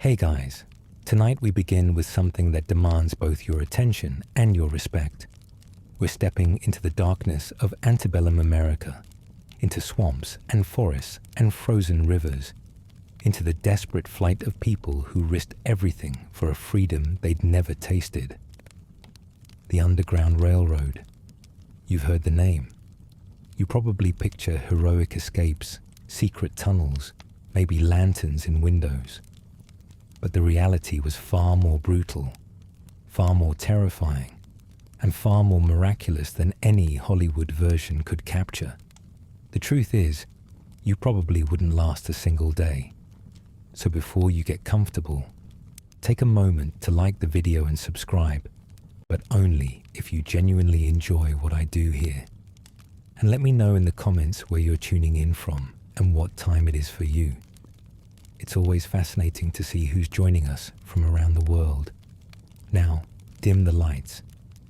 Hey guys, tonight we begin with something that demands both your attention and your respect. We're stepping into the darkness of antebellum America, into swamps and forests and frozen rivers, into the desperate flight of people who risked everything for a freedom they'd never tasted. The Underground Railroad. You've heard the name. You probably picture heroic escapes, secret tunnels, maybe lanterns in windows. But the reality was far more brutal, far more terrifying, and far more miraculous than any Hollywood version could capture. The truth is, you probably wouldn't last a single day. So before you get comfortable, take a moment to like the video and subscribe, but only if you genuinely enjoy what I do here. And let me know in the comments where you're tuning in from and what time it is for you. It's always fascinating to see who's joining us from around the world. Now, dim the lights,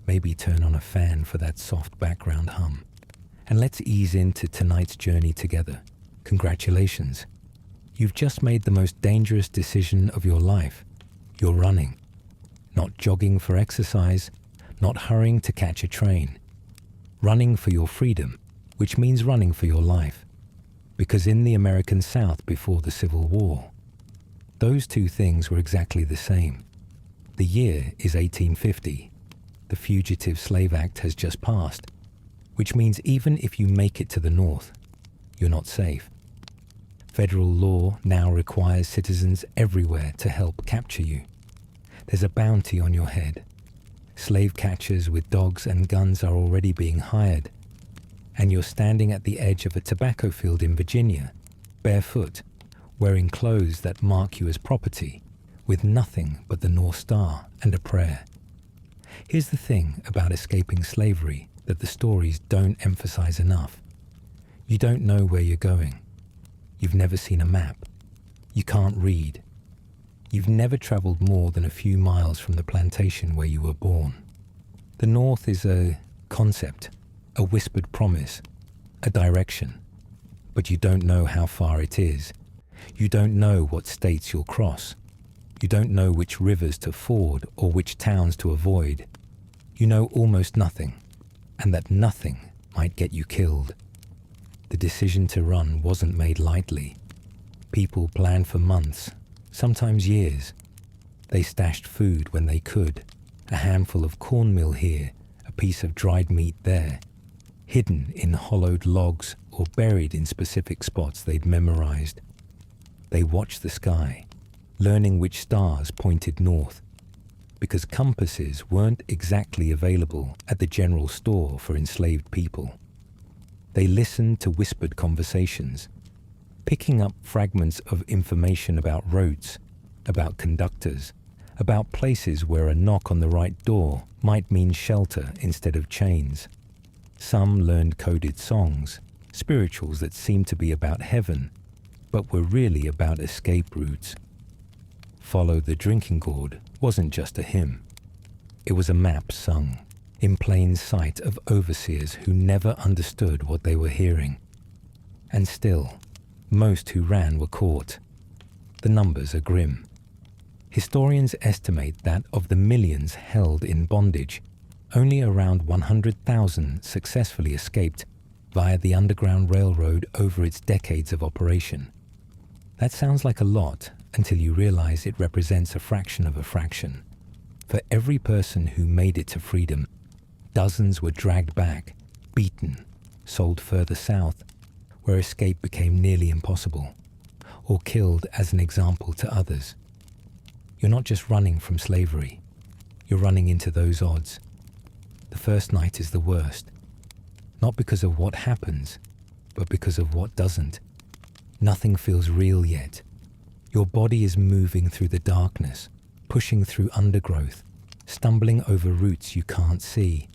maybe turn on a fan for that soft background hum, and let's ease into tonight's journey together. Congratulations. You've just made the most dangerous decision of your life. You're running. Not jogging for exercise, not hurrying to catch a train. Running for your freedom, which means running for your life. Because in the American South before the Civil War, those two things were exactly the same. The year is 1850. The Fugitive Slave Act has just passed, which means even if you make it to the North, you're not safe. Federal law now requires citizens everywhere to help capture you. There's a bounty on your head. Slave catchers with dogs and guns are already being hired. And you're standing at the edge of a tobacco field in Virginia, barefoot, wearing clothes that mark you as property, with nothing but the North Star and a prayer. Here's the thing about escaping slavery that the stories don't emphasize enough. You don't know where you're going. You've never seen a map. You can't read. You've never traveled more than a few miles from the plantation where you were born. The North is a concept, a whispered promise, a direction. But you don't know how far it is. You don't know what states you'll cross. You don't know which rivers to ford or which towns to avoid. You know almost nothing, and that nothing might get you killed. The decision to run wasn't made lightly. People planned for months, sometimes years. They stashed food when they could, a handful of cornmeal here, a piece of dried meat there, hidden in hollowed logs or buried in specific spots they'd memorized. They watched the sky, learning which stars pointed north, because compasses weren't exactly available at the general store for enslaved people. They listened to whispered conversations, picking up fragments of information about routes, about conductors, about places where a knock on the right door might mean shelter instead of chains. Some learned coded songs, spirituals that seemed to be about heaven, but were really about escape routes. Follow the Drinking Gourd wasn't just a hymn. It was a map sung, in plain sight of overseers who never understood what they were hearing. And still, most who ran were caught. The numbers are grim. Historians estimate that of the millions held in bondage, only around 100,000 successfully escaped via the Underground Railroad over its decades of operation. That sounds like a lot until you realize it represents a fraction of a fraction. For every person who made it to freedom, dozens were dragged back, beaten, sold further south, where escape became nearly impossible, or killed as an example to others. You're not just running from slavery, you're running into those odds. The first night is the worst, not because of what happens, but because of what doesn't. Nothing feels real yet. Your body is moving through the darkness, pushing through undergrowth, stumbling over roots you can't see,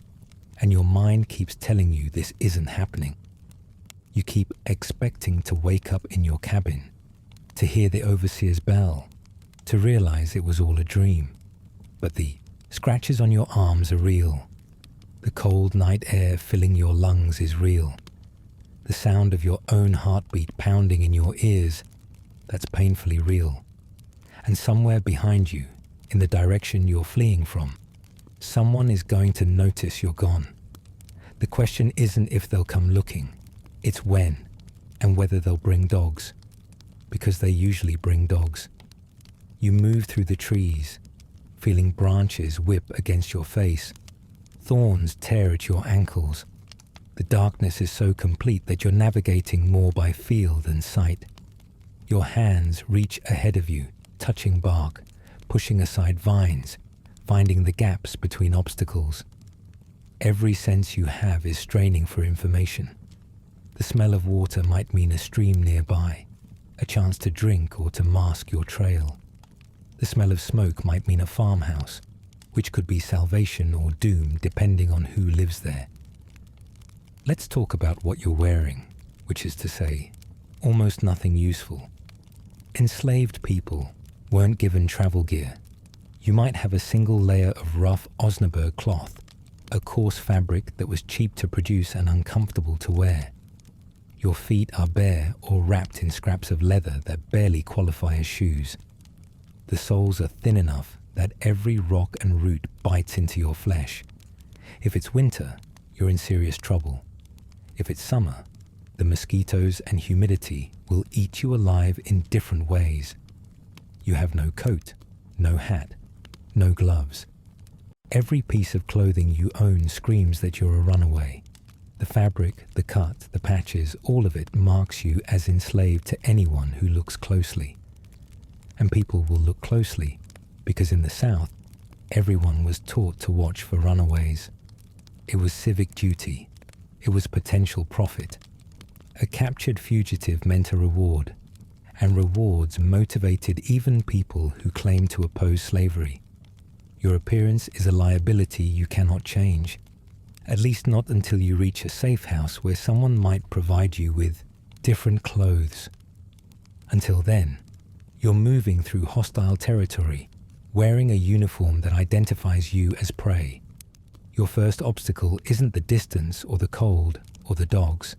and your mind keeps telling you this isn't happening. You keep expecting to wake up in your cabin, to hear the overseer's bell, to realize it was all a dream. But the scratches on your arms are real. The cold night air filling your lungs is real. The sound of your own heartbeat pounding in your ears, that's painfully real. And somewhere behind you, in the direction you're fleeing from, someone is going to notice you're gone. The question isn't if they'll come looking, it's when, and whether they'll bring dogs. Because they usually bring dogs. You move through the trees, feeling branches whip against your face. Thorns tear at your ankles. The darkness is so complete that you're navigating more by feel than sight. Your hands reach ahead of you, touching bark, pushing aside vines, finding the gaps between obstacles. Every sense you have is straining for information. The smell of water might mean a stream nearby, a chance to drink or to mask your trail. The smell of smoke might mean a farmhouse, which could be salvation or doom depending on who lives there. Let's talk about what you're wearing, which is to say, almost nothing useful. Enslaved people weren't given travel gear. You might have a single layer of rough Osnaburg cloth, a coarse fabric that was cheap to produce and uncomfortable to wear. Your feet are bare or wrapped in scraps of leather that barely qualify as shoes. The soles are thin enough that every rock and root bites into your flesh. If it's winter, you're in serious trouble. If it's summer, the mosquitoes and humidity will eat you alive in different ways. You have no coat, no hat, no gloves. Every piece of clothing you own screams that you're a runaway. The fabric, the cut, the patches, all of it marks you as enslaved to anyone who looks closely. And people will look closely, because in the South, everyone was taught to watch for runaways. It was civic duty. It was potential profit. A captured fugitive meant a reward, and rewards motivated even people who claimed to oppose slavery. Your appearance is a liability you cannot change, at least not until you reach a safe house where someone might provide you with different clothes. Until then, you're moving through hostile territory, wearing a uniform that identifies you as prey. Your first obstacle isn't the distance or the cold or the dogs.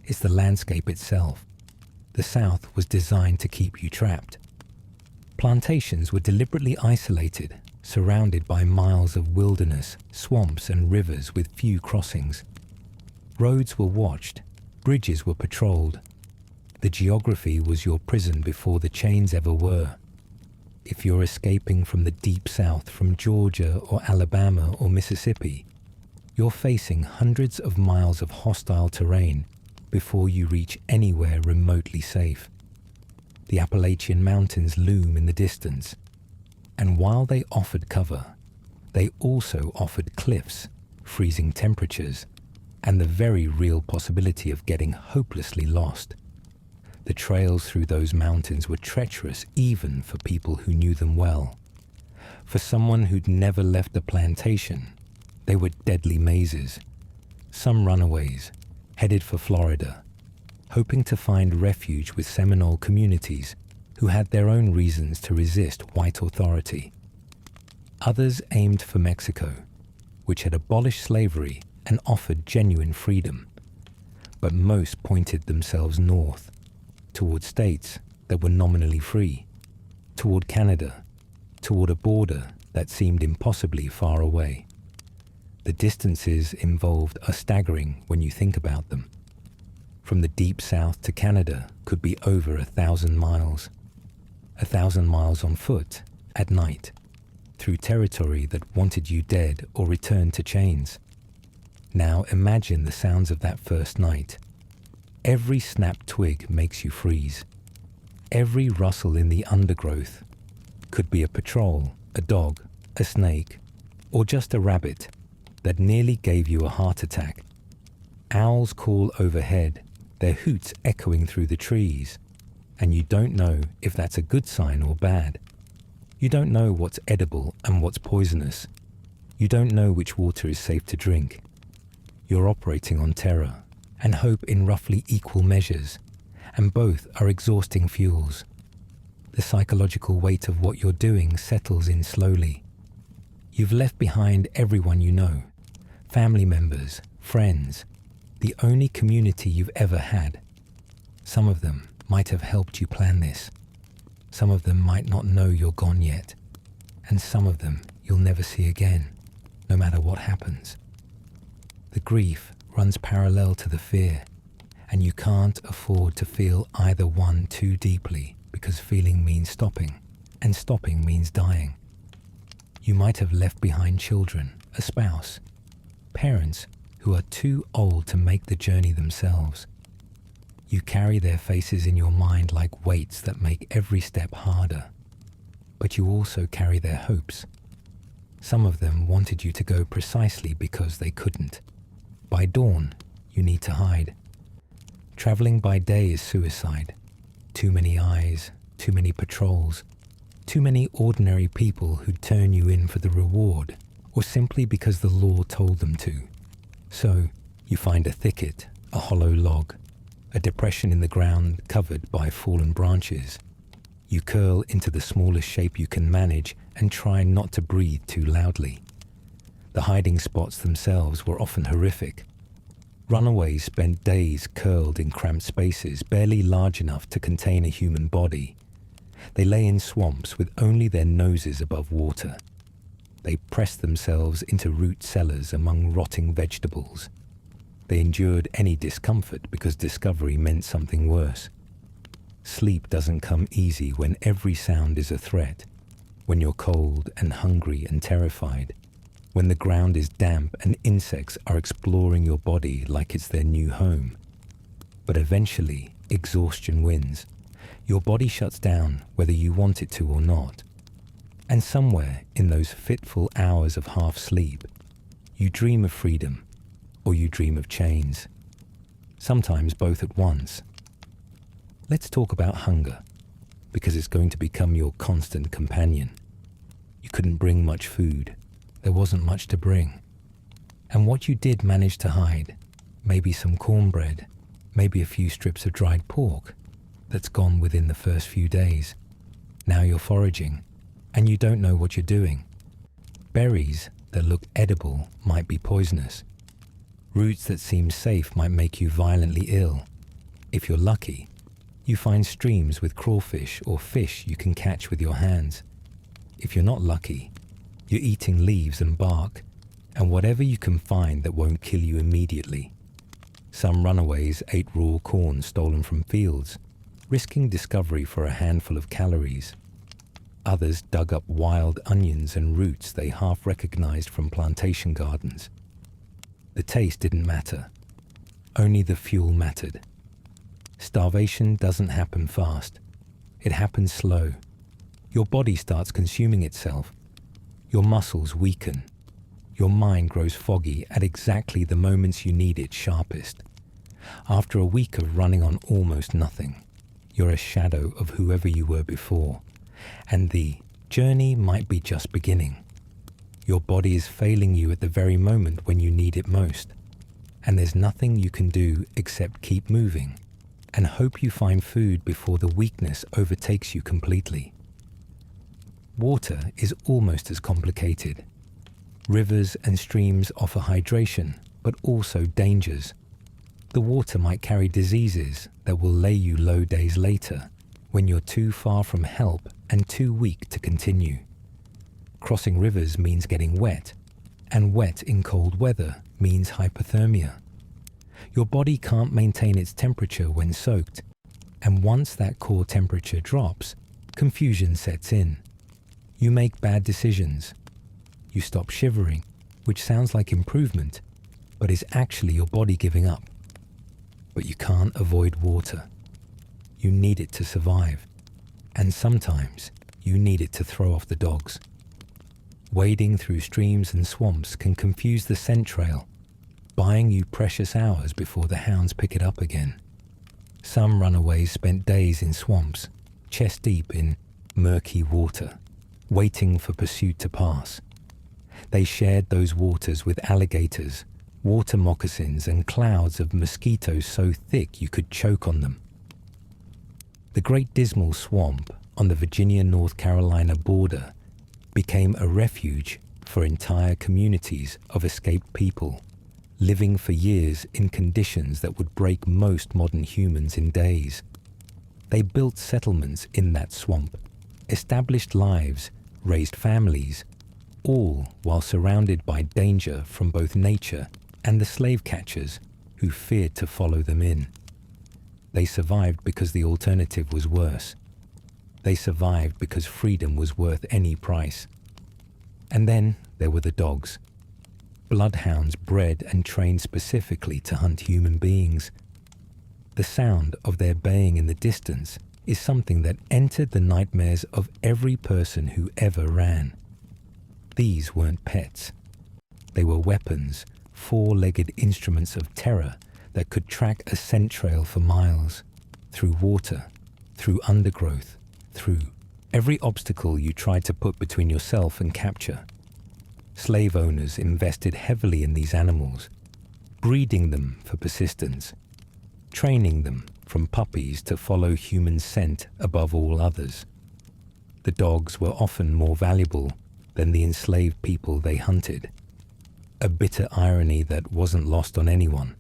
It's the landscape itself. The South was designed to keep you trapped. Plantations were deliberately isolated, surrounded by miles of wilderness, swamps and rivers with few crossings. Roads were watched, bridges were patrolled. The geography was your prison before the chains ever were. If you're escaping from the deep South, from Georgia or Alabama or Mississippi, you're facing hundreds of miles of hostile terrain before you reach anywhere remotely safe. The Appalachian Mountains loom in the distance, and while they offered cover, they also offered cliffs, freezing temperatures, and the very real possibility of getting hopelessly lost. The trails through those mountains were treacherous even for people who knew them well. For someone who'd never left a plantation, they were deadly mazes. Some runaways, headed for Florida, hoping to find refuge with Seminole communities who had their own reasons to resist white authority. Others aimed for Mexico, which had abolished slavery and offered genuine freedom. But most pointed themselves north, toward states that were nominally free, toward Canada, toward a border that seemed impossibly far away. The distances involved are staggering when you think about them. From the deep South to Canada could be over 1,000 miles. 1,000 miles on foot, at night, through territory that wanted you dead or returned to chains. Now imagine the sounds of that first night. Every snapped twig makes you freeze. Every rustle in the undergrowth could be a patrol, a dog, a snake, or just a rabbit that nearly gave you a heart attack. Owls call overhead, their hoots echoing through the trees, and you don't know if that's a good sign or bad. You don't know what's edible and what's poisonous. You don't know which water is safe to drink. You're operating on terror and hope in roughly equal measures, and both are exhausting fuels. The psychological weight of what you're doing settles in slowly. You've left behind everyone you know, family members, friends, the only community you've ever had. Some of them might have helped you plan this. Some of them might not know you're gone yet, and some of them you'll never see again, no matter what happens. The grief runs parallel to the fear, and you can't afford to feel either one too deeply, because feeling means stopping, and stopping means dying. You might have left behind children, a spouse, parents who are too old to make the journey themselves. You carry their faces in your mind like weights that make every step harder. But you also carry their hopes. Some of them wanted you to go precisely because they couldn't. By dawn, you need to hide. Traveling by day is suicide. Too many eyes, too many patrols, too many ordinary people who turn you in for the reward, or simply because the law told them to. So, you find a thicket, a hollow log, a depression in the ground covered by fallen branches. You curl into the smallest shape you can manage and try not to breathe too loudly. The hiding spots themselves were often horrific. Runaways spent days curled in cramped spaces barely large enough to contain a human body. They lay in swamps with only their noses above water. They pressed themselves into root cellars among rotting vegetables. They endured any discomfort because discovery meant something worse. Sleep doesn't come easy when every sound is a threat, when you're cold and hungry and terrified, when the ground is damp and insects are exploring your body like it's their new home. But eventually, exhaustion wins. Your body shuts down whether you want it to or not. And somewhere in those fitful hours of half sleep, you dream of freedom, or you dream of chains. Sometimes both at once. Let's talk about hunger, because it's going to become your constant companion. You couldn't bring much food. There wasn't much to bring. And what you did manage to hide, maybe some cornbread, maybe a few strips of dried pork, that's gone within the first few days. Now you're foraging, and you don't know what you're doing. Berries that look edible might be poisonous. Roots that seem safe might make you violently ill. If you're lucky, you find streams with crawfish or fish you can catch with your hands. If you're not lucky, you're eating leaves and bark, and whatever you can find that won't kill you immediately. Some runaways ate raw corn stolen from fields, risking discovery for a handful of calories. Others dug up wild onions and roots they half recognized from plantation gardens. The taste didn't matter. Only the fuel mattered. Starvation doesn't happen fast. It happens slow. Your body starts consuming itself. Your muscles weaken. Your mind grows foggy at exactly the moments you need it sharpest. After a week of running on almost nothing, you're a shadow of whoever you were before, and the journey might be just beginning. Your body is failing you at the very moment when you need it most, and there's nothing you can do except keep moving and hope you find food before the weakness overtakes you completely. Water is almost as complicated. Rivers and streams offer hydration, but also dangers. The water might carry diseases that will lay you low days later, when you're too far from help and too weak to continue. Crossing rivers means getting wet, and wet in cold weather means hypothermia. Your body can't maintain its temperature when soaked, and once that core temperature drops, confusion sets in. You make bad decisions. You stop shivering, which sounds like improvement, but is actually your body giving up. But you can't avoid water. You need it to survive, and sometimes you need it to throw off the dogs. Wading through streams and swamps can confuse the scent trail, buying you precious hours before the hounds pick it up again. Some runaways spent days in swamps, chest deep in murky water, waiting for pursuit to pass. They shared those waters with alligators, water moccasins, and clouds of mosquitoes so thick you could choke on them. The Great Dismal Swamp on the Virginia-North Carolina border became a refuge for entire communities of escaped people, living for years in conditions that would break most modern humans in days. They built settlements in that swamp, established lives, raised families, all while surrounded by danger from both nature and the slave catchers who feared to follow them in. They survived because the alternative was worse. They survived because freedom was worth any price. And then there were the dogs. Bloodhounds bred and trained specifically to hunt human beings. The sound of their baying in the distance is something that entered the nightmares of every person who ever ran. These weren't pets. They were weapons, four-legged instruments of terror that could track a scent trail for miles, through water, through undergrowth, through every obstacle you tried to put between yourself and capture. Slave owners invested heavily in these animals, breeding them for persistence, training them from puppies to follow human scent above all others. The dogs were often more valuable than the enslaved people they hunted, a bitter irony that wasn't lost on anyone.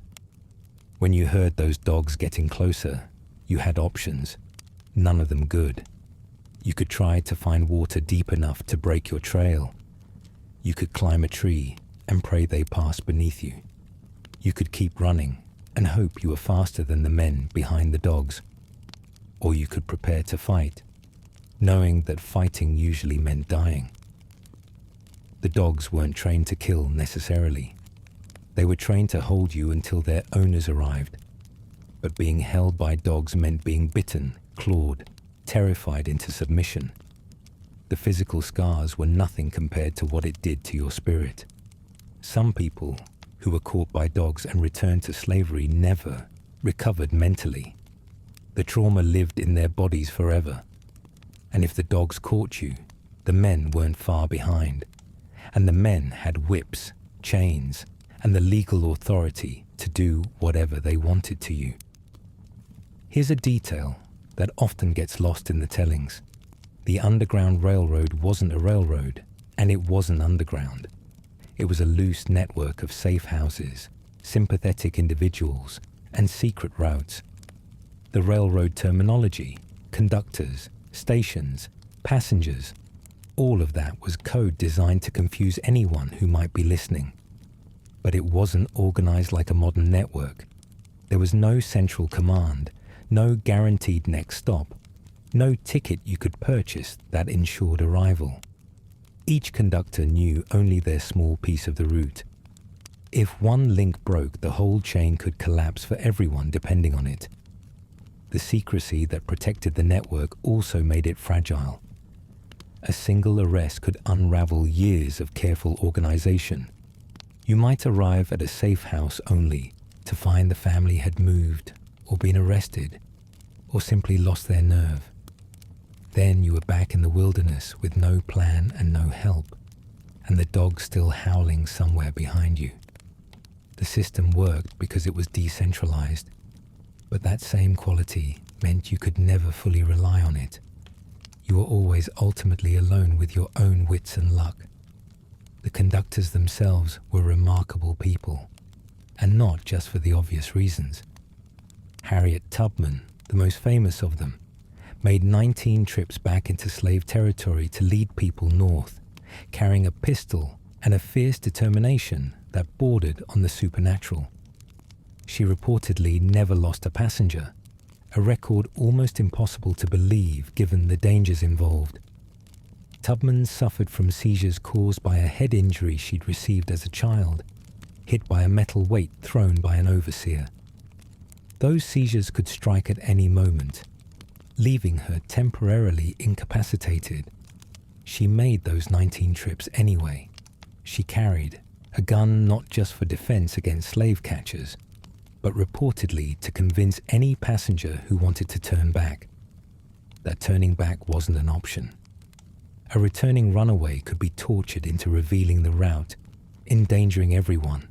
When you heard those dogs getting closer, you had options, none of them good. You could try to find water deep enough to break your trail. You could climb a tree and pray they passed beneath you. You could keep running and hope you were faster than the men behind the dogs. Or you could prepare to fight, knowing that fighting usually meant dying. The dogs weren't trained to kill necessarily. They were trained to hold you until their owners arrived. But being held by dogs meant being bitten, clawed, terrified into submission. The physical scars were nothing compared to what it did to your spirit. Some people who were caught by dogs and returned to slavery never recovered mentally. The trauma lived in their bodies forever. And if the dogs caught you, the men weren't far behind. And the men had whips, chains, and the legal authority to do whatever they wanted to you. Here's a detail that often gets lost in the tellings. The Underground Railroad wasn't a railroad, and it wasn't underground. It was a loose network of safe houses, sympathetic individuals, and secret routes. The railroad terminology, conductors, stations, passengers, all of that was code designed to confuse anyone who might be listening. But it wasn't organized like a modern network. There was no central command, no guaranteed next stop, no ticket you could purchase that ensured arrival. Each conductor knew only their small piece of the route. If one link broke, the whole chain could collapse for everyone depending on it. The secrecy that protected the network also made it fragile. A single arrest could unravel years of careful organization. You might arrive at a safe house only to find the family had moved or been arrested or simply lost their nerve. Then you were back in the wilderness with no plan and no help, and the dog still howling somewhere behind you. The system worked because it was decentralized, but that same quality meant you could never fully rely on it. You were always ultimately alone with your own wits and luck. The conductors themselves were remarkable people, and not just for the obvious reasons. Harriet Tubman, the most famous of them, made 19 trips back into slave territory to lead people north, carrying a pistol and a fierce determination that bordered on the supernatural. She reportedly never lost a passenger, a record almost impossible to believe given the dangers involved. Tubman suffered from seizures caused by a head injury she'd received as a child, hit by a metal weight thrown by an overseer. Those seizures could strike at any moment, leaving her temporarily incapacitated. She made those 19 trips anyway. She carried a gun not just for defense against slave catchers, but reportedly to convince any passenger who wanted to turn back that turning back wasn't an option. A returning runaway could be tortured into revealing the route, endangering everyone.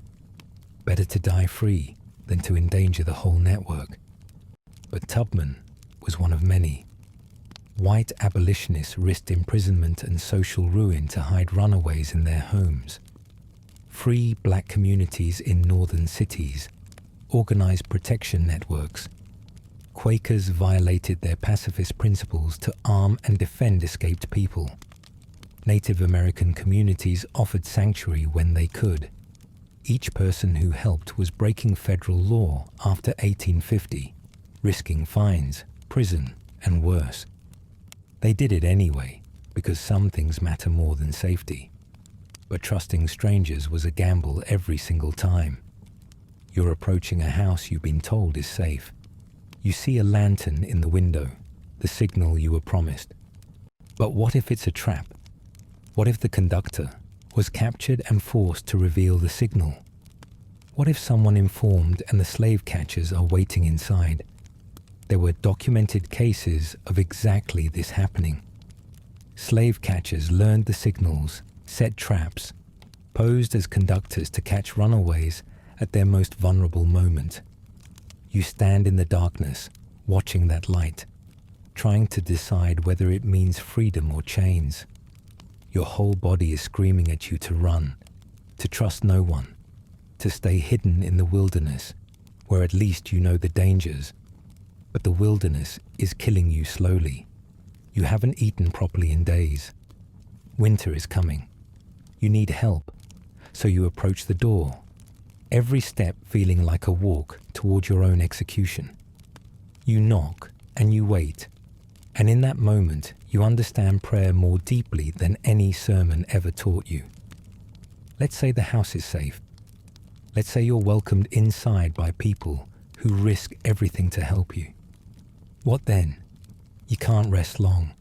Better to die free than to endanger the whole network. But Tubman was one of many. White abolitionists risked imprisonment and social ruin to hide runaways in their homes. Free black communities in northern cities organized protection networks. Quakers violated their pacifist principles to arm and defend escaped people. Native American communities offered sanctuary when they could. Each person who helped was breaking federal law after 1850, risking fines, prison, and worse. They did it anyway, because some things matter more than safety. But trusting strangers was a gamble every single time. You're approaching a house you've been told is safe. You see a lantern in the window, the signal you were promised. But what if it's a trap? What if the conductor was captured and forced to reveal the signal? What if someone informed and the slave catchers are waiting inside? There were documented cases of exactly this happening. Slave catchers learned the signals, set traps, posed as conductors to catch runaways at their most vulnerable moment. You stand in the darkness, watching that light, trying to decide whether it means freedom or chains. Your whole body is screaming at you to run, to trust no one, to stay hidden in the wilderness, where at least you know the dangers. But the wilderness is killing you slowly. You haven't eaten properly in days. Winter is coming. You need help, so you approach the door, every step feeling like a walk toward your own execution. You knock and you wait, and in that moment you understand prayer more deeply than any sermon ever taught you. Let's say the house is safe. Let's say you're welcomed inside by people who risk everything to help you. What then? You can't rest long.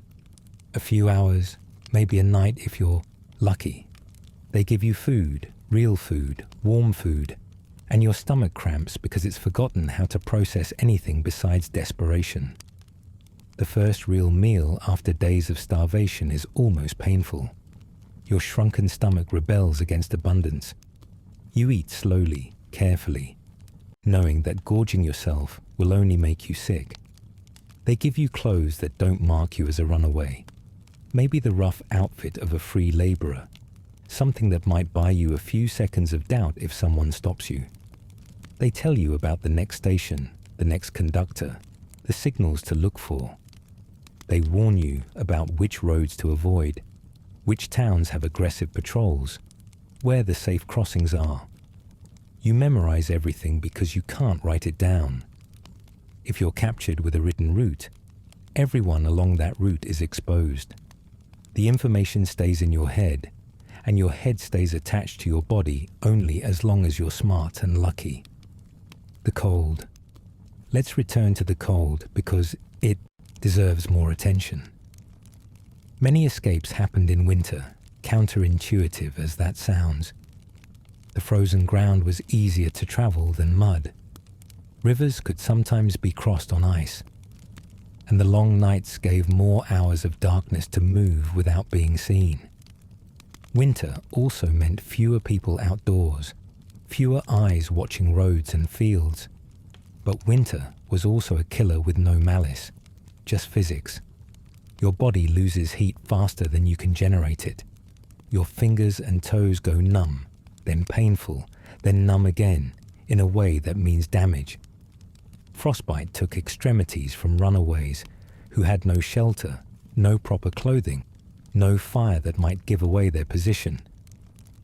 A few hours, maybe a night if you're lucky. They give you food, real food, warm food, and your stomach cramps because it's forgotten how to process anything besides desperation. The first real meal after days of starvation is almost painful. Your shrunken stomach rebels against abundance. You eat slowly, carefully, knowing that gorging yourself will only make you sick. They give you clothes that don't mark you as a runaway. Maybe the rough outfit of a free laborer, something that might buy you a few seconds of doubt if someone stops you. They tell you about the next station, the next conductor, the signals to look for. They warn you about which roads to avoid, which towns have aggressive patrols, where the safe crossings are. You memorize everything because you can't write it down. If you're captured with a written route, everyone along that route is exposed. The information stays in your head, and your head stays attached to your body only as long as you're smart and lucky. The cold. Let's return to the cold because it deserves more attention. Many escapes happened in winter, counterintuitive as that sounds. The frozen ground was easier to travel than mud. Rivers could sometimes be crossed on ice, and the long nights gave more hours of darkness to move without being seen. Winter also meant fewer people outdoors, fewer eyes watching roads and fields. But winter was also a killer with no malice, just physics. Your body loses heat faster than you can generate it. Your fingers and toes go numb, then painful, then numb again, in a way that means damage. Frostbite took extremities from runaways who had no shelter, no proper clothing, no fire that might give away their position.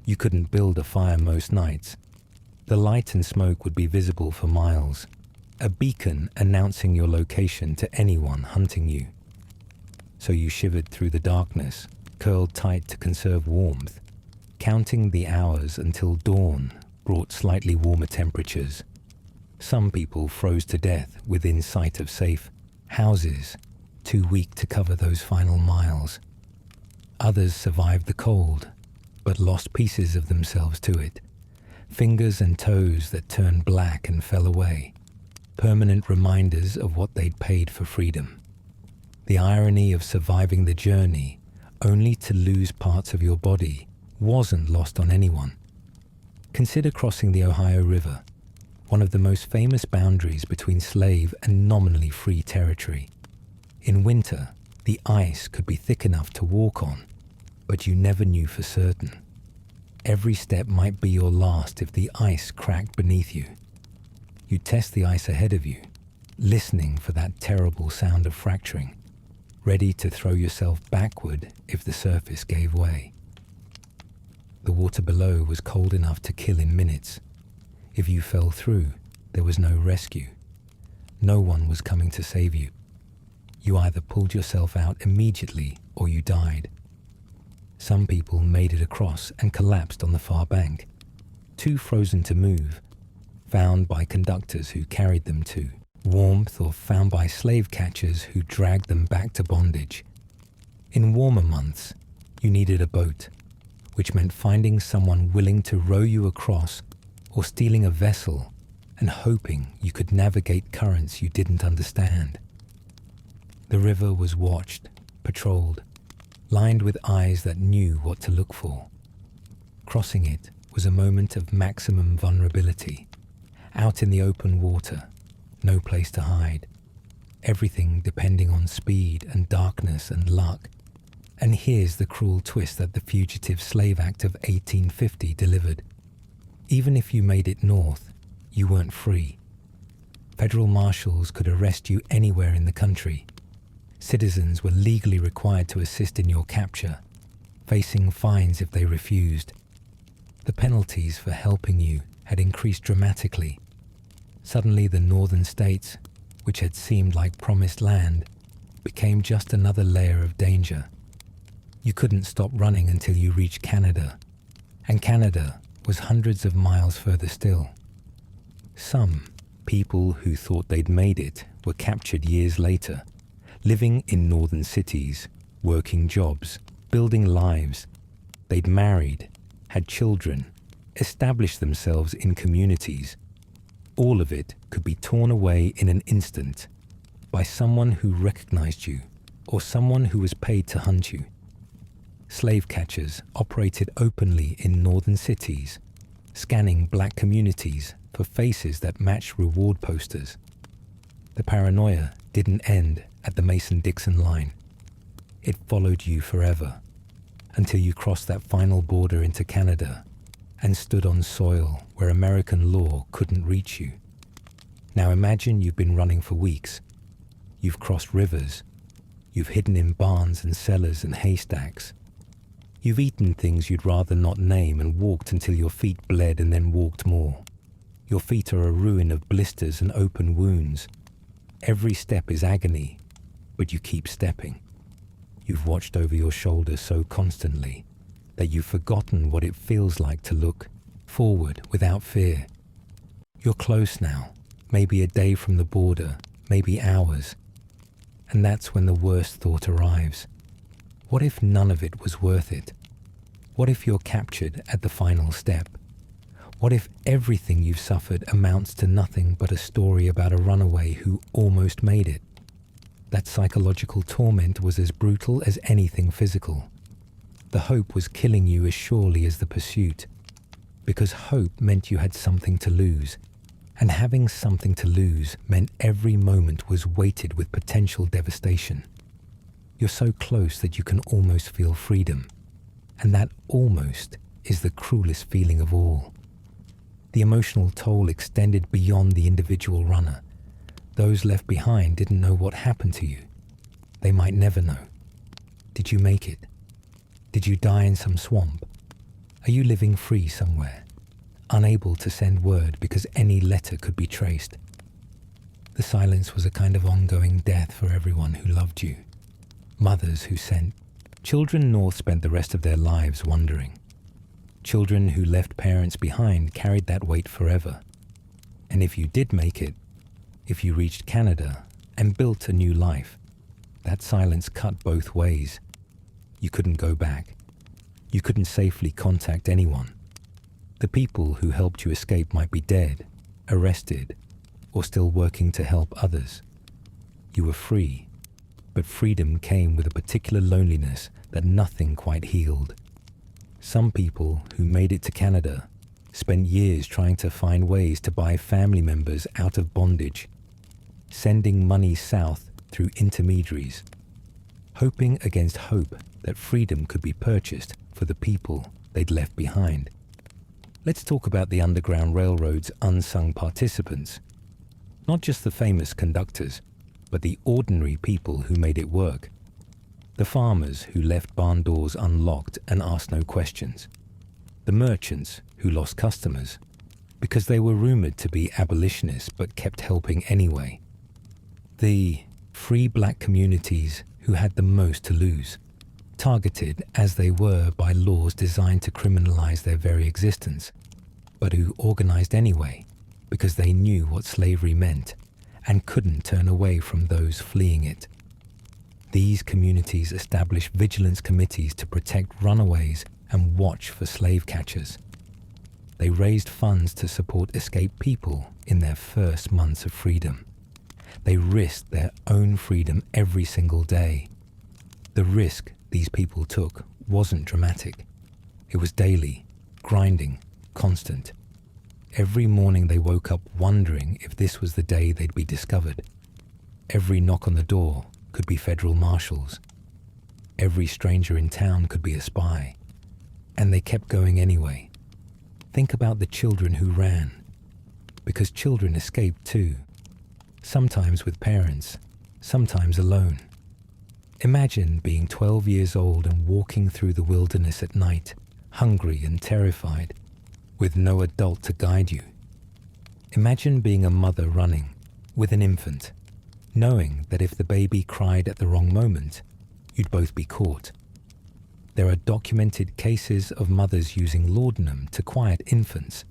You couldn't build a fire most nights. The light and smoke would be visible for miles, a beacon announcing your location to anyone hunting you. So you shivered through the darkness, curled tight to conserve warmth, counting the hours until dawn brought slightly warmer temperatures. Some people froze to death within sight of safe houses, too weak to cover those final miles. Others survived the cold, but lost pieces of themselves to it. Fingers and toes that turned black and fell away, permanent reminders of what they'd paid for freedom. The irony of surviving the journey, only to lose parts of your body, wasn't lost on anyone. Consider crossing the Ohio River, one of the most famous boundaries between slave and nominally free territory. In winter, the ice could be thick enough to walk on, but you never knew for certain. Every step might be your last if the ice cracked beneath you. You test the ice ahead of you, listening for that terrible sound of fracturing, ready to throw yourself backward if the surface gave way. The water below was cold enough to kill in minutes. If you fell through, there was no rescue. No one was coming to save you. You either pulled yourself out immediately or you died. Some people made it across and collapsed on the far bank, too frozen to move, found by conductors who carried them to warmth, or found by slave catchers who dragged them back to bondage. In warmer months, you needed a boat, which meant finding someone willing to row you across, or stealing a vessel and hoping you could navigate currents you didn't understand. The river was watched, patrolled, lined with eyes that knew what to look for. Crossing it was a moment of maximum vulnerability. Out in the open water, no place to hide. Everything depending on speed and darkness and luck. And here's the cruel twist that the Fugitive Slave Act of 1850 delivered. Even if you made it north, you weren't free. Federal marshals could arrest you anywhere in the country. Citizens were legally required to assist in your capture, facing fines if they refused. The penalties for helping you had increased dramatically. Suddenly the northern states, which had seemed like promised land, became just another layer of danger. You couldn't stop running until you reached Canada, and Canada was hundreds of miles further still. Some people who thought they'd made it were captured years later, living in northern cities, working jobs, building lives. They'd married, had children, established themselves in communities. All of it could be torn away in an instant by someone who recognized you or someone who was paid to hunt you. Slave catchers operated openly in northern cities, scanning black communities for faces that matched reward posters. The paranoia didn't end at the Mason-Dixon line. It followed you forever, until you crossed that final border into Canada and stood on soil where American law couldn't reach you. Now imagine you've been running for weeks. You've crossed rivers. You've hidden in barns and cellars and haystacks. You've eaten things you'd rather not name and walked until your feet bled and then walked more. Your feet are a ruin of blisters and open wounds. Every step is agony, but you keep stepping. You've watched over your shoulder so constantly that you've forgotten what it feels like to look forward without fear. You're close now, maybe a day from the border, maybe hours. And that's when the worst thought arrives. What if none of it was worth it? What if you're captured at the final step? What if everything you've suffered amounts to nothing but a story about a runaway who almost made it? That psychological torment was as brutal as anything physical. The hope was killing you as surely as the pursuit, because hope meant you had something to lose, and having something to lose meant every moment was weighted with potential devastation. You're so close that you can almost feel freedom, and that almost is the cruelest feeling of all. The emotional toll extended beyond the individual runner. Those left behind didn't know what happened to you. They might never know. Did you make it? Did you die in some swamp? Are you living free somewhere, unable to send word because any letter could be traced? The silence was a kind of ongoing death for everyone who loved you. Mothers who sent. Children north spent the rest of their lives wondering. Children who left parents behind carried that weight forever. And if you did make it, if you reached Canada and built a new life, that silence cut both ways. You couldn't go back. You couldn't safely contact anyone. The people who helped you escape might be dead, arrested, or still working to help others. You were free, but freedom came with a particular loneliness that nothing quite healed. Some people who made it to Canada spent years trying to find ways to buy family members out of bondage, sending money south through intermediaries, hoping against hope that freedom could be purchased for the people they'd left behind. Let's talk about the Underground Railroad's unsung participants. Not just the famous conductors, but the ordinary people who made it work. The farmers who left barn doors unlocked and asked no questions. The merchants who lost customers because they were rumored to be abolitionists but kept helping anyway. The free black communities who had the most to lose, targeted as they were by laws designed to criminalize their very existence, but who organized anyway because they knew what slavery meant and couldn't turn away from those fleeing it. These communities established vigilance committees to protect runaways and watch for slave catchers. They raised funds to support escaped people in their first months of freedom. They risked their own freedom every single day. The risk these people took wasn't dramatic. It was daily, grinding, constant. Every morning they woke up wondering if this was the day they'd be discovered. Every knock on the door could be federal marshals. Every stranger in town could be a spy. And they kept going anyway. Think about the children who ran. Because children escaped too. Sometimes with parents, sometimes alone. Imagine being 12 years old and walking through the wilderness at night, hungry and terrified, with no adult to guide you. Imagine being a mother running with an infant, knowing that if the baby cried at the wrong moment, you'd both be caught. There are documented cases of mothers using laudanum to quiet infants,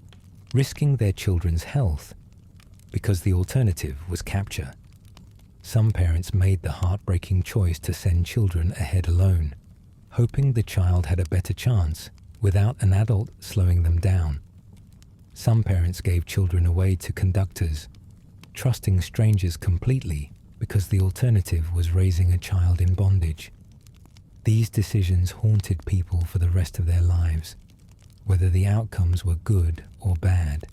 risking their children's health because the alternative was capture. Some parents made the heartbreaking choice to send children ahead alone, hoping the child had a better chance without an adult slowing them down. Some parents gave children away to conductors, trusting strangers completely because the alternative was raising a child in bondage. These decisions haunted people for the rest of their lives, whether the outcomes were good or bad.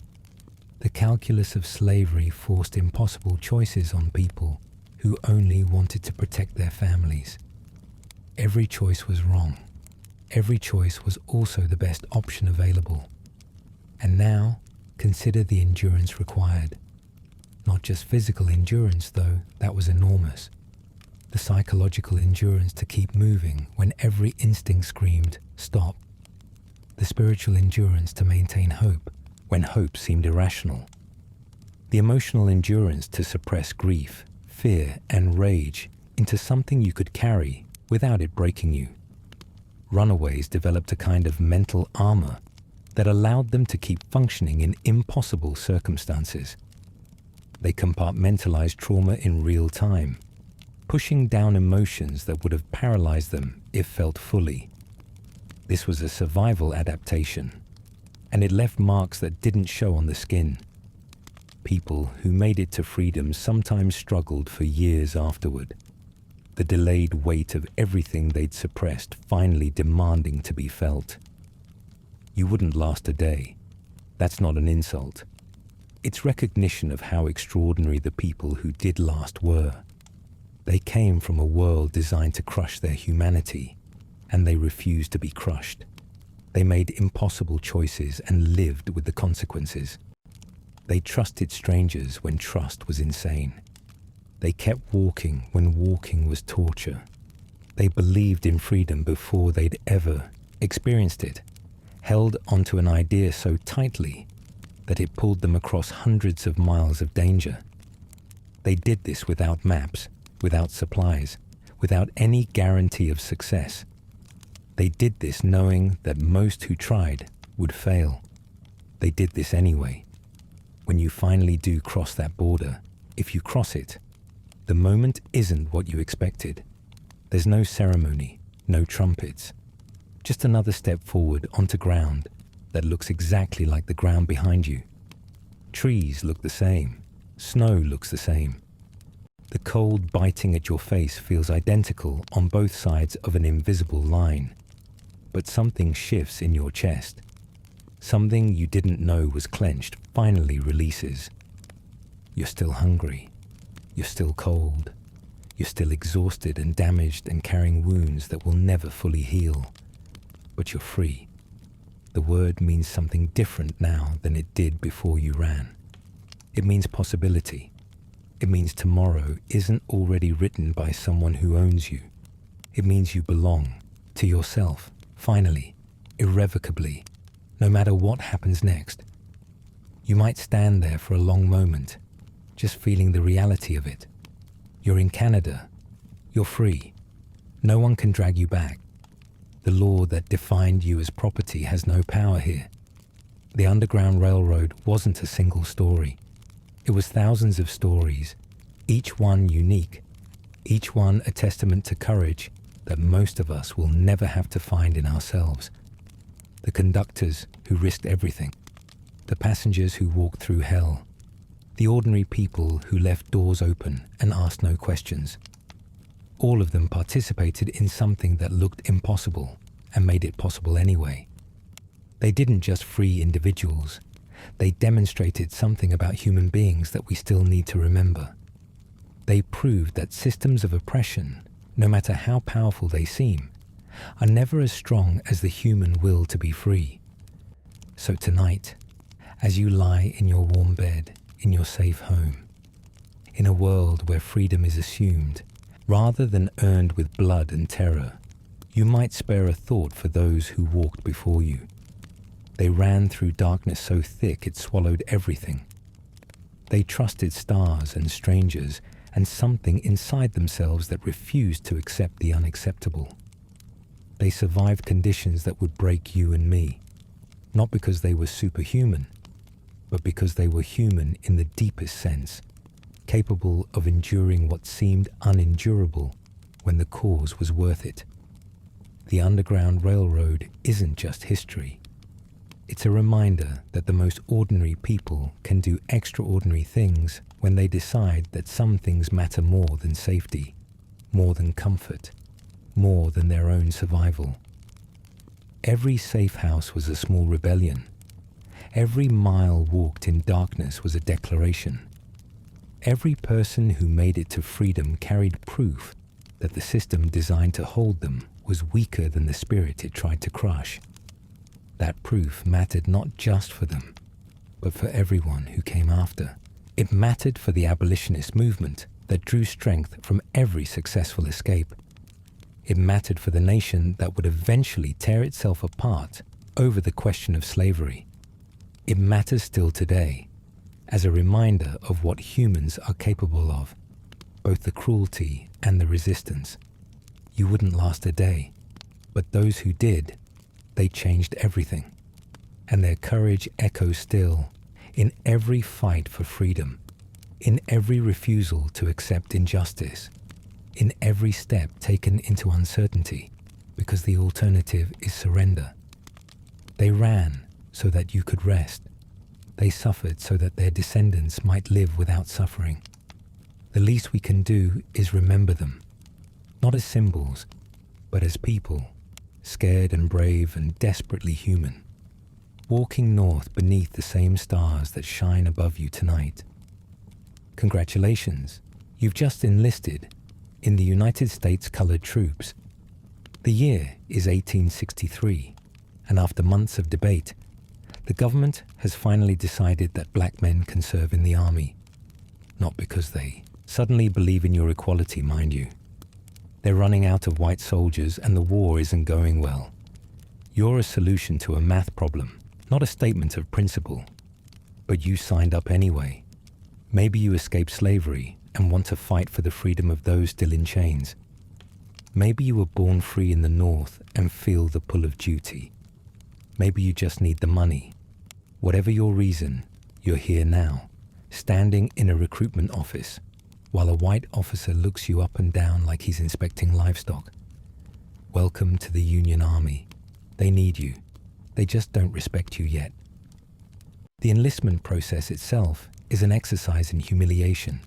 The calculus of slavery forced impossible choices on people who only wanted to protect their families. Every choice was wrong. Every choice was also the best option available. And now, consider the endurance required. Not just physical endurance, though, that was enormous. The psychological endurance to keep moving when every instinct screamed, stop. The spiritual endurance to maintain hope when hope seemed irrational. The emotional endurance to suppress grief, fear, and rage into something you could carry without it breaking you. Runaways developed a kind of mental armor that allowed them to keep functioning in impossible circumstances. They compartmentalized trauma in real time, pushing down emotions that would have paralyzed them if felt fully. This was a survival adaptation, and it left marks that didn't show on the skin. People who made it to freedom sometimes struggled for years afterward, the delayed weight of everything they'd suppressed finally demanding to be felt. You wouldn't last a day. That's not an insult. It's recognition of how extraordinary the people who did last were. They came from a world designed to crush their humanity, and they refused to be crushed. They made impossible choices and lived with the consequences. They trusted strangers when trust was insane. They kept walking when walking was torture. They believed in freedom before they'd ever experienced it, held onto an idea so tightly that it pulled them across hundreds of miles of danger. They did this without maps, without supplies, without any guarantee of success. They did this knowing that most who tried would fail. They did this anyway. When you finally do cross that border, if you cross it, the moment isn't what you expected. There's no ceremony, no trumpets, just another step forward onto ground that looks exactly like the ground behind you. Trees look the same. Snow looks the same. The cold biting at your face feels identical on both sides of an invisible line. But something shifts in your chest. Something you didn't know was clenched finally releases. You're still hungry. You're still cold. You're still exhausted and damaged and carrying wounds that will never fully heal. But you're free. The word means something different now than it did before you ran. It means possibility, It means tomorrow isn't already written by someone who owns you. It means you belong to yourself, finally, irrevocably, no matter what happens next. You might stand there for a long moment, just feeling the reality of it. You're in Canada. You're free. No one can drag you back. The law that defined you as property has no power here. The Underground Railroad wasn't a single story. It was thousands of stories, each one unique, each one a testament to courage that most of us will never have to find in ourselves. The conductors who risked everything, the passengers who walked through hell, the ordinary people who left doors open and asked no questions. All of them participated in something that looked impossible and made it possible anyway. They didn't just free individuals. They demonstrated something about human beings that we still need to remember. They proved that systems of oppression, no matter how powerful they seem, are never as strong as the human will to be free. So tonight, as you lie in your warm bed, in your safe home, in a world where freedom is assumed, rather than earned with blood and terror, you might spare a thought for those who walked before you. They ran through darkness so thick it swallowed everything. They trusted stars and strangers and something inside themselves that refused to accept the unacceptable. They survived conditions that would break you and me, not because they were superhuman, but because they were human in the deepest sense, capable of enduring what seemed unendurable when the cause was worth it. The Underground Railroad isn't just history. It's a reminder that the most ordinary people can do extraordinary things when they decide that some things matter more than safety, more than comfort, more than their own survival. Every safe house was a small rebellion. Every mile walked in darkness was a declaration. Every person who made it to freedom carried proof that the system designed to hold them was weaker than the spirit it tried to crush. That proof mattered not just for them, but for everyone who came after. It mattered for the abolitionist movement that drew strength from every successful escape. It mattered for the nation that would eventually tear itself apart over the question of slavery. It matters still today, as a reminder of what humans are capable of, both the cruelty and the resistance. You wouldn't last a day, but those who did, they changed everything, and their courage echoes still in every fight for freedom, in every refusal to accept injustice, in every step taken into uncertainty, because the alternative is surrender. They ran so that you could rest. They suffered so that their descendants might live without suffering. The least we can do is remember them, not as symbols, but as people, scared and brave and desperately human, walking north beneath the same stars that shine above you tonight. Congratulations, you've just enlisted in the United States Colored Troops. The year is 1863, and after months of debate, the government has finally decided that black men can serve in the army. Not because they suddenly believe in your equality, mind you. They're running out of white soldiers and the war isn't going well. You're a solution to a math problem, not a statement of principle. But you signed up anyway. Maybe you escaped slavery and want to fight for the freedom of those still in chains. Maybe you were born free in the North and feel the pull of duty. Maybe you just need the money. Whatever your reason, you're here now, standing in a recruitment office, while a white officer looks you up and down like he's inspecting livestock. Welcome to the Union Army. They need you. They just don't respect you yet. The enlistment process itself is an exercise in humiliation.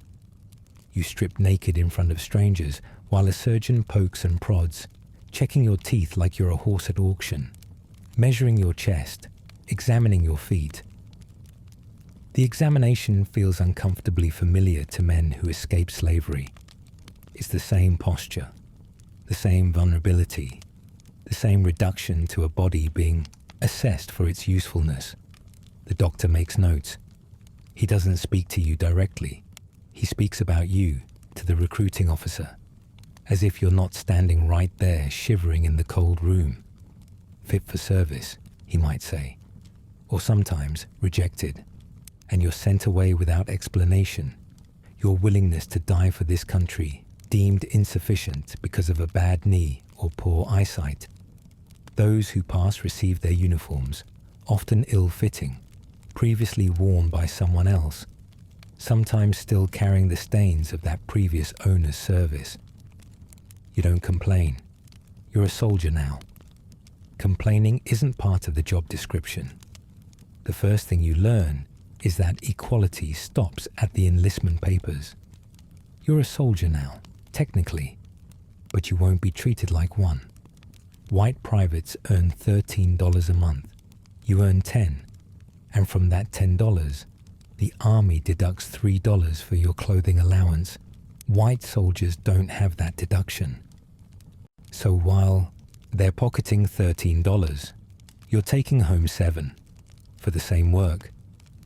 You strip naked in front of strangers while a surgeon pokes and prods, checking your teeth like you're a horse at auction, measuring your chest, examining your feet. The examination feels uncomfortably familiar to men who escape slavery. It's the same posture, the same vulnerability, the same reduction to a body being assessed for its usefulness. The doctor makes notes. He doesn't speak to you directly. He speaks about you to the recruiting officer, as if you're not standing right there shivering in the cold room. Fit for service, he might say, or sometimes rejected, and you're sent away without explanation. Your willingness to die for this country deemed insufficient because of a bad knee or poor eyesight. Those who pass receive their uniforms, often ill-fitting, previously worn by someone else, sometimes still carrying the stains of that previous owner's service. You don't complain. You're a soldier now. Complaining isn't part of the job description. The first thing you learn is that equality stops at the enlistment papers. You're a soldier now, technically, but you won't be treated like one. White privates earn $13 a month. You earn $10, and from that $10, the Army deducts $3 for your clothing allowance. White soldiers don't have that deduction. So while they're pocketing $13, you're taking home $7 for the same work,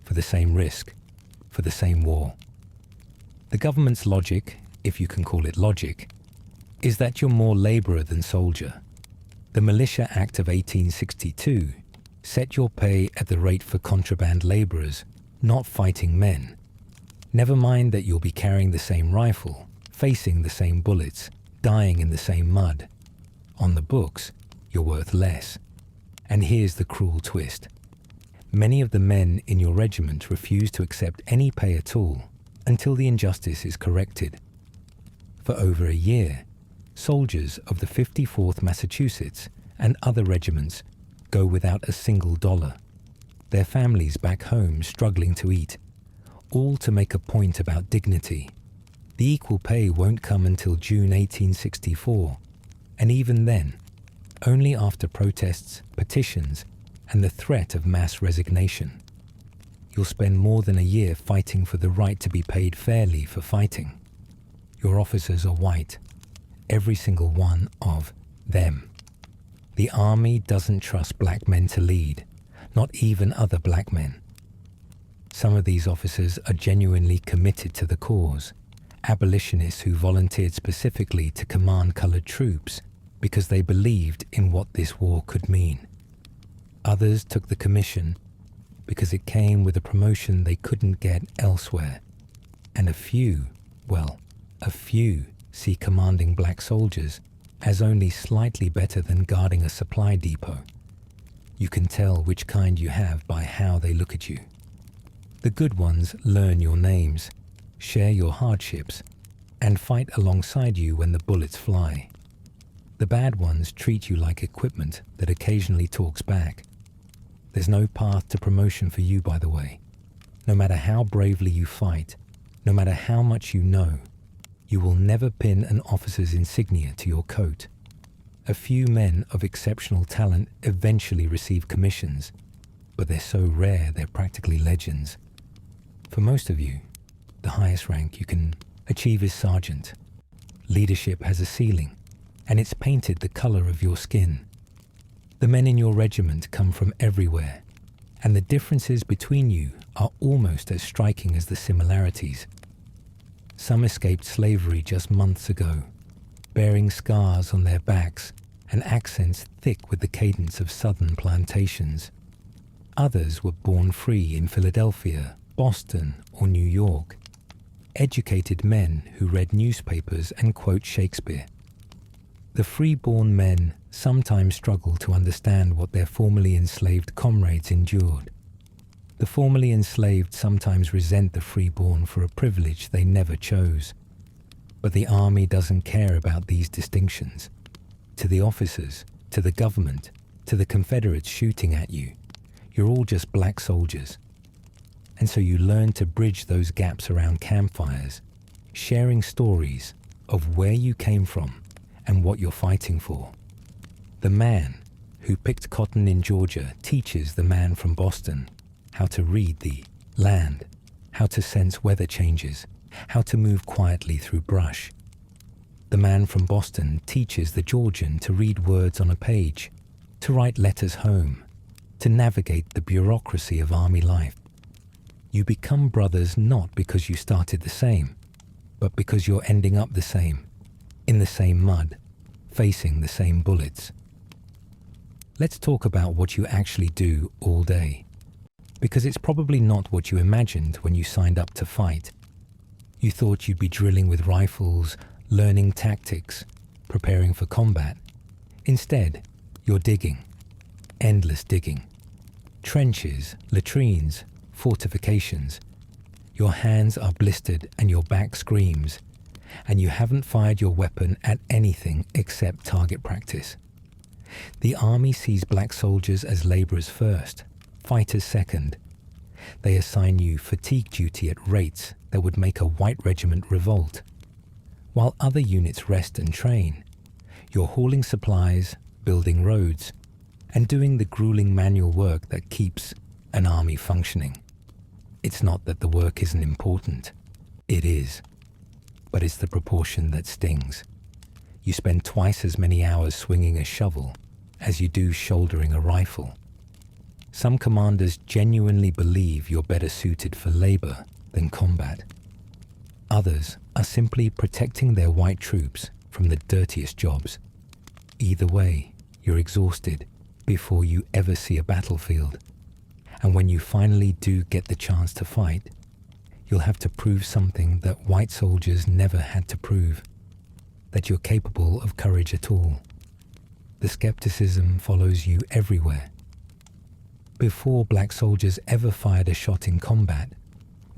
for the same risk, for the same war. The government's logic, if you can call it logic, is that you're more laborer than soldier. The Militia Act of 1862 set your pay at the rate for contraband laborers, not fighting men. Never mind that you'll be carrying the same rifle, facing the same bullets, dying in the same mud. On the books, you're worth less. And here's the cruel twist. Many of the men in your regiment refuse to accept any pay at all until the injustice is corrected. For over a year, soldiers of the 54th Massachusetts and other regiments go without a single dollar. Their families back home struggling to eat, all to make a point about dignity. The equal pay won't come until June 1864, and even then, only after protests, petitions, and the threat of mass resignation. You'll spend more than a year fighting for the right to be paid fairly for fighting. Your officers are white, every single one of them. The Army doesn't trust black men to lead, not even other black men. Some of these officers are genuinely committed to the cause, abolitionists who volunteered specifically to command colored troops because they believed in what this war could mean. Others took the commission because it came with a promotion they couldn't get elsewhere. And a few see commanding black soldiers as only slightly better than guarding a supply depot. You can tell which kind you have by how they look at you. The good ones learn your names, share your hardships, and fight alongside you when the bullets fly. The bad ones treat you like equipment that occasionally talks back. There's no path to promotion for you, by the way. No matter how bravely you fight, no matter how much you know, you will never pin an officer's insignia to your coat. A few men of exceptional talent eventually receive commissions, but they're so rare they're practically legends. For most of you, the highest rank you can achieve is sergeant. Leadership has a ceiling, and it's painted the color of your skin. The men in your regiment come from everywhere, and the differences between you are almost as striking as the similarities. Some escaped slavery just months ago, bearing scars on their backs and accents thick with the cadence of southern plantations. Others were born free in Philadelphia, Boston, or New York. Educated men who read newspapers and quote Shakespeare. The free-born men sometimes struggle to understand what their formerly enslaved comrades endured. The formerly enslaved sometimes resent the free-born for a privilege they never chose. But the Army doesn't care about these distinctions. To the officers, to the government, to the Confederates shooting at you, you're all just black soldiers. And so you learn to bridge those gaps around campfires, sharing stories of where you came from and what you're fighting for. The man who picked cotton in Georgia teaches the man from Boston how to read the land, how to sense weather changes, how to move quietly through brush. The man from Boston teaches the Georgian to read words on a page, to write letters home, to navigate the bureaucracy of Army life. You become brothers not because you started the same, but because you're ending up the same, in the same mud, facing the same bullets. Let's talk about what you actually do all day, because it's probably not what you imagined when you signed up to fight. You thought you'd be drilling with rifles, learning tactics, preparing for combat. Instead, you're digging, endless digging. Trenches, latrines, fortifications. Your hands are blistered and your back screams, and you haven't fired your weapon at anything except target practice. The army sees black soldiers as laborers first, fighters second. They assign you fatigue duty at rates that would make a white regiment revolt. While other units rest and train, you're hauling supplies, building roads, and doing the grueling manual work that keeps an army functioning. It's not that the work isn't important. It is. But it's the proportion that stings. You spend twice as many hours swinging a shovel as you do shouldering a rifle. Some commanders genuinely believe you're better suited for labor than combat. Others are simply protecting their white troops from the dirtiest jobs. Either way, you're exhausted before you ever see a battlefield. And when you finally do get the chance to fight, you'll have to prove something that white soldiers never had to prove, that you're capable of courage at all. The skepticism follows you everywhere. Before black soldiers ever fired a shot in combat,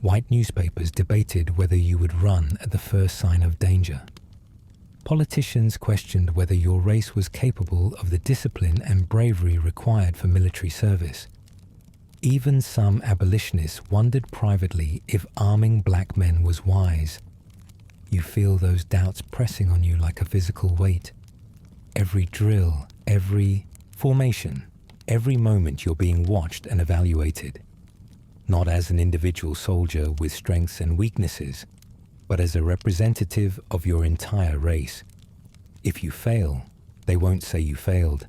white newspapers debated whether you would run at the first sign of danger. Politicians questioned whether your race was capable of the discipline and bravery required for military service. Even some abolitionists wondered privately if arming black men was wise. You feel those doubts pressing on you like a physical weight. Every drill, every formation, every moment you're being watched and evaluated. Not as an individual soldier with strengths and weaknesses, but as a representative of your entire race. If you fail, they won't say you failed.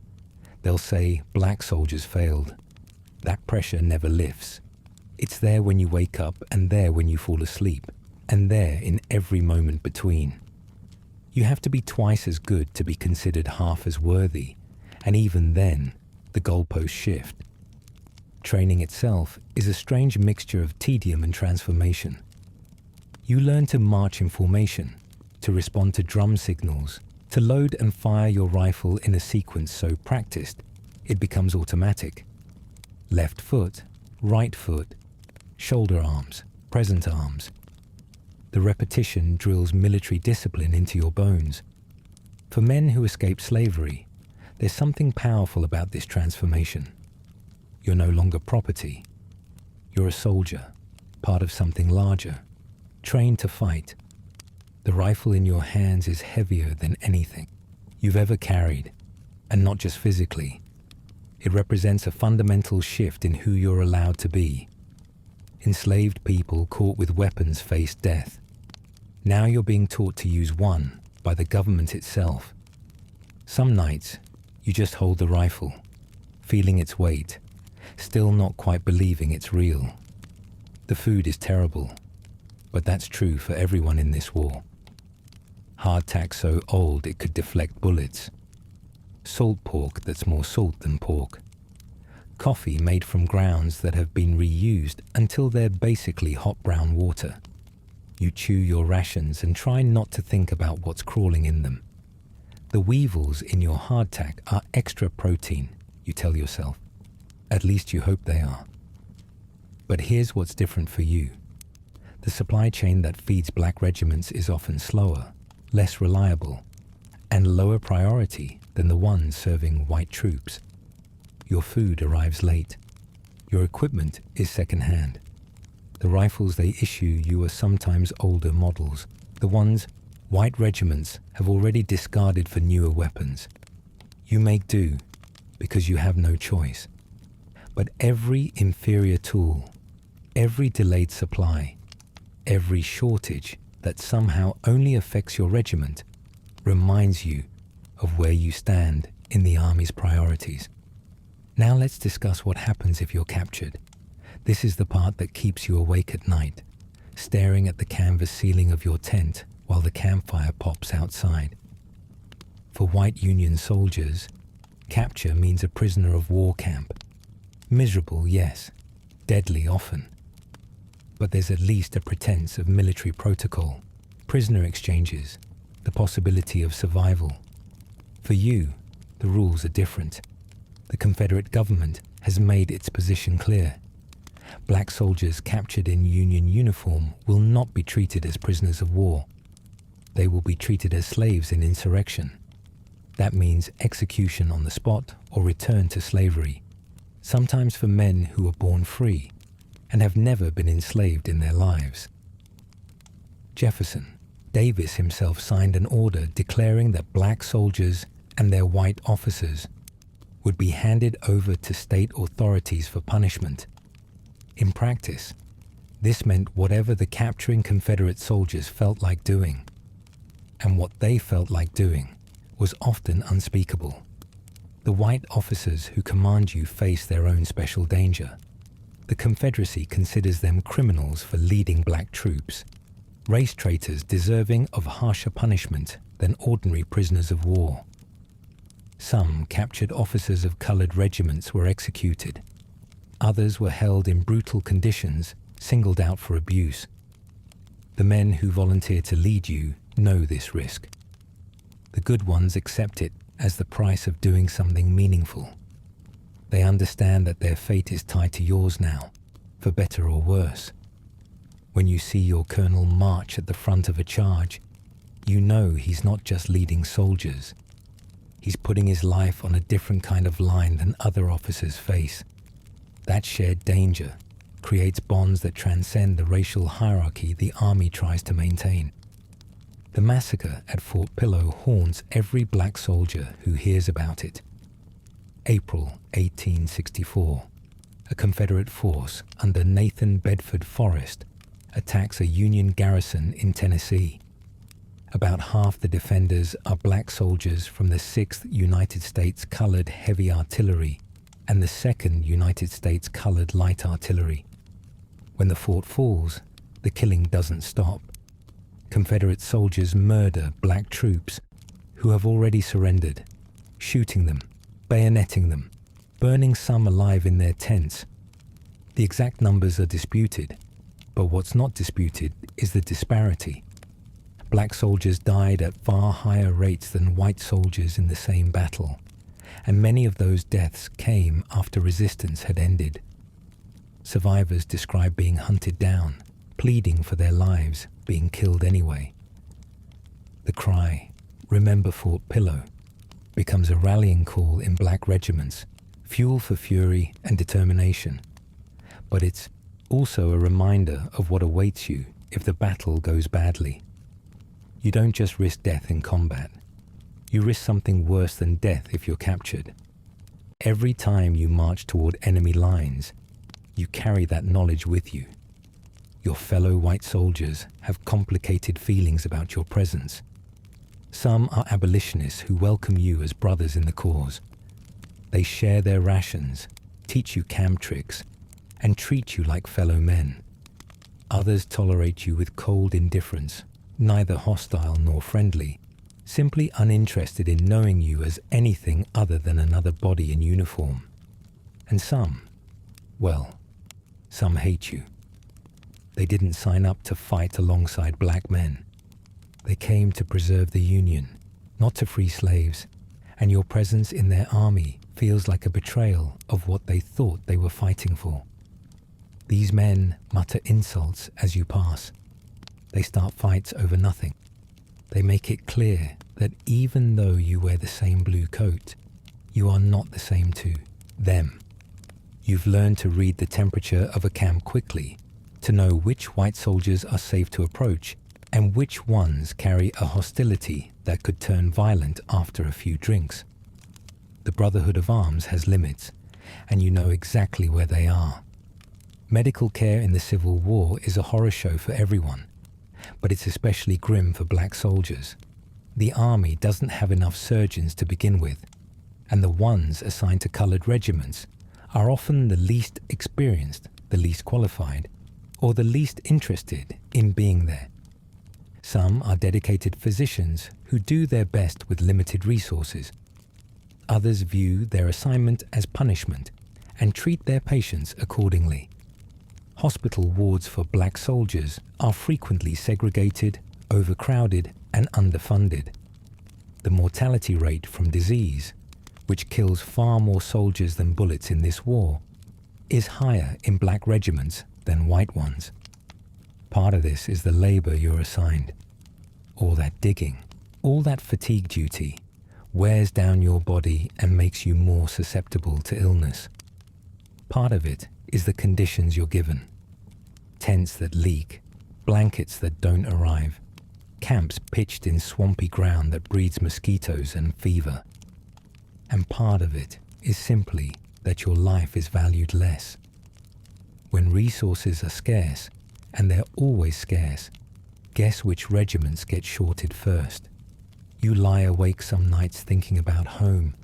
They'll say black soldiers failed. That pressure never lifts. It's there when you wake up and there when you fall asleep, and there in every moment between. You have to be twice as good to be considered half as worthy, and even then, the goalposts shift. Training itself is a strange mixture of tedium and transformation. You learn to march in formation, to respond to drum signals, to load and fire your rifle in a sequence so practiced, it becomes automatic. Left foot, right foot, shoulder arms, present arms. The repetition drills military discipline into your bones. For men who escape slavery, there's something powerful about this transformation. You're no longer property. You're a soldier, part of something larger, trained to fight. The rifle in your hands is heavier than anything you've ever carried, and not just physically. It represents a fundamental shift in who you're allowed to be. Enslaved people caught with weapons faced death. Now you're being taught to use one by the government itself. Some nights, you just hold the rifle, feeling its weight, still not quite believing it's real. The food is terrible, but that's true for everyone in this war. Hardtack so old it could deflect bullets. Salt pork that's more salt than pork. Coffee made from grounds that have been reused until they're basically hot brown water. You chew your rations and try not to think about what's crawling in them. The weevils in your hardtack are extra protein, you tell yourself. At least you hope they are. But here's what's different for you. The supply chain that feeds black regiments is often slower, less reliable, and lower priority than the one serving white troops. Your food arrives late. Your equipment is second-hand. The rifles they issue you are sometimes older models, the ones white regiments have already discarded for newer weapons. You make do because you have no choice. But every inferior tool, every delayed supply, every shortage that somehow only affects your regiment reminds you of where you stand in the army's priorities. Now let's discuss what happens if you're captured. This is the part that keeps you awake at night, staring at the canvas ceiling of your tent while the campfire pops outside. For white Union soldiers, capture means a prisoner of war camp. Miserable, yes. Deadly often. But there's at least a pretense of military protocol, prisoner exchanges, the possibility of survival. For you, the rules are different. The Confederate government has made its position clear. Black soldiers captured in Union uniform will not be treated as prisoners of war. They will be treated as slaves in insurrection. That means execution on the spot or return to slavery, sometimes for men who were born free and have never been enslaved in their lives. Jefferson Davis himself signed an order declaring that black soldiers and their white officers would be handed over to state authorities for punishment. In practice, this meant whatever the capturing Confederate soldiers felt like doing, and what they felt like doing was often unspeakable. The white officers who command you face their own special danger. The Confederacy considers them criminals for leading black troops, race traitors deserving of harsher punishment than ordinary prisoners of war. Some captured officers of colored regiments were executed. Others were held in brutal conditions, singled out for abuse. The men who volunteer to lead you know this risk. The good ones accept it as the price of doing something meaningful. They understand that their fate is tied to yours now, for better or worse. When you see your colonel march at the front of a charge, you know he's not just leading soldiers. He's putting his life on a different kind of line than other officers face. That shared danger creates bonds that transcend the racial hierarchy the Army tries to maintain. The massacre at Fort Pillow haunts every black soldier who hears about it. April 1864, a Confederate force under Nathan Bedford Forrest attacks a Union garrison in Tennessee. About half the defenders are black soldiers from the 6th United States Colored Heavy Artillery and the 2nd United States Colored Light Artillery. When the fort falls, the killing doesn't stop. Confederate soldiers murder black troops who have already surrendered, shooting them, bayoneting them, burning some alive in their tents. The exact numbers are disputed, but what's not disputed is the disparity. Black soldiers died at far higher rates than white soldiers in the same battle, and many of those deaths came after resistance had ended. Survivors describe being hunted down, pleading for their lives, being killed anyway. The cry, "Remember Fort Pillow," becomes a rallying call in black regiments, fuel for fury and determination. But it's also a reminder of what awaits you if the battle goes badly. You don't just risk death in combat. You risk something worse than death if you're captured. Every time you march toward enemy lines, you carry that knowledge with you. Your fellow white soldiers have complicated feelings about your presence. Some are abolitionists who welcome you as brothers in the cause. They share their rations, teach you camp tricks, and treat you like fellow men. Others tolerate you with cold indifference, neither hostile nor friendly, simply uninterested in knowing you as anything other than another body in uniform. And some hate you. They didn't sign up to fight alongside black men. They came to preserve the Union, not to free slaves, and your presence in their army feels like a betrayal of what they thought they were fighting for. These men mutter insults as you pass. They start fights over nothing. They make it clear that even though you wear the same blue coat, you are not the same to them. You've learned to read the temperature of a camp quickly, to know which white soldiers are safe to approach and which ones carry a hostility that could turn violent after a few drinks. The Brotherhood of Arms has limits, and you know exactly where they are. Medical care in the Civil War is a horror show for everyone, but it's especially grim for black soldiers. The Army doesn't have enough surgeons to begin with, and the ones assigned to colored regiments are often the least experienced, the least qualified, or the least interested in being there. Some are dedicated physicians who do their best with limited resources. Others view their assignment as punishment and treat their patients accordingly. Hospital wards for black soldiers are frequently segregated, overcrowded, and underfunded. The mortality rate from disease, which kills far more soldiers than bullets in this war, is higher in black regiments than white ones. Part of this is the labor you're assigned. All that digging, all that fatigue duty, wears down your body and makes you more susceptible to illness. Part of it is the conditions you're given. Tents that leak, blankets that don't arrive, camps pitched in swampy ground that breeds mosquitoes and fever. And part of it is simply that your life is valued less. When resources are scarce, and they're always scarce, guess which regiments get shorted first? You lie awake some nights thinking about home,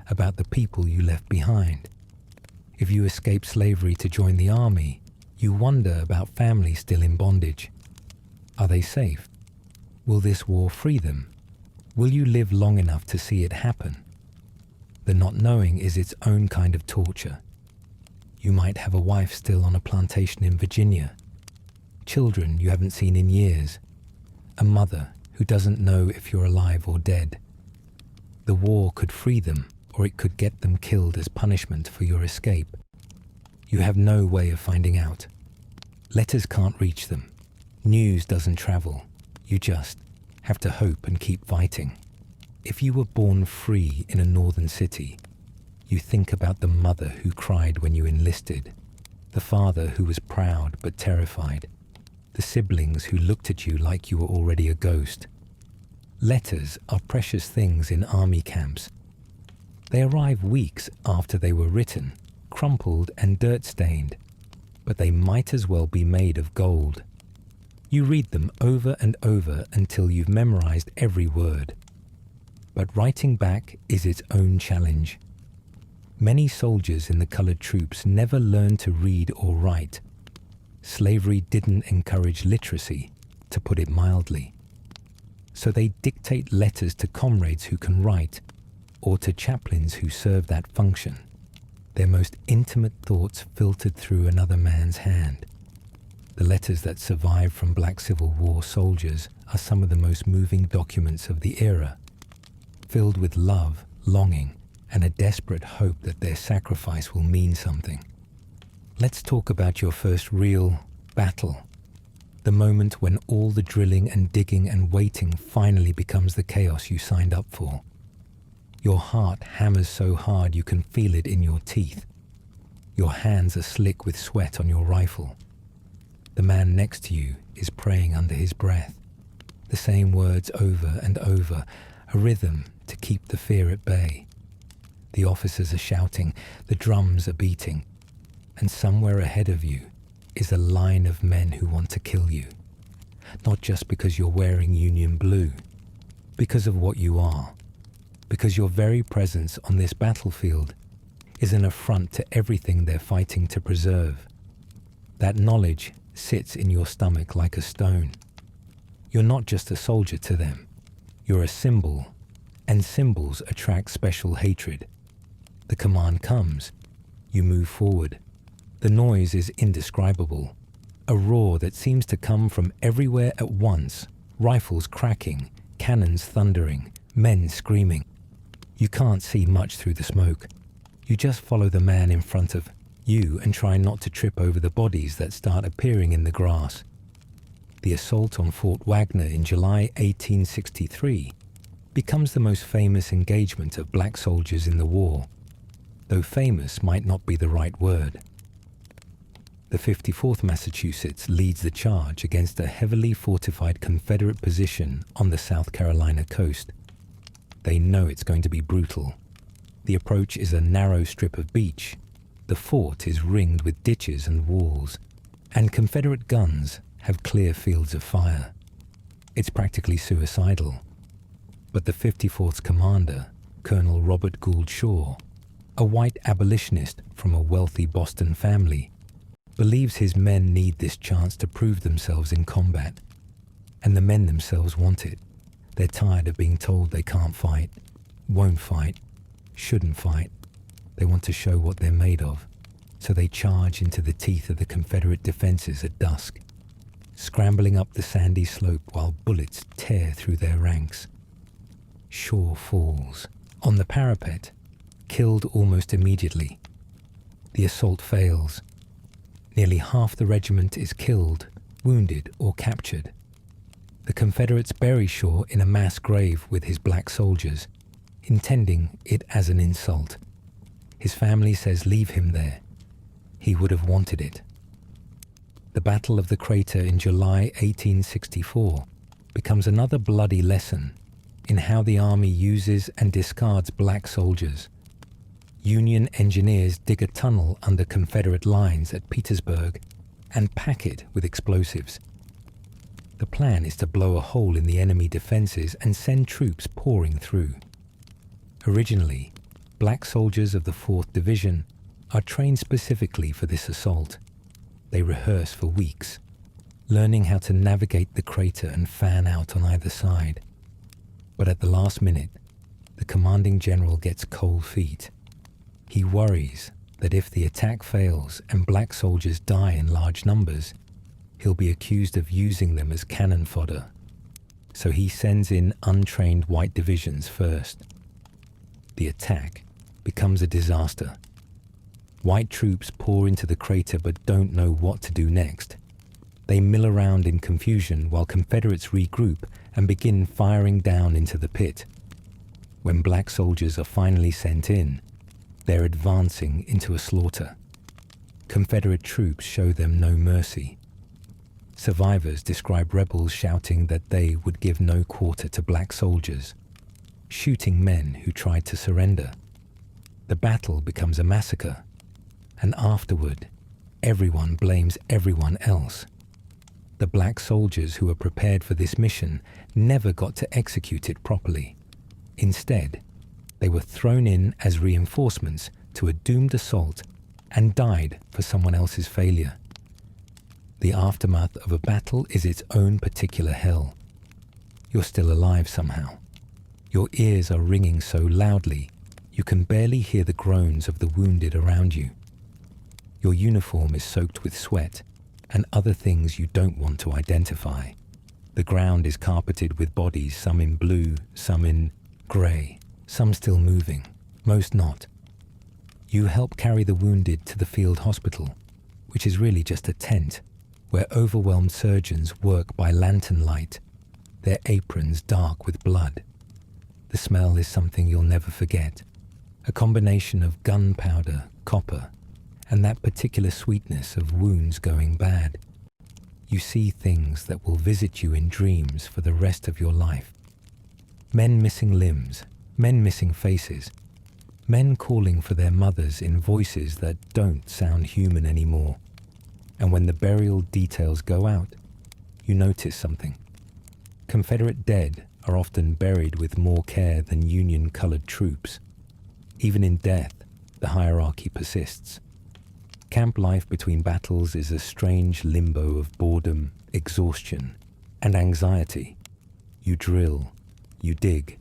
about the people you left behind. If you escape slavery to join the army, you wonder about families still in bondage. Are they safe? Will this war free them? Will you live long enough to see it happen? The not knowing is its own kind of torture. You might have a wife still on a plantation in Virginia, children you haven't seen in years, a mother who doesn't know if you're alive or dead. The war could free them, or it could get them killed as punishment for your escape. You have no way of finding out. Letters can't reach them. News doesn't travel. You just have to hope and keep fighting. If you were born free in a northern city, you think about the mother who cried when you enlisted, the father who was proud but terrified, the siblings who looked at you like you were already a ghost. Letters are precious things in army camps. They arrive weeks after they were written, crumpled and dirt-stained, but they might as well be made of gold. You read them over and over until you've memorized every word. But writing back is its own challenge. Many soldiers in the colored troops never learned to read or write. Slavery didn't encourage literacy, to put it mildly. So they dictate letters to comrades who can write, or to chaplains who serve that function. Their most intimate thoughts filtered through another man's hand. The letters that survived from Black Civil War soldiers are some of the most moving documents of the era, filled with love, longing, and a desperate hope that their sacrifice will mean something. Let's talk about your first real battle, the moment when all the drilling and digging and waiting finally becomes the chaos you signed up for. Your heart hammers so hard you can feel it in your teeth. Your hands are slick with sweat on your rifle. The man next to you is praying under his breath, the same words over and over, a rhythm to keep the fear at bay. The officers are shouting, the drums are beating, and somewhere ahead of you is a line of men who want to kill you. Not just because you're wearing Union blue, because of what you are, because your very presence on this battlefield is an affront to everything they're fighting to preserve. That knowledge sits in your stomach like a stone. You're not just a soldier to them, you're a symbol, and symbols attract special hatred. The command comes, you move forward. The noise is indescribable, a roar that seems to come from everywhere at once, rifles cracking, cannons thundering, men screaming. You can't see much through the smoke. You just follow the man in front of you and try not to trip over the bodies that start appearing in the grass. The assault on Fort Wagner in July 1863 becomes the most famous engagement of black soldiers in the war, though famous might not be the right word. The 54th Massachusetts leads the charge against a heavily fortified Confederate position on the South Carolina coast. They know it's going to be brutal. The approach is a narrow strip of beach. The fort is ringed with ditches and walls, and Confederate guns have clear fields of fire. It's practically suicidal. But the 54th's commander, Colonel Robert Gould Shaw, a white abolitionist from a wealthy Boston family, believes his men need this chance to prove themselves in combat. And the men themselves want it. They're tired of being told they can't fight, won't fight, shouldn't fight. They want to show what they're made of. So they charge into the teeth of the Confederate defenses at dusk, scrambling up the sandy slope while bullets tear through their ranks. Shaw falls. On the parapet, killed almost immediately. The assault fails. Nearly half the regiment is killed, wounded, or captured. The Confederates bury Shaw in a mass grave with his black soldiers, intending it as an insult. His family says leave him there. He would have wanted it. The Battle of the Crater in July 1864 becomes another bloody lesson in how the Army uses and discards black soldiers. Union engineers dig a tunnel under Confederate lines at Petersburg and pack it with explosives. The plan is to blow a hole in the enemy defenses and send troops pouring through. Originally, black soldiers of the 4th Division are trained specifically for this assault. They rehearse for weeks, learning how to navigate the crater and fan out on either side. But at the last minute, the commanding general gets cold feet. He worries that if the attack fails and black soldiers die in large numbers, he'll be accused of using them as cannon fodder. So he sends in untrained white divisions first. The attack becomes a disaster. White troops pour into the crater but don't know what to do next. They mill around in confusion while Confederates regroup and begin firing down into the pit. When black soldiers are finally sent in, they're advancing into a slaughter. Confederate troops show them no mercy. Survivors describe rebels shouting that they would give no quarter to black soldiers, shooting men who tried to surrender. The battle becomes a massacre, and afterward, everyone blames everyone else. The black soldiers who were prepared for this mission never got to execute it properly. Instead, they were thrown in as reinforcements to a doomed assault and died for someone else's failure. The aftermath of a battle is its own particular hell. You're still alive somehow. Your ears are ringing so loudly, you can barely hear the groans of the wounded around you. Your uniform is soaked with sweat and other things you don't want to identify. The ground is carpeted with bodies, some in blue, some in grey, some still moving, most not. You help carry the wounded to the field hospital, which is really just a tent where overwhelmed surgeons work by lantern light, their aprons dark with blood. The smell is something you'll never forget, a combination of gunpowder, copper, and that particular sweetness of wounds going bad. You see things that will visit you in dreams for the rest of your life. Men missing limbs, men missing faces, men calling for their mothers in voices that don't sound human anymore. And when the burial details go out, you notice something. Confederate dead are often buried with more care than Union-colored troops. Even in death, the hierarchy persists. Camp life between battles is a strange limbo of boredom, exhaustion, and anxiety. You drill, you dig.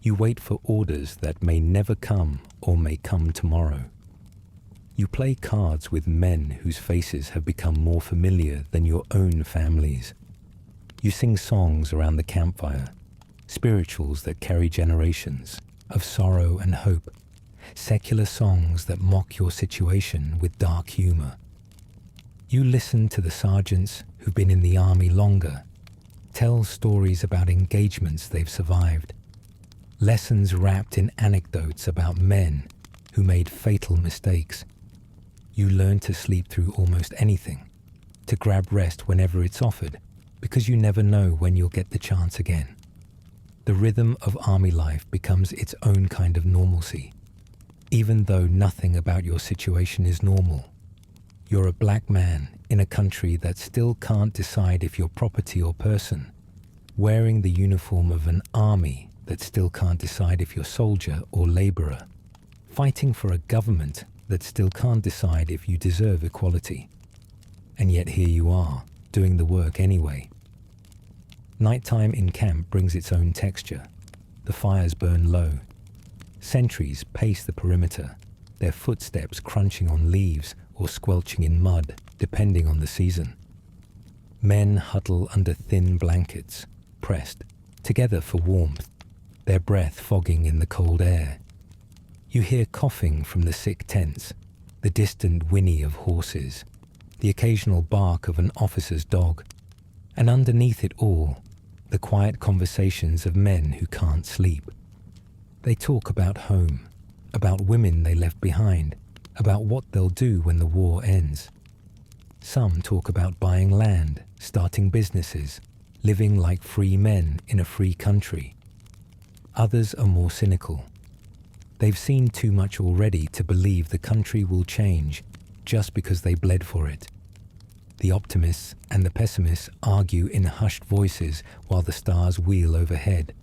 You wait for orders that may never come or may come tomorrow. You play cards with men whose faces have become more familiar than your own families. You sing songs around the campfire, spirituals that carry generations, of sorrow and hope, secular songs that mock your situation with dark humor. You listen to the sergeants who've been in the army longer, tell stories about engagements they've survived, lessons wrapped in anecdotes about men who made fatal mistakes. You learn to sleep through almost anything, to grab rest whenever it's offered, because you never know when you'll get the chance again. The rhythm of army life becomes its own kind of normalcy. Even though nothing about your situation is normal, you're a black man in a country that still can't decide if you're property or person, wearing the uniform of an army that still can't decide if you're soldier or laborer, fighting for a government that still can't decide if you deserve equality. And yet here you are, doing the work anyway. Nighttime in camp brings its own texture. The fires burn low. Sentries pace the perimeter, their footsteps crunching on leaves or squelching in mud, depending on the season. Men huddle under thin blankets, pressed, together for warmth, their breath fogging in the cold air. You hear coughing from the sick tents, the distant whinny of horses, the occasional bark of an officer's dog, and underneath it all, the quiet conversations of men who can't sleep. They talk about home, about women they left behind, about what they'll do when the war ends. Some talk about buying land, starting businesses, living like free men in a free country. Others are more cynical. They've seen too much already to believe the country will change just because they bled for it. The optimists and the pessimists argue in hushed voices while the stars wheel overhead,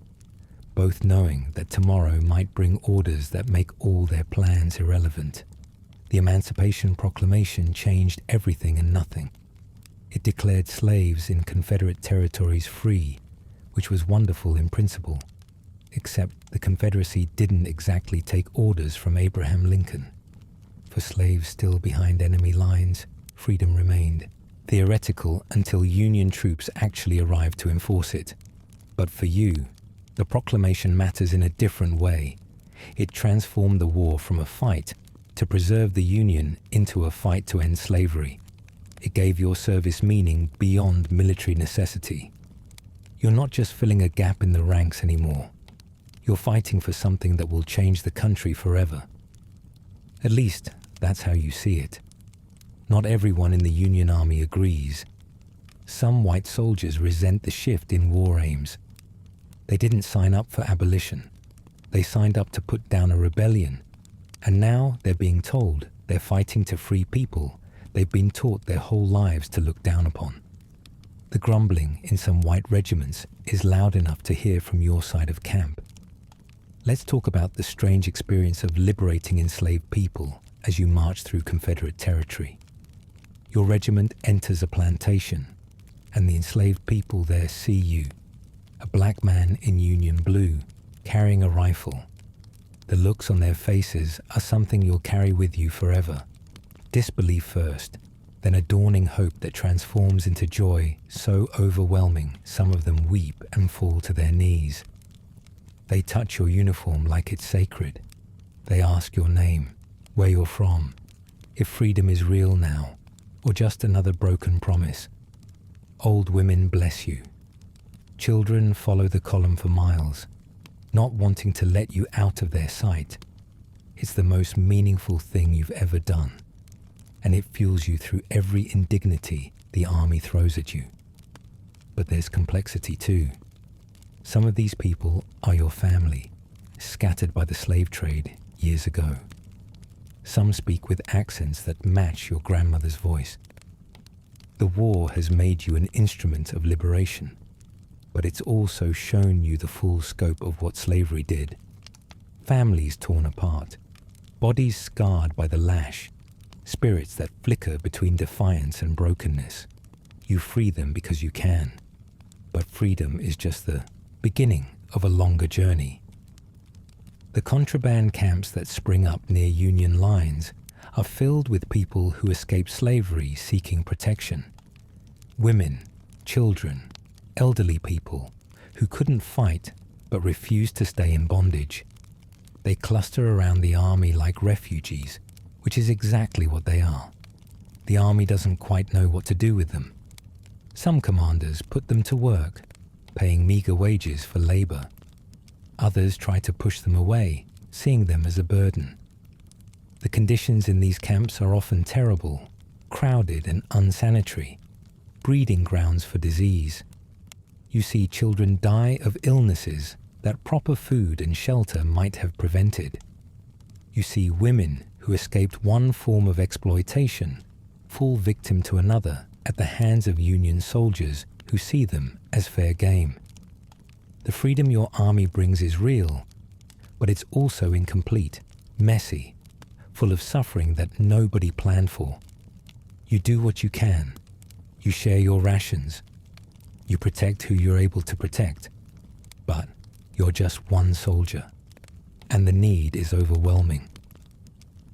both knowing that tomorrow might bring orders that make all their plans irrelevant. The Emancipation Proclamation changed everything and nothing. It declared slaves in Confederate territories free, which was wonderful in principle, except the Confederacy didn't exactly take orders from Abraham Lincoln. For slaves still behind enemy lines, freedom remained, theoretical until Union troops actually arrived to enforce it. But for you, the proclamation matters in a different way. It transformed the war from a fight to preserve the Union into a fight to end slavery. It gave your service meaning beyond military necessity. You're not just filling a gap in the ranks anymore. You're fighting for something that will change the country forever. At least, that's how you see it. Not everyone in the Union Army agrees. Some white soldiers resent the shift in war aims. They didn't sign up for abolition. They signed up to put down a rebellion. And now they're being told they're fighting to free people they've been taught their whole lives to look down upon. The grumbling in some white regiments is loud enough to hear from your side of camp. Let's talk about the strange experience of liberating enslaved people as you march through Confederate territory. Your regiment enters a plantation, and the enslaved people there see you, a black man in Union blue, carrying a rifle. The looks on their faces are something you'll carry with you forever. Disbelief first, then a dawning hope that transforms into joy so overwhelming some of them weep and fall to their knees. They touch your uniform like it's sacred. They ask your name, where you're from, if freedom is real now, or just another broken promise. Old women bless you. Children follow the column for miles, not wanting to let you out of their sight. It's the most meaningful thing you've ever done, and it fuels you through every indignity the army throws at you. But there's complexity too. Some of these people are your family, scattered by the slave trade years ago. Some speak with accents that match your grandmother's voice. The war has made you an instrument of liberation, but it's also shown you the full scope of what slavery did. Families torn apart, bodies scarred by the lash, spirits that flicker between defiance and brokenness. You free them because you can, but freedom is just the beginning of a longer journey. The contraband camps that spring up near Union lines are filled with people who escaped slavery seeking protection. Women, children, elderly people who couldn't fight but refused to stay in bondage. They cluster around the army like refugees, which is exactly what they are. The army doesn't quite know what to do with them. Some commanders put them to work, paying meager wages for labor. Others try to push them away, seeing them as a burden. The conditions in these camps are often terrible, crowded and unsanitary, breeding grounds for disease. You see children die of illnesses that proper food and shelter might have prevented. You see women who escaped one form of exploitation fall victim to another at the hands of Union soldiers who see them as fair game. The freedom your army brings is real, but it's also incomplete, messy, full of suffering that nobody planned for. You do what you can, You share your rations. You protect who you're able to protect. But you're just one soldier, and the need is overwhelming.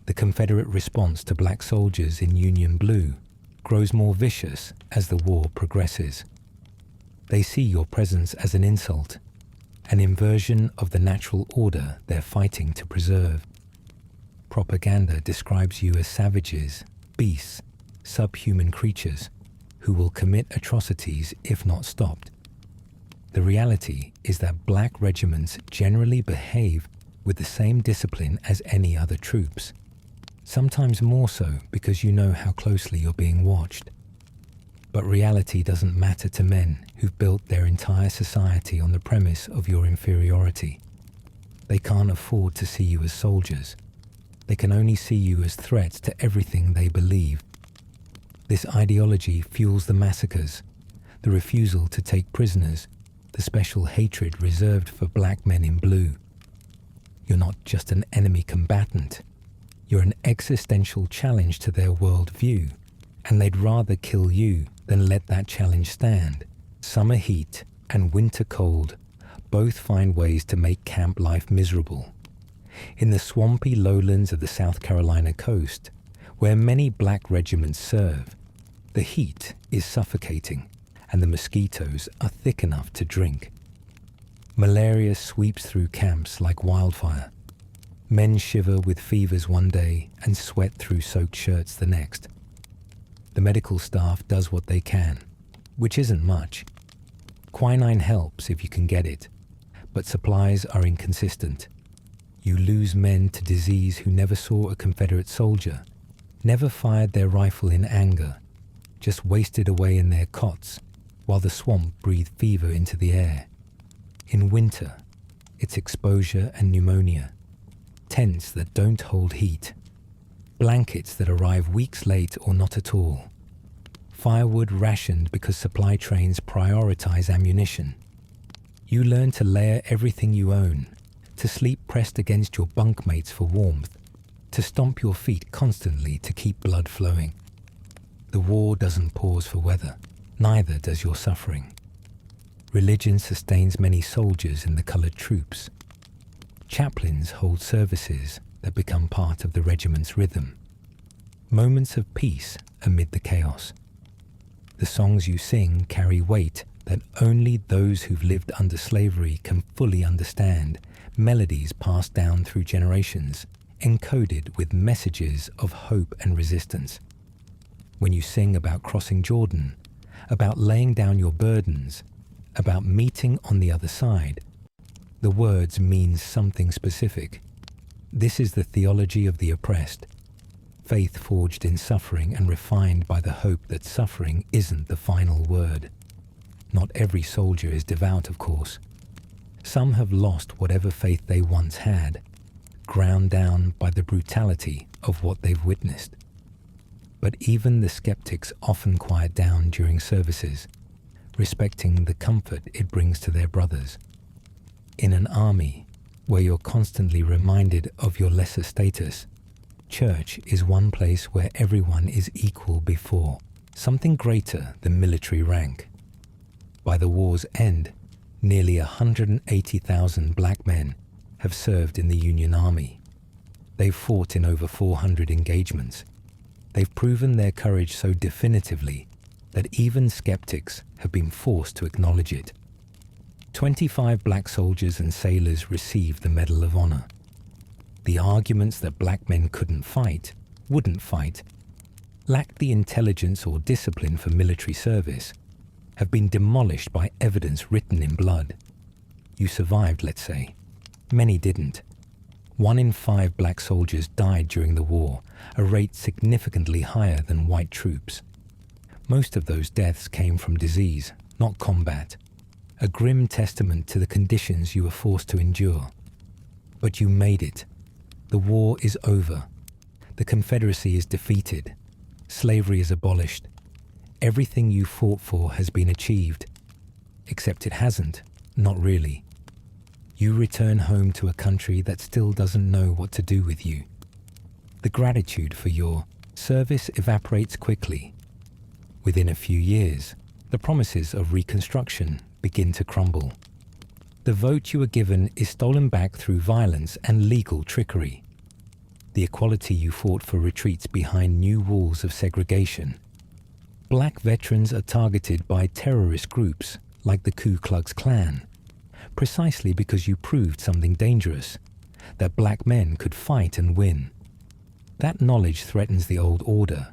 The Confederate response to black soldiers in Union Blue grows more vicious as the war progresses. They see your presence as an insult, an inversion of the natural order they're fighting to preserve. Propaganda describes you as savages, beasts, subhuman creatures who will commit atrocities if not stopped. The reality is that black regiments generally behave with the same discipline as any other troops, sometimes more so because you know how closely you're being watched. But reality doesn't matter to men who've built their entire society on the premise of your inferiority. They can't afford to see you as soldiers. They can only see you as threats to everything they believe. This ideology fuels the massacres, the refusal to take prisoners, the special hatred reserved for black men in blue. You're not just an enemy combatant. You're an existential challenge to their worldview, and they'd rather kill you than let that challenge stand. Summer heat and winter cold both find ways to make camp life miserable. In the swampy lowlands of the South Carolina coast, where many black regiments serve, the heat is suffocating and the mosquitoes are thick enough to drink. Malaria sweeps through camps like wildfire. Men shiver with fevers one day and sweat through soaked shirts the next. The medical staff does what they can, which isn't much. Quinine helps if you can get it, but supplies are inconsistent. You lose men to disease who never saw a Confederate soldier, never fired their rifle in anger, just wasted away in their cots while the swamp breathed fever into the air. In winter, it's exposure and pneumonia, tents that don't hold heat, blankets that arrive weeks late or not at all, firewood rationed because supply trains prioritize ammunition. You learn to layer everything you own, to sleep pressed against your bunkmates for warmth, to stomp your feet constantly to keep blood flowing. The war doesn't pause for weather, neither does your suffering. Religion sustains many soldiers in the colored troops. Chaplains hold services that become part of the regiment's rhythm. Moments of peace amid the chaos. The songs you sing carry weight that only those who've lived under slavery can fully understand, melodies passed down through generations, encoded with messages of hope and resistance. When you sing about crossing Jordan, about laying down your burdens, about meeting on the other side, the words mean something specific. This is the theology of the oppressed, faith forged in suffering and refined by the hope that suffering isn't the final word. Not every soldier is devout, of course. Some have lost whatever faith they once had, ground down by the brutality of what they've witnessed. But even the skeptics often quiet down during services, respecting the comfort it brings to their brothers. In an army where you're constantly reminded of your lesser status, church is one place where everyone is equal before something greater than military rank. By the war's end, nearly 180,000 black men have served in the Union Army. They've fought in over 400 engagements. They've proven their courage so definitively that even skeptics have been forced to acknowledge it. 25 black soldiers and sailors received the Medal of Honor. The arguments that black men couldn't fight, wouldn't fight, lacked the intelligence or discipline for military service, have been demolished by evidence written in blood. You survived, let's say. Many didn't. 1 in 5 black soldiers died during the war, a rate significantly higher than white troops. Most of those deaths came from disease, not combat, a grim testament to the conditions you were forced to endure. But you made it. The war is over. The Confederacy is defeated. Slavery is abolished. Everything you fought for has been achieved. Except it hasn't, not really. You return home to a country that still doesn't know what to do with you. The gratitude for your service evaporates quickly. Within a few years, the promises of Reconstruction begin to crumble. The vote you were given is stolen back through violence and legal trickery. The equality you fought for retreats behind new walls of segregation. Black veterans are targeted by terrorist groups like the Ku Klux Klan, precisely because you proved something dangerous, that black men could fight and win. That knowledge threatens the old order,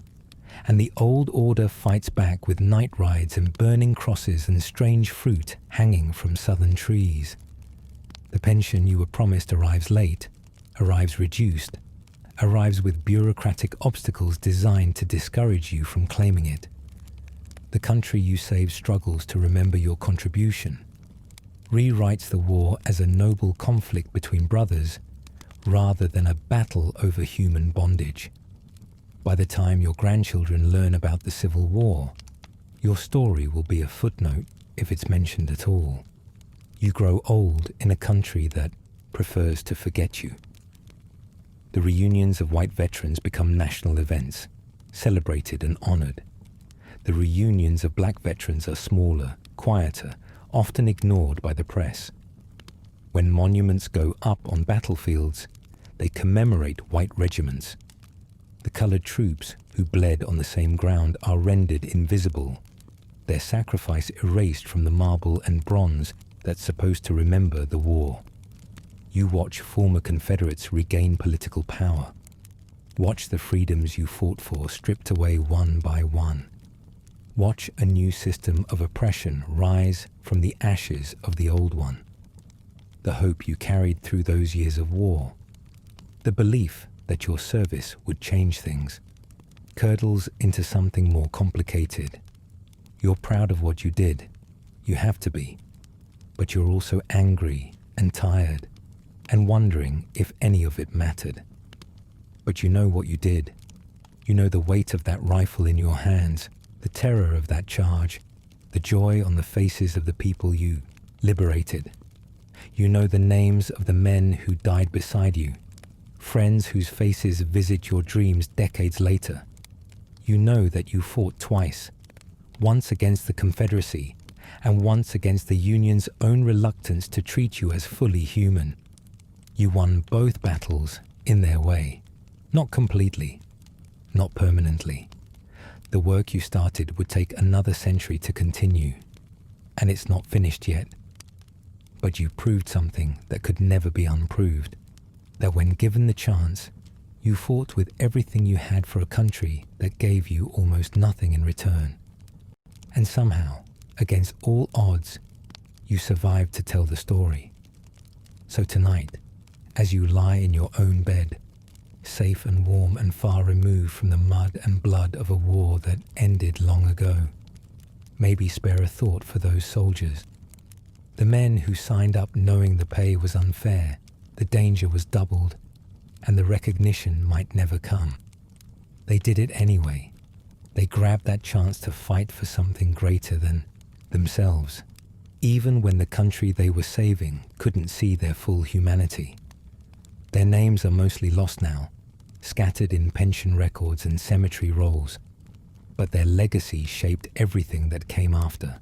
and the old order fights back with night rides and burning crosses and strange fruit hanging from southern trees. The pension you were promised arrives late, arrives reduced, arrives with bureaucratic obstacles designed to discourage you from claiming it. The country you saved struggles to remember your contribution, rewrites the war as a noble conflict between brothers rather than a battle over human bondage. By the time your grandchildren learn about the Civil War, your story will be a footnote if it's mentioned at all. You grow old in a country that prefers to forget you. The reunions of white veterans become national events, celebrated and honored. The reunions of black veterans are smaller, quieter, often ignored by the press. When monuments go up on battlefields, they commemorate white regiments. The colored troops who bled on the same ground are rendered invisible, their sacrifice erased from the marble and bronze that's supposed to remember the war. You watch former Confederates regain political power. Watch the freedoms you fought for stripped away one by one. Watch a new system of oppression rise from the ashes of the old one. The hope you carried through those years of war, the belief that your service would change things, curdles into something more complicated. You're proud of what you did. You have to be. But you're also angry and tired and wondering if any of it mattered. But you know what you did. You know the weight of that rifle in your hands, the terror of that charge, the joy on the faces of the people you liberated. You know the names of the men who died beside you, friends whose faces visit your dreams decades later. You know that you fought twice, once against the Confederacy and once against the Union's own reluctance to treat you as fully human. You won both battles in their way, not completely, not permanently. The work you started would take another century to continue, and it's not finished yet. But you proved something that could never be unproved, that when given the chance, you fought with everything you had for a country that gave you almost nothing in return. And somehow, against all odds, you survived to tell the story. So tonight, as you lie in your own bed, safe and warm and far removed from the mud and blood of a war that ended long ago, maybe spare a thought for those soldiers. The men who signed up knowing the pay was unfair, the danger was doubled, and the recognition might never come. They did it anyway. They grabbed that chance to fight for something greater than themselves, even when the country they were saving couldn't see their full humanity. Their names are mostly lost now, scattered in pension records and cemetery rolls, but their legacy shaped everything that came after.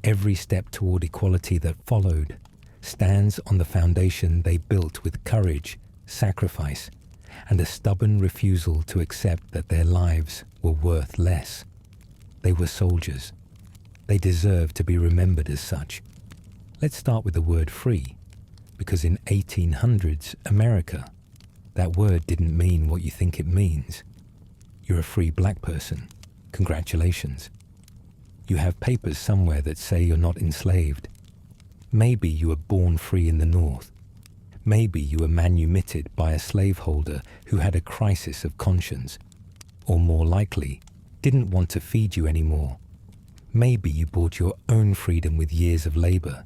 Every step toward equality that followed stands on the foundation they built with courage, sacrifice, and a stubborn refusal to accept that their lives were worth less. They were soldiers. They deserve to be remembered as such. Let's start with the word free, because in 1800s America, that word didn't mean what you think it means. You're a free black person. Congratulations. You have papers somewhere that say you're not enslaved. Maybe you were born free in the North. Maybe you were manumitted by a slaveholder who had a crisis of conscience, or more likely, didn't want to feed you anymore. Maybe you bought your own freedom with years of labor,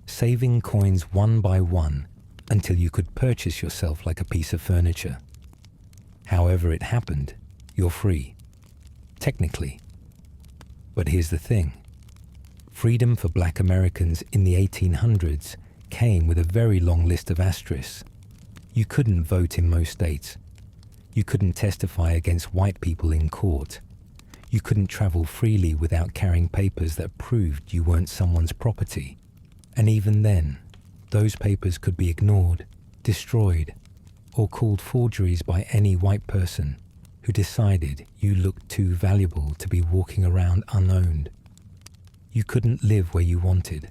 saving coins one by one until you could purchase yourself like a piece of furniture. However it happened, you're free. Technically. But here's the thing. Freedom for black Americans in the 1800s came with a very long list of asterisks. You couldn't vote in most states. You couldn't testify against white people in court. You couldn't travel freely without carrying papers that proved you weren't someone's property. And even then, those papers could be ignored, destroyed, or called forgeries by any white person who decided you looked too valuable to be walking around unowned. You couldn't live where you wanted.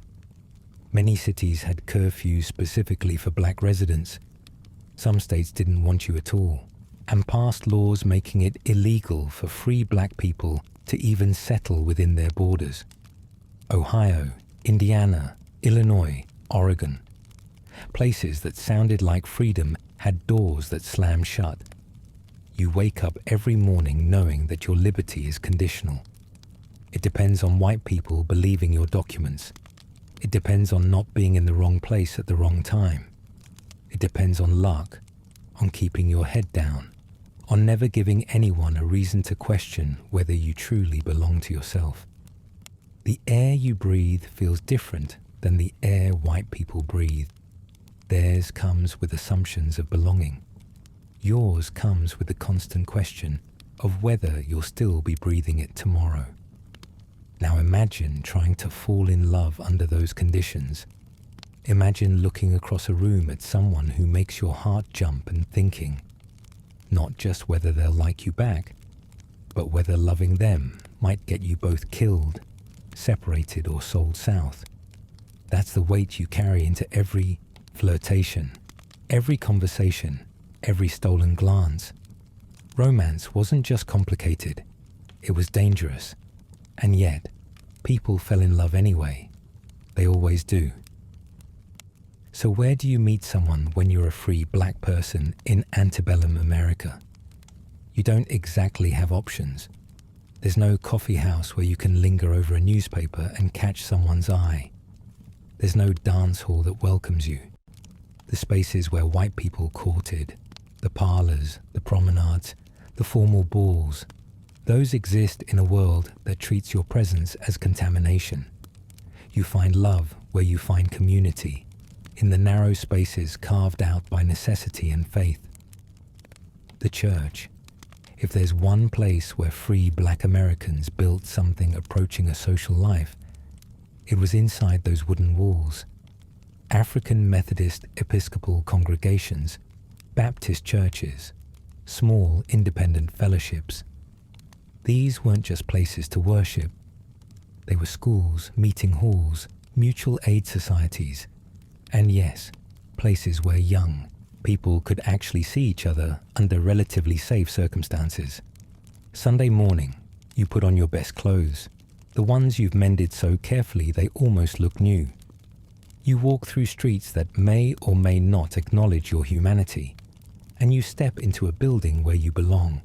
Many cities had curfews specifically for black residents. Some states didn't want you at all, and passed laws making it illegal for free black people to even settle within their borders. Ohio, Indiana, Illinois, Oregon. Places that sounded like freedom had doors that slammed shut. You wake up every morning knowing that your liberty is conditional. It depends on white people believing your documents. It depends on not being in the wrong place at the wrong time. It depends on luck, on keeping your head down, on never giving anyone a reason to question whether you truly belong to yourself. The air you breathe feels different than the air white people breathe. Theirs comes with assumptions of belonging. Yours comes with the constant question of whether you'll still be breathing it tomorrow. Now imagine trying to fall in love under those conditions. Imagine looking across a room at someone who makes your heart jump and thinking, not just whether they'll like you back, but whether loving them might get you both killed, separated, or sold south. That's the weight you carry into every flirtation, every conversation, every stolen glance. Romance wasn't just complicated, it was dangerous. And yet, people fell in love anyway. They always do. So where do you meet someone when you're a free black person in antebellum America? You don't exactly have options. There's no coffee house where you can linger over a newspaper and catch someone's eye. There's no dance hall that welcomes you. The spaces where white people courted, the parlors, the promenades, the formal balls, those exist in a world that treats your presence as contamination. You find love where you find community, in the narrow spaces carved out by necessity and faith. The church. If there's one place where free black Americans built something approaching a social life, it was inside those wooden walls. African Methodist Episcopal congregations, Baptist churches, small independent fellowships. These weren't just places to worship. They were schools, meeting halls, mutual aid societies, and yes, places where young people could actually see each other under relatively safe circumstances. Sunday morning, you put on your best clothes, the ones you've mended so carefully they almost look new. You walk through streets that may or may not acknowledge your humanity, and you step into a building where you belong.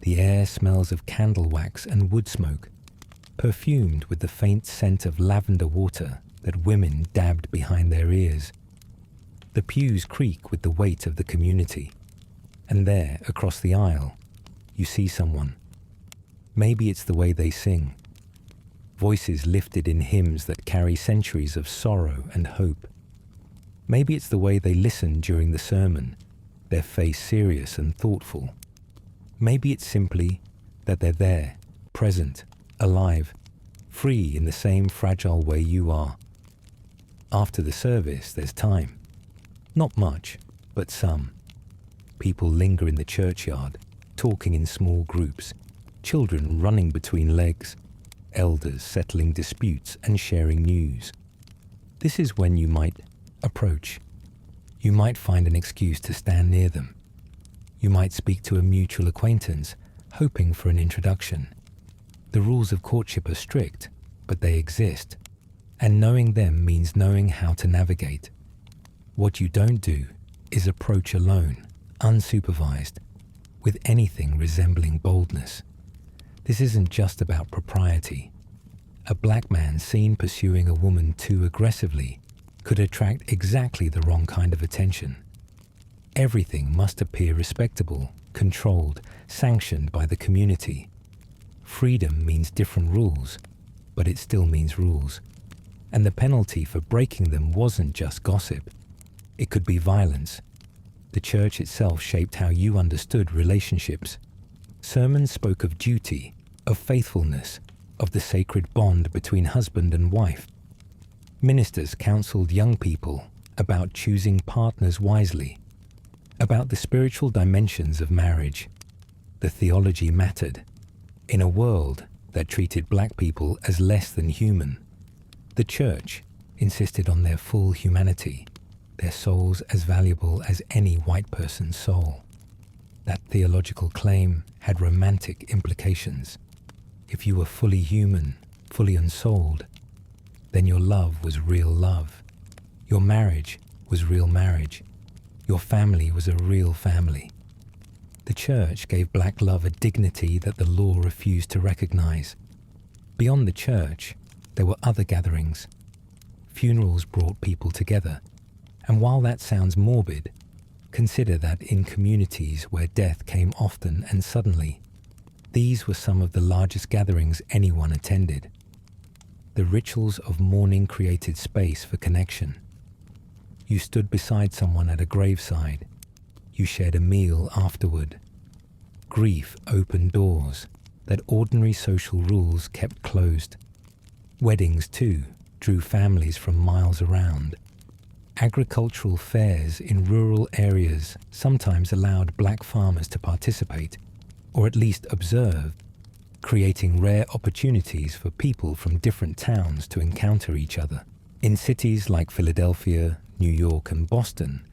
The air smells of candle wax and wood smoke, perfumed with the faint scent of lavender water that women dabbed behind their ears. The pews creak with the weight of the community, and there, across the aisle, you see someone. Maybe it's the way they sing, voices lifted in hymns that carry centuries of sorrow and hope. Maybe it's the way they listen during the sermon, their face serious and thoughtful. Maybe it's simply that they're there, present, alive, free in the same fragile way you are. After the service, there's time. Not much, but some. People linger in the churchyard, talking in small groups, children running between legs, elders settling disputes and sharing news. This is when you might approach. You might find an excuse to stand near them. You might speak to a mutual acquaintance, hoping for an introduction. The rules of courtship are strict, but they exist, and knowing them means knowing how to navigate. What you don't do is approach alone, unsupervised, with anything resembling boldness. This isn't just about propriety. A black man seen pursuing a woman too aggressively could attract exactly the wrong kind of attention. Everything must appear respectable, controlled, sanctioned by the community. Freedom means different rules, but it still means rules. And the penalty for breaking them wasn't just gossip. It could be violence. The church itself shaped how you understood relationships. Sermons spoke of duty, of faithfulness, of the sacred bond between husband and wife. Ministers counseled young people about choosing partners wisely, about the spiritual dimensions of marriage. The theology mattered. In a world that treated black people as less than human, the church insisted on their full humanity, their souls as valuable as any white person's soul. That theological claim had romantic implications. If you were fully human, fully unsouled, then your love was real love. Your marriage was real marriage. Your family was a real family. The church gave black love a dignity that the law refused to recognize. Beyond the church, there were other gatherings. Funerals brought people together. And while that sounds morbid, consider that in communities where death came often and suddenly, these were some of the largest gatherings anyone attended. The rituals of mourning created space for connection. You stood beside someone at a graveside. You shared a meal afterward. Grief opened doors that ordinary social rules kept closed. Weddings, too, drew families from miles around. Agricultural fairs in rural areas sometimes allowed black farmers to participate, or at least observe, creating rare opportunities for people from different towns to encounter each other. In cities like Philadelphia, New York, and Boston,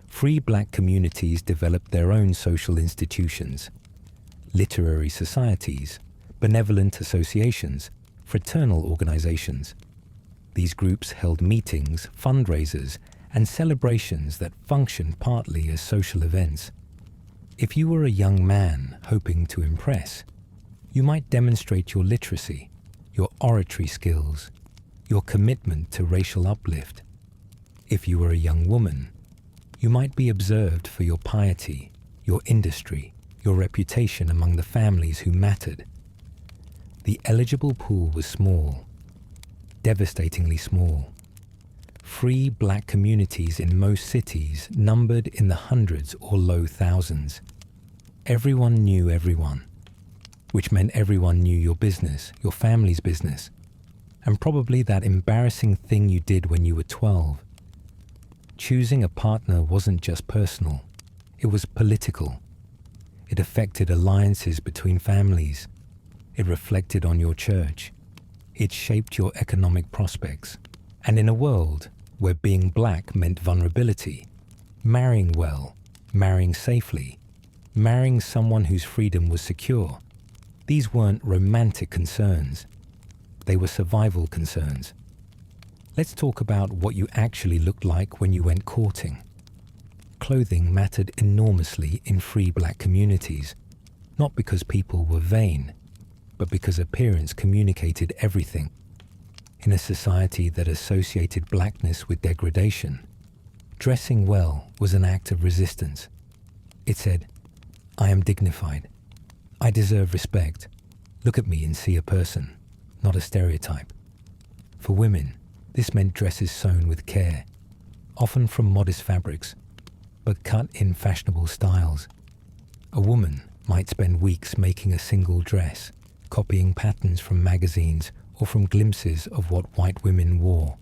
free black communities developed their own social institutions, literary societies, benevolent associations, fraternal organizations. These groups held meetings, fundraisers, and celebrations that functioned partly as social events. If you were a young man hoping to impress, you might demonstrate your literacy, your oratory skills, your commitment to racial uplift. If you were a young woman, you might be observed for your piety, your industry, your reputation among the families who mattered. The eligible pool was small, devastatingly small. Free black communities in most cities numbered in the hundreds or low thousands. Everyone knew everyone, which meant everyone knew your business, your family's business, and probably that embarrassing thing you did when you were 12. Choosing a partner wasn't just personal, it was political. It affected alliances between families. It reflected on your church. It shaped your economic prospects. And in a world where being black meant vulnerability, marrying well, marrying safely, marrying someone whose freedom was secure, these weren't romantic concerns. They were survival concerns. Let's talk about what you actually looked like when you went courting. Clothing mattered enormously in free black communities, not because people were vain, but because appearance communicated everything. In a society that associated blackness with degradation, dressing well was an act of resistance. It said, I am dignified. I deserve respect. Look at me and see a person, not a stereotype. For women, this meant dresses sewn with care, often from modest fabrics, but cut in fashionable styles. A woman might spend weeks making a single dress, copying patterns from magazines or from glimpses of what white women wore.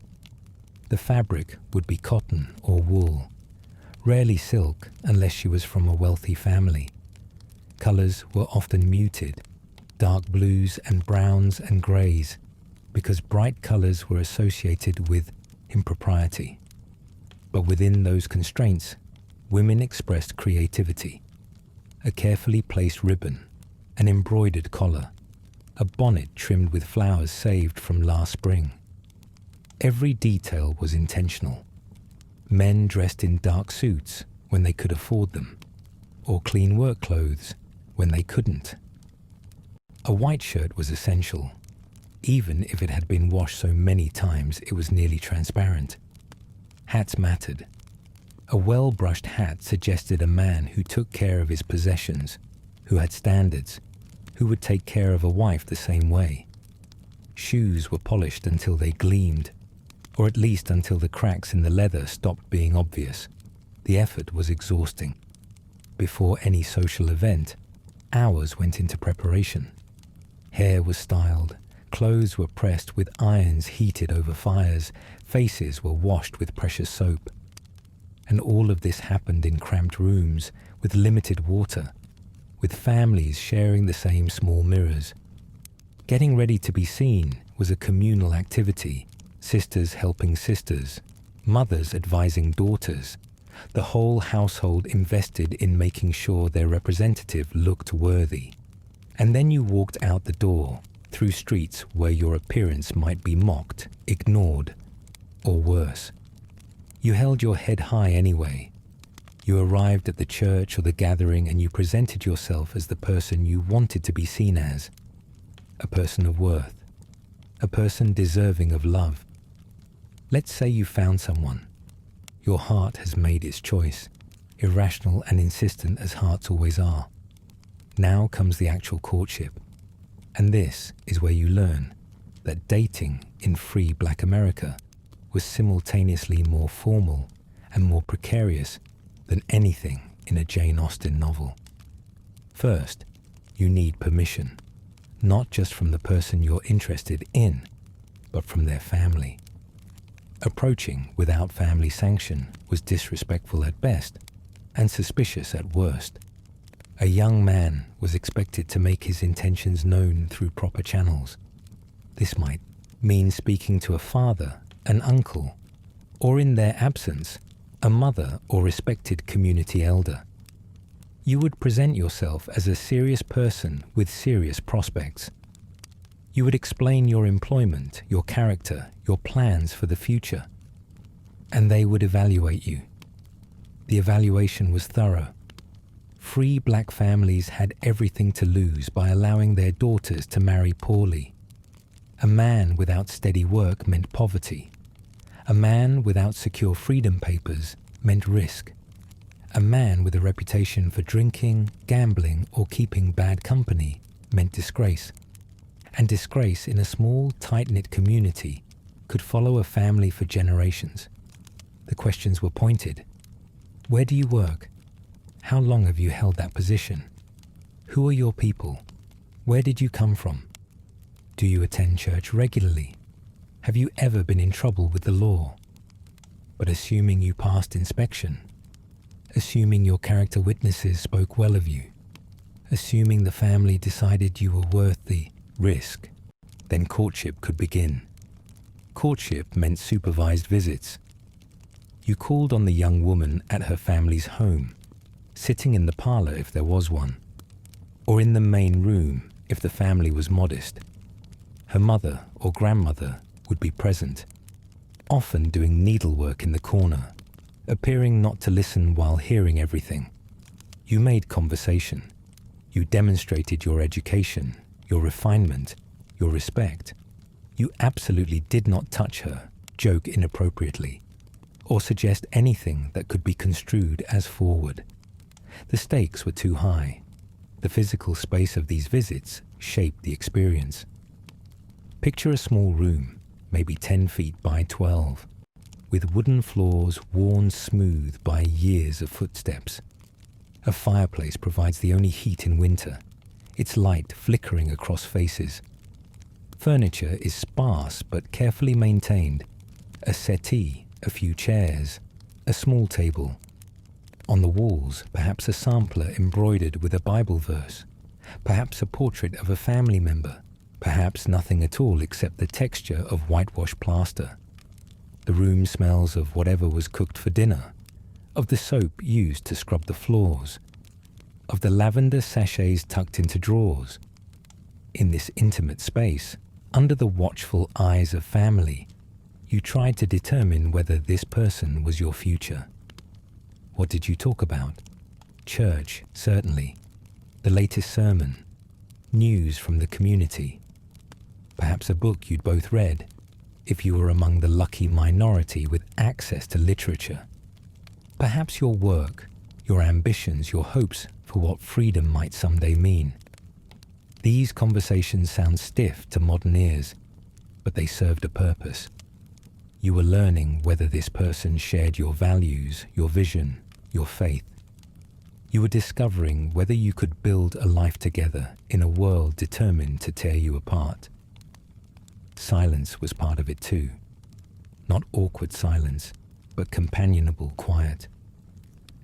The fabric would be cotton or wool, rarely silk unless she was from a wealthy family. Colors were often muted, dark blues and browns and grays, because bright colors were associated with impropriety. But within those constraints, women expressed creativity. A carefully placed ribbon, an embroidered collar, a bonnet trimmed with flowers saved from last spring. Every detail was intentional. Men dressed in dark suits when they could afford them, or clean work clothes when they couldn't. A white shirt was essential. Even if it had been washed so many times it was nearly transparent. Hats mattered. A well-brushed hat suggested a man who took care of his possessions, who had standards, who would take care of a wife the same way. Shoes were polished until they gleamed, or at least until the cracks in the leather stopped being obvious. The effort was exhausting. Before any social event, hours went into preparation. Hair was styled, clothes were pressed with irons heated over fires, faces were washed with precious soap. And all of this happened in cramped rooms, with limited water, with families sharing the same small mirrors. Getting ready to be seen was a communal activity, sisters helping sisters, mothers advising daughters, the whole household invested in making sure their representative looked worthy. And then you walked out the door, through streets where your appearance might be mocked, ignored, or worse. You held your head high anyway. You arrived at the church or the gathering and you presented yourself as the person you wanted to be seen as. A person of worth. A person deserving of love. Let's say you found someone. Your heart has made its choice, irrational and insistent as hearts always are. Now comes the actual courtship. And this is where you learn that dating in free Black America was simultaneously more formal and more precarious than anything in a Jane Austen novel. First, you need permission, not just from the person you're interested in, but from their family. Approaching without family sanction was disrespectful at best and suspicious at worst. A young man was expected to make his intentions known through proper channels. This might mean speaking to a father, an uncle, or in their absence, a mother or respected community elder. You would present yourself as a serious person with serious prospects. You would explain your employment, your character, your plans for the future, and they would evaluate you. The evaluation was thorough. Free Black families had everything to lose by allowing their daughters to marry poorly. A man without steady work meant poverty. A man without secure freedom papers meant risk. A man with a reputation for drinking, gambling, or keeping bad company meant disgrace. And disgrace in a small, tight-knit community could follow a family for generations. The questions were pointed. Where do you work? How long have you held that position? Who are your people? Where did you come from? Do you attend church regularly? Have you ever been in trouble with the law? But assuming you passed inspection, assuming your character witnesses spoke well of you, assuming the family decided you were worth the risk, then courtship could begin. Courtship meant supervised visits. You called on the young woman at her family's home, sitting in the parlor if there was one, or in the main room if the family was modest. Her mother or grandmother would be present, often doing needlework in the corner, appearing not to listen while hearing everything. You made conversation. You demonstrated your education, your refinement, your respect. You absolutely did not touch her, joke inappropriately, or suggest anything that could be construed as forward. The stakes were too high. The physical space of these visits shaped the experience. Picture a small room, maybe 10 feet by 12, with wooden floors worn smooth by years of footsteps. A fireplace provides the only heat in winter, its light flickering across faces. Furniture is sparse but carefully maintained. A settee, a few chairs, a small table. On the walls, perhaps a sampler embroidered with a Bible verse, perhaps a portrait of a family member, perhaps nothing at all except the texture of whitewashed plaster. The room smells of whatever was cooked for dinner, of the soap used to scrub the floors, of the lavender sachets tucked into drawers. In this intimate space, under the watchful eyes of family, you tried to determine whether this person was your future. What did you talk about? Church, certainly. The latest sermon. News from the community. Perhaps a book you'd both read, if you were among the lucky minority with access to literature. Perhaps your work, your ambitions, your hopes for what freedom might someday mean. These conversations sound stiff to modern ears, but they served a purpose. You were learning whether this person shared your values, your vision, your faith. You were discovering whether you could build a life together in a world determined to tear you apart. Silence was part of it too. Not awkward silence, but companionable quiet.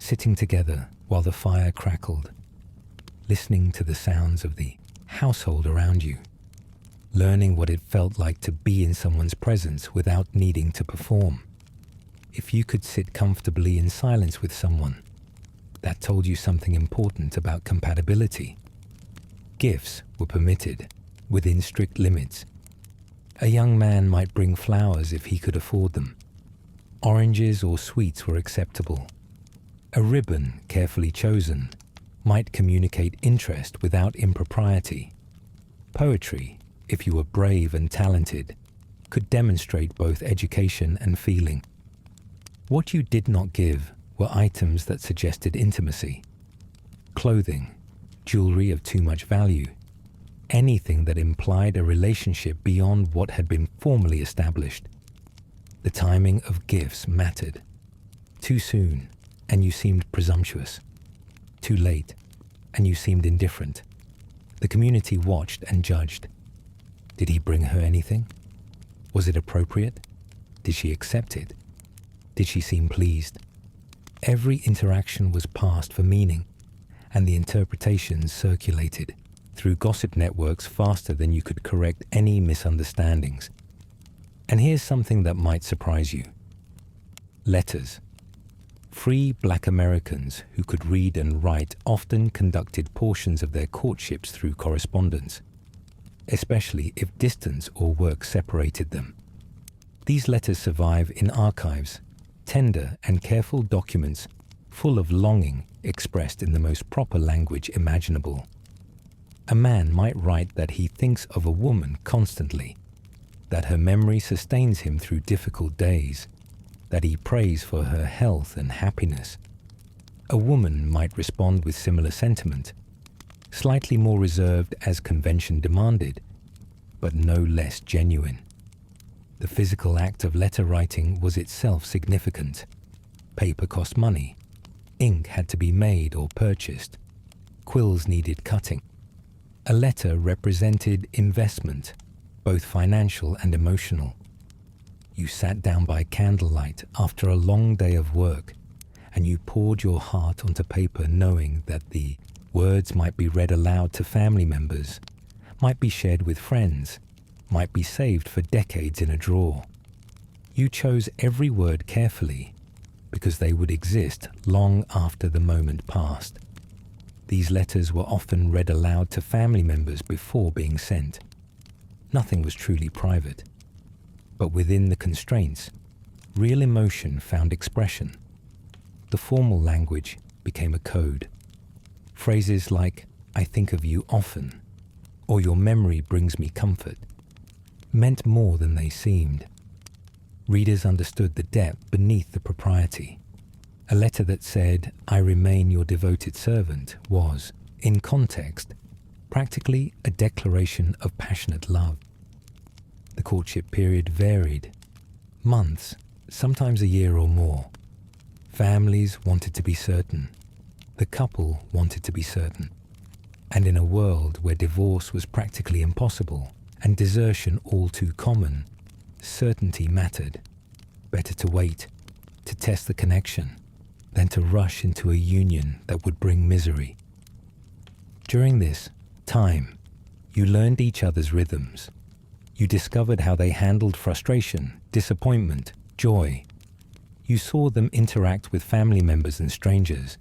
Sitting together while the fire crackled, listening to the sounds of the household around you, learning what it felt like to be in someone's presence without needing to perform. If you could sit comfortably in silence with someone, that told you something important about compatibility. Gifts were permitted, within strict limits. A young man might bring flowers if he could afford them. Oranges or sweets were acceptable. A ribbon, carefully chosen, might communicate interest without impropriety. Poetry, if you were brave and talented, could demonstrate both education and feeling. What you did not give were items that suggested intimacy. Clothing, jewelry of too much value, anything that implied a relationship beyond what had been formally established. The timing of gifts mattered. Too soon, and you seemed presumptuous. Too late, and you seemed indifferent. The community watched and judged. Did he bring her anything? Was it appropriate? Did she accept it? Did she seem pleased? Every interaction was passed for meaning, and the interpretations circulated through gossip networks faster than you could correct any misunderstandings. And here's something that might surprise you. Letters. Free Black Americans who could read and write often conducted portions of their courtships through correspondence, especially if distance or work separated them. These letters survive in archives, tender and careful documents full of longing expressed in the most proper language imaginable. A man might write that he thinks of a woman constantly, that her memory sustains him through difficult days, that he prays for her health and happiness. A woman might respond with similar sentiment, slightly more reserved as convention demanded, but no less genuine. The physical act of letter writing was itself significant. Paper cost money. Ink had to be made or purchased. Quills needed cutting. A letter represented investment, both financial and emotional. You sat down by candlelight after a long day of work, and you poured your heart onto paper knowing that the words might be read aloud to family members, might be shared with friends, might be saved for decades in a drawer. You chose every word carefully because they would exist long after the moment passed. These letters were often read aloud to family members before being sent. Nothing was truly private, but within the constraints, real emotion found expression. The formal language became a code. Phrases like, "I think of you often," or "Your memory brings me comfort," meant more than they seemed. Readers understood the depth beneath the propriety. A letter that said, "I remain your devoted servant," was, in context, practically a declaration of passionate love. The courtship period varied. Months, sometimes a year or more. Families wanted to be certain. The couple wanted to be certain. And in a world where divorce was practically impossible and desertion all too common, certainty mattered. Better to wait, to test the connection, than to rush into a union that would bring misery. During this time, you learned each other's rhythms. You discovered how they handled frustration, disappointment, joy. You saw them interact with family members and strangers.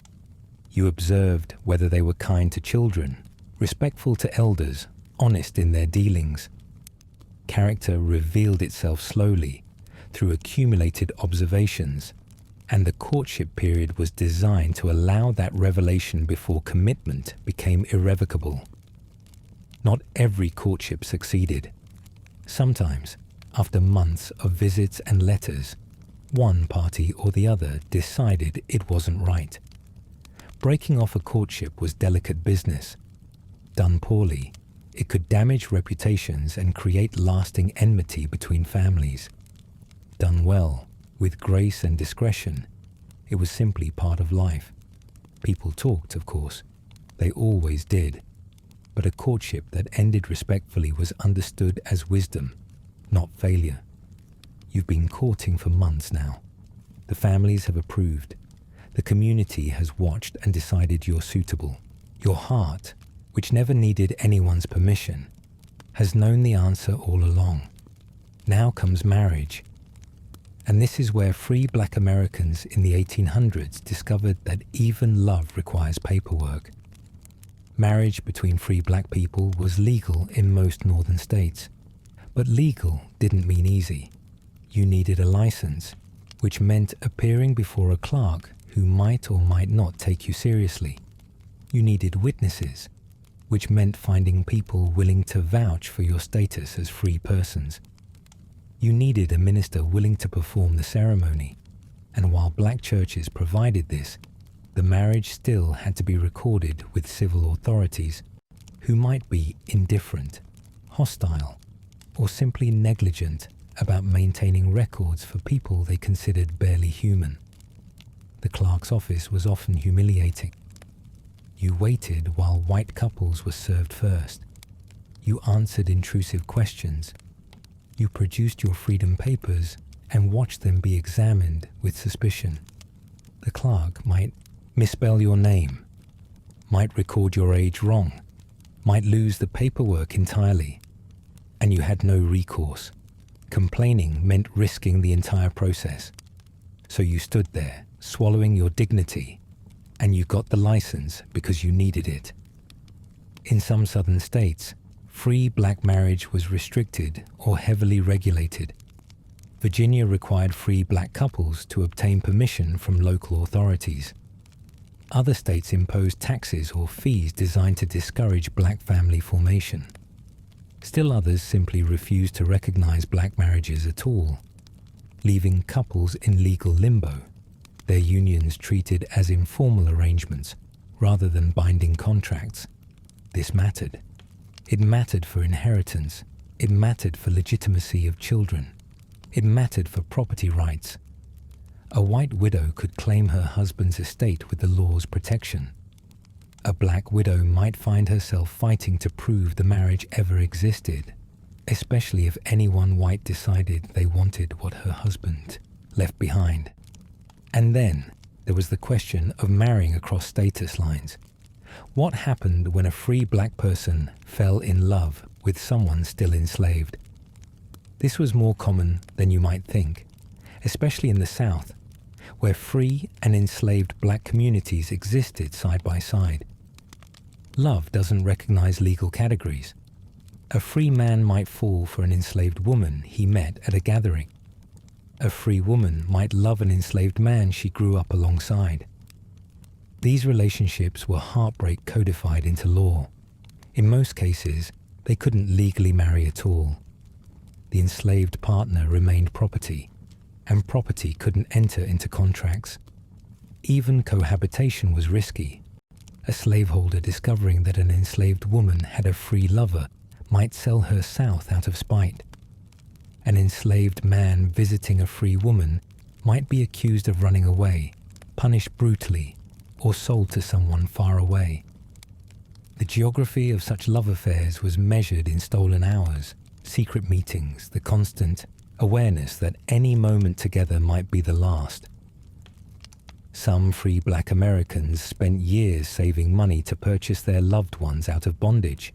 You observed whether they were kind to children, respectful to elders, honest in their dealings. Character revealed itself slowly through accumulated observations, and the courtship period was designed to allow that revelation before commitment became irrevocable. Not every courtship succeeded. Sometimes, after months of visits and letters, one party or the other decided it wasn't right. Breaking off a courtship was delicate business. Done poorly, it could damage reputations and create lasting enmity between families. Done well, with grace and discretion, it was simply part of life. People talked, of course. They always did. But a courtship that ended respectfully was understood as wisdom, not failure. You've been courting for months now. The families have approved. The community has watched and decided you're suitable. Your heart, which never needed anyone's permission, has known the answer all along. Now comes marriage. And this is where free black Americans in the 1800s discovered that even love requires paperwork. Marriage between free black people was legal in most northern states. But legal didn't mean easy. You needed a license, which meant appearing before a clerk who might or might not take you seriously. You needed witnesses, which meant finding people willing to vouch for your status as free persons. You needed a minister willing to perform the ceremony, and while black churches provided this, the marriage still had to be recorded with civil authorities who might be indifferent, hostile, or simply negligent about maintaining records for people they considered barely human. The clerk's office was often humiliating. You waited while white couples were served first. You answered intrusive questions. You produced your freedom papers and watched them be examined with suspicion. The clerk might misspell your name, might record your age wrong, might lose the paperwork entirely, and you had no recourse. Complaining meant risking the entire process. So you stood there, swallowing your dignity, and you got the license because you needed it. In some southern states, free black marriage was restricted or heavily regulated. Virginia required free black couples to obtain permission from local authorities. Other states imposed taxes or fees designed to discourage black family formation. Still others simply refused to recognize black marriages at all, leaving couples in legal limbo, their unions treated as informal arrangements rather than binding contracts. This mattered. It mattered for inheritance. It mattered for legitimacy of children. It mattered for property rights. A white widow could claim her husband's estate with the law's protection. A black widow might find herself fighting to prove the marriage ever existed, especially if anyone white decided they wanted what her husband left behind. And then there was the question of marrying across status lines. What happened when a free black person fell in love with someone still enslaved? This was more common than you might think, especially in the South, where free and enslaved black communities existed side by side. Love doesn't recognize legal categories. A free man might fall for an enslaved woman he met at a gathering. A free woman might love an enslaved man she grew up alongside. These relationships were heartbreak codified into law. In most cases, they couldn't legally marry at all. The enslaved partner remained property, and property couldn't enter into contracts. Even cohabitation was risky. A slaveholder discovering that an enslaved woman had a free lover might sell her south out of spite. An enslaved man visiting a free woman might be accused of running away, punished brutally, or sold to someone far away. The geography of such love affairs was measured in stolen hours, secret meetings, the constant awareness that any moment together might be the last. Some free black Americans spent years saving money to purchase their loved ones out of bondage.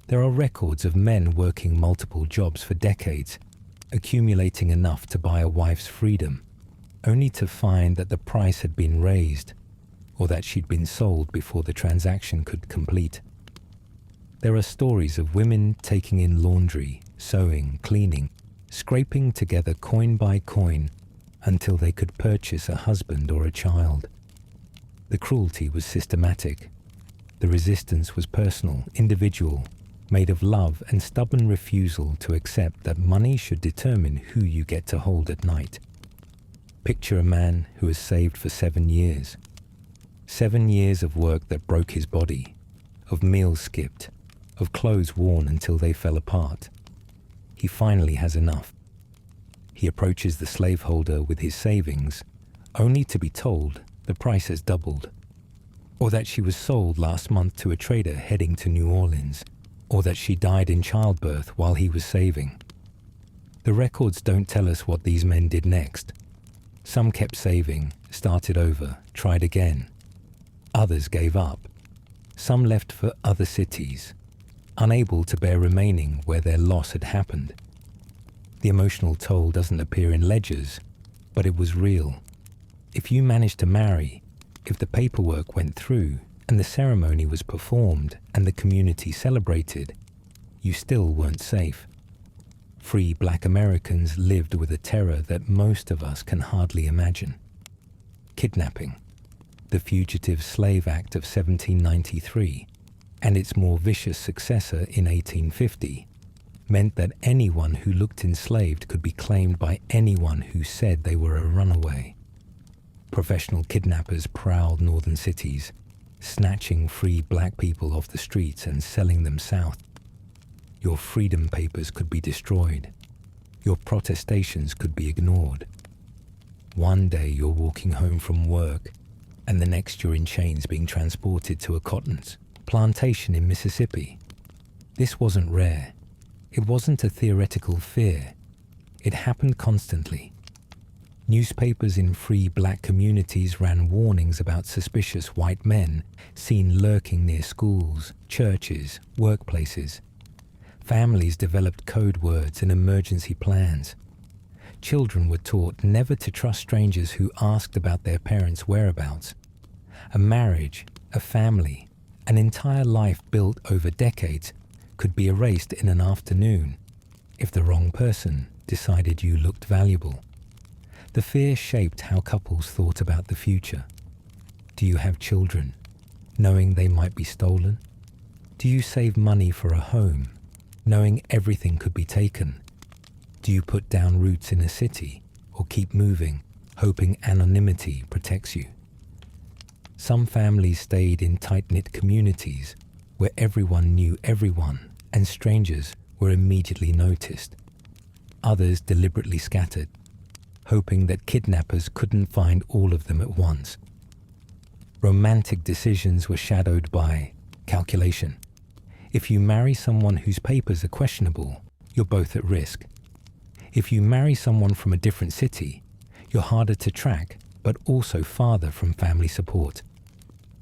There are records of men working multiple jobs for decades, accumulating enough to buy a wife's freedom, only to find that the price had been raised, or that she'd been sold before the transaction could complete. There are stories of women taking in laundry, sewing, cleaning, scraping together coin by coin until they could purchase a husband or a child. The cruelty was systematic. The resistance was personal, individual, made of love and stubborn refusal to accept that money should determine who you get to hold at night. Picture a man who has saved for 7 years. 7 years of work that broke his body, of meals skipped, of clothes worn until they fell apart. He finally has enough. He approaches the slaveholder with his savings, only to be told the price has doubled. or that she was sold last month to a trader heading to New Orleans, or that she died in childbirth while he was saving. The records don't tell us what these men did next. Some kept saving, started over, tried again. Others gave up. Some left for other cities, unable to bear remaining where their loss had happened. The emotional toll doesn't appear in ledgers, but it was real. If you managed to marry, if the paperwork went through and the ceremony was performed and the community celebrated, you still weren't safe. Free Black Americans lived with a terror that most of us can hardly imagine. Kidnapping, the Fugitive Slave Act of 1793, and its more vicious successor in 1850, meant that anyone who looked enslaved could be claimed by anyone who said they were a runaway. Professional kidnappers prowled northern cities, snatching free black people off the streets and selling them south. Your freedom papers could be destroyed. Your protestations could be ignored. One day you're walking home from work, and the next you're in chains being transported to a cotton plantation in Mississippi. This wasn't rare. It wasn't a theoretical fear. It happened constantly. Newspapers in free black communities ran warnings about suspicious white men seen lurking near schools, churches, workplaces. Families developed code words and emergency plans. Children were taught never to trust strangers who asked about their parents' whereabouts. A marriage, a family, an entire life built over decades could be erased in an afternoon if the wrong person decided you looked valuable. The fear shaped how couples thought about the future. Do you have children, knowing they might be stolen? Do you save money for a home, knowing everything could be taken? Do you put down roots in a city or keep moving, hoping anonymity protects you? Some families stayed in tight-knit communities where everyone knew everyone and strangers were immediately noticed. Others deliberately scattered, hoping that kidnappers couldn't find all of them at once. Romantic decisions were shadowed by calculation. If you marry someone whose papers are questionable, you're both at risk. If you marry someone from a different city, you're harder to track, but also farther from family support.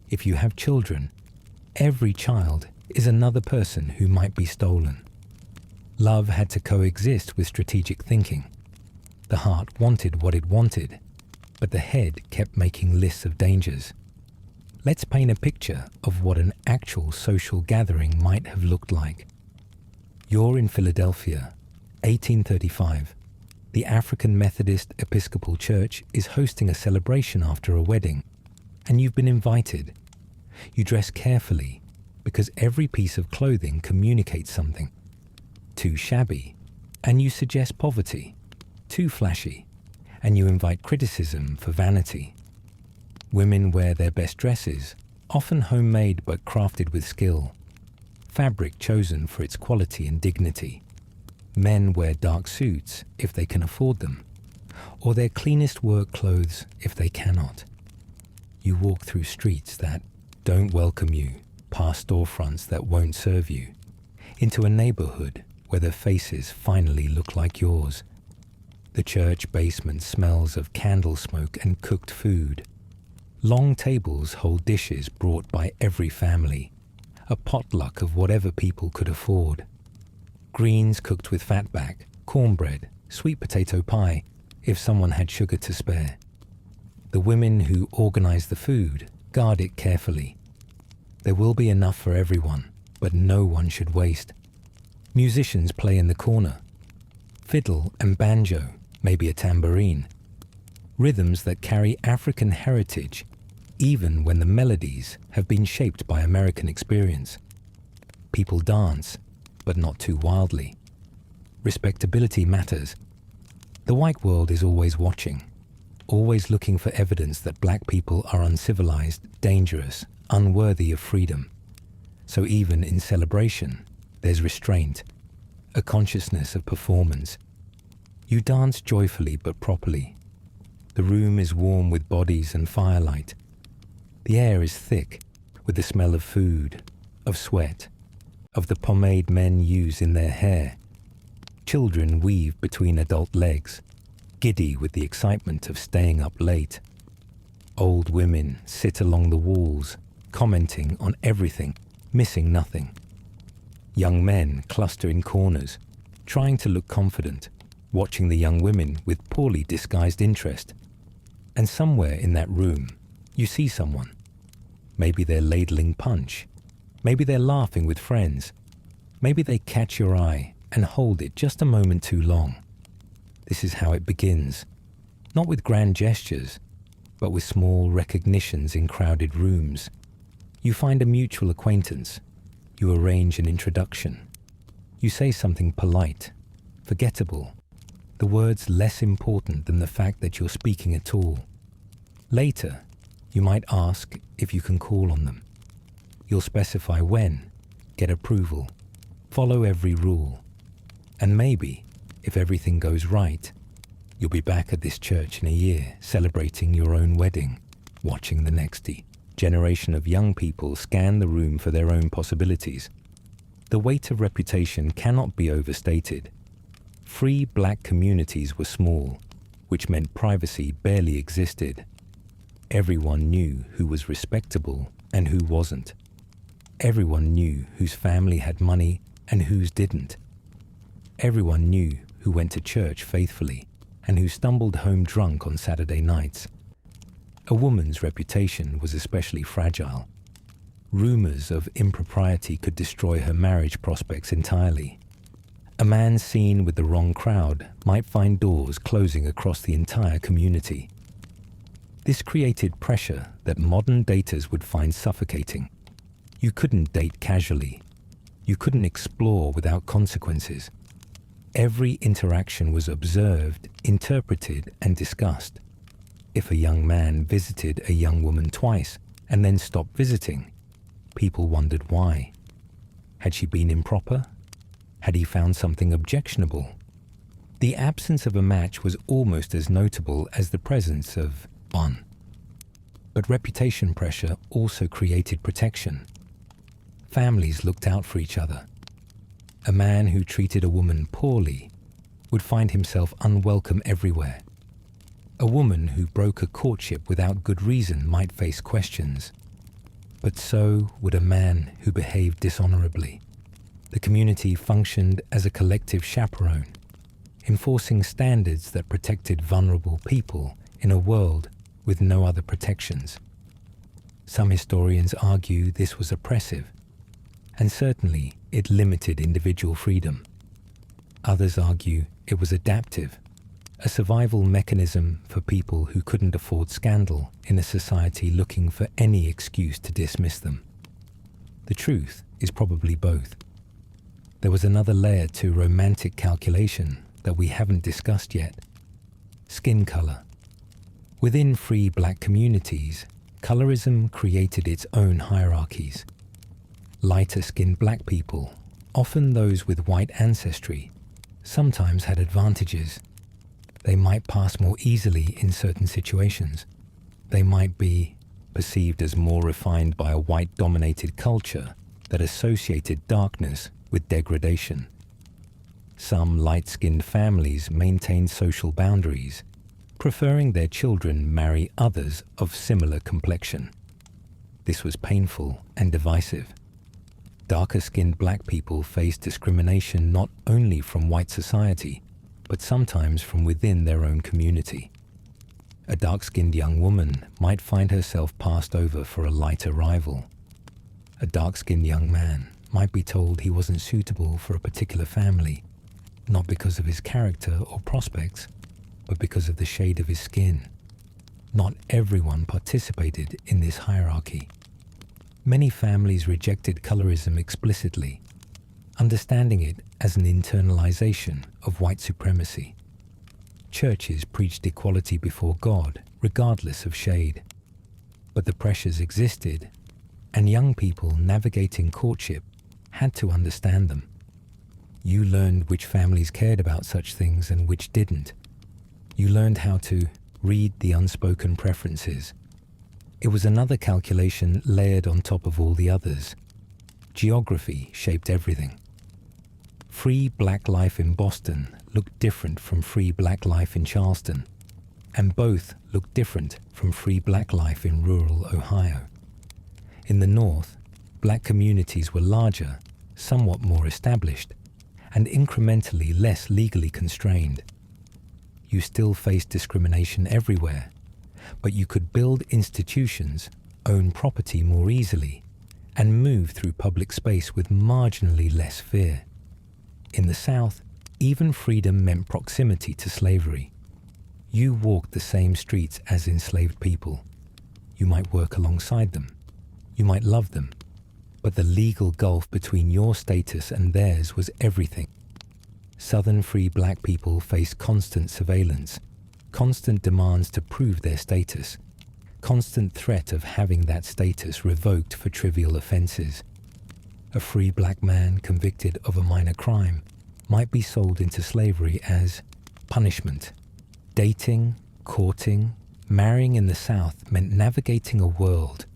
If you have children, every child is another person who might be stolen. Love had to coexist with strategic thinking. The heart wanted what it wanted, but the head kept making lists of dangers. Let's paint a picture of what an actual social gathering might have looked like. You're in Philadelphia, 1835. The African Methodist Episcopal Church is hosting a celebration after a wedding, and you've been invited. You dress carefully because every piece of clothing communicates something. Too shabby, and you suggest poverty. Too flashy, and you invite criticism for vanity. Women wear their best dresses, often homemade but crafted with skill. Fabric chosen for its quality and dignity. Men wear dark suits if they can afford them, or their cleanest work clothes if they cannot. You walk through streets that don't welcome you, past storefronts that won't serve you, into a neighborhood where their faces finally look like yours. The church basement smells of candle smoke and cooked food. Long tables hold dishes brought by every family, a potluck of whatever people could afford. Greens cooked with fatback, cornbread, sweet potato pie, if someone had sugar to spare. The women who organize the food guard it carefully. There will be enough for everyone, but no one should waste. Musicians play in the corner. Fiddle and banjo, maybe a tambourine. Rhythms that carry African heritage, even when the melodies have been shaped by American experience. People dance, but not too wildly. Respectability matters. The white world is always watching, always looking for evidence that black people are uncivilized, dangerous, unworthy of freedom. So even in celebration, there's restraint, a consciousness of performance. You dance joyfully but properly. The room is warm with bodies and firelight. The air is thick, with the smell of food, of sweat, of the pomade men use in their hair. Children weave between adult legs, giddy with the excitement of staying up late. Old women sit along the walls, commenting on everything, missing nothing. Young men cluster in corners, trying to look confident, watching the young women with poorly disguised interest. And somewhere in that room, you see someone. Maybe they're ladling punch. Maybe they're laughing with friends. Maybe they catch your eye and hold it just a moment too long. This is how it begins, not with grand gestures, but with small recognitions in crowded rooms. You find a mutual acquaintance. You arrange an introduction. You say something polite, forgettable, the words less important than the fact that you're speaking at all. Later, you might ask if you can call on them. You'll specify when, get approval, follow every rule. And maybe, if everything goes right, you'll be back at this church in a year, celebrating your own wedding, watching the next generation of young people scan the room for their own possibilities. The weight of reputation cannot be overstated. Free black communities were small, which meant privacy barely existed. Everyone knew who was respectable and who wasn't. Everyone knew whose family had money and whose didn't. Everyone knew who went to church faithfully and who stumbled home drunk on Saturday nights. A woman's reputation was especially fragile. Rumors of impropriety could destroy her marriage prospects entirely. A man seen with the wrong crowd might find doors closing across the entire community. This created pressure that modern daters would find suffocating. You couldn't date casually. You couldn't explore without consequences. Every interaction was observed, interpreted, and discussed. If a young man visited a young woman twice and then stopped visiting, people wondered why. Had she been improper? Had he found something objectionable? The absence of a match was almost as notable as the presence of one. But reputation pressure also created protection. Families looked out for each other. A man who treated a woman poorly would find himself unwelcome everywhere. A woman who broke a courtship without good reason might face questions. But so would a man who behaved dishonorably. The community functioned as a collective chaperone, enforcing standards that protected vulnerable people in a world with no other protections. Some historians argue this was oppressive, and certainly it limited individual freedom. Others argue it was adaptive, a survival mechanism for people who couldn't afford scandal in a society looking for any excuse to dismiss them. The truth is probably both. There was another layer to romantic calculation that we haven't discussed yet. Skin color. Within free black communities, colorism created its own hierarchies. Lighter-skinned black people, often those with white ancestry, sometimes had advantages. They might pass more easily in certain situations. They might be perceived as more refined by a white-dominated culture that associated darkness with degradation. Some light-skinned families maintained social boundaries, preferring their children marry others of similar complexion. This was painful and divisive. Darker-skinned black people faced discrimination not only from white society, but sometimes from within their own community. A dark-skinned young woman might find herself passed over for a lighter rival. A dark-skinned young man might be told he wasn't suitable for a particular family, not because of his character or prospects, but because of the shade of his skin. Not everyone participated in this hierarchy. Many families rejected colorism explicitly, understanding it as an internalization of white supremacy. Churches preached equality before God, regardless of shade. But the pressures existed, and young people navigating courtship had to understand them. You learned which families cared about such things and which didn't. You learned how to read the unspoken preferences. It was another calculation layered on top of all the others. Geography shaped everything. Free black life in Boston looked different from free black life in Charleston, and both looked different from free black life in rural Ohio. In the North, black communities were larger, somewhat more established, and incrementally less legally constrained. You still faced discrimination everywhere, but you could build institutions, own property more easily, and move through public space with marginally less fear. In the South, even freedom meant proximity to slavery. You walked the same streets as enslaved people. You might work alongside them. You might love them. But the legal gulf between your status and theirs was everything. Southern free black people faced constant surveillance, constant demands to prove their status, constant threat of having that status revoked for trivial offenses. A free black man convicted of a minor crime might be sold into slavery as punishment. Dating, courting, marrying in the South meant navigating a world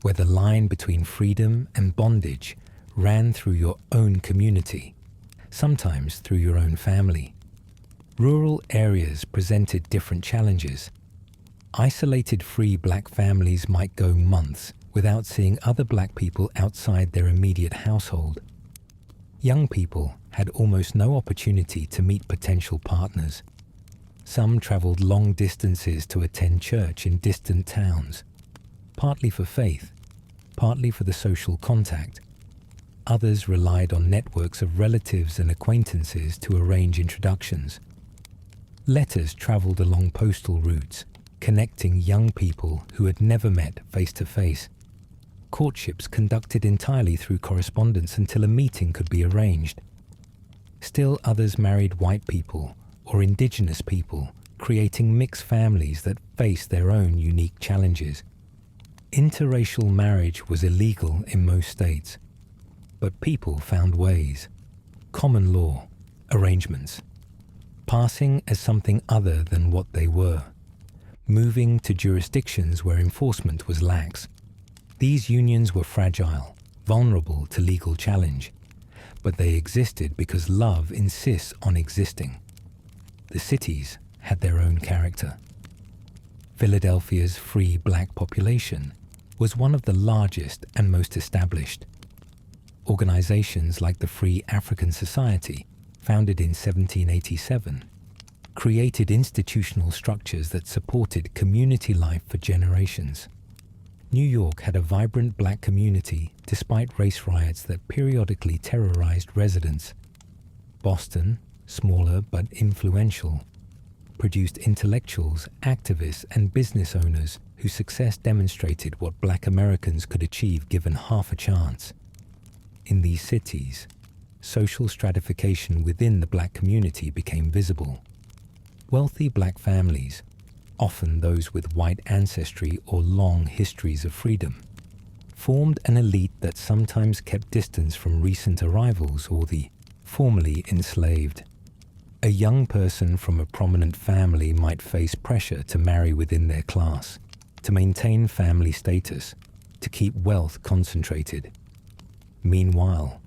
where the line between freedom and bondage ran through your own community, sometimes through your own family. Rural areas presented different challenges. Isolated free black families might go months without seeing other black people outside their immediate household. Young people had almost no opportunity to meet potential partners. Some traveled long distances to attend church in distant towns, partly for faith, partly for the social contact. Others relied on networks of relatives and acquaintances to arrange introductions. Letters traveled along postal routes, connecting young people who had never met face to face. Courtships conducted entirely through correspondence until a meeting could be arranged. Still others married white people or indigenous people, creating mixed families that faced their own unique challenges. Interracial marriage was illegal in most states, but people found ways. Common law, arrangements, passing as something other than what they were, moving to jurisdictions where enforcement was lax. These unions were fragile, vulnerable to legal challenge, but they existed because love insists on existing. The cities had their own character. Philadelphia's free black population was one of the largest and most established. Organizations like the Free African Society, founded in 1787, created institutional structures that supported community life for generations. New York had a vibrant black community despite race riots that periodically terrorized residents. Boston, smaller but influential, produced intellectuals, activists, and business owners whose success demonstrated what black Americans could achieve given half a chance. In these cities, social stratification within the black community became visible. Wealthy black families, often those with white ancestry or long histories of freedom, formed an elite that sometimes kept distance from recent arrivals or the formerly enslaved. A young person from a prominent family might face pressure to marry within their class, to maintain family status, to keep wealth concentrated. Meanwhile,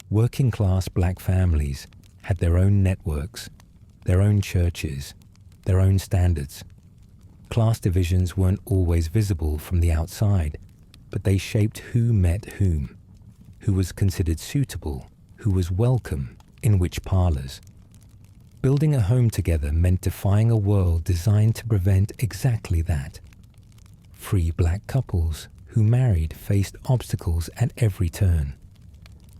working-class black families had their own networks, their own churches, their own standards. Class divisions weren't always visible from the outside, but they shaped who met whom, who was considered suitable, who was welcome, in which parlors. Building a home together meant defying a world designed to prevent exactly that. Free black couples who married faced obstacles at every turn.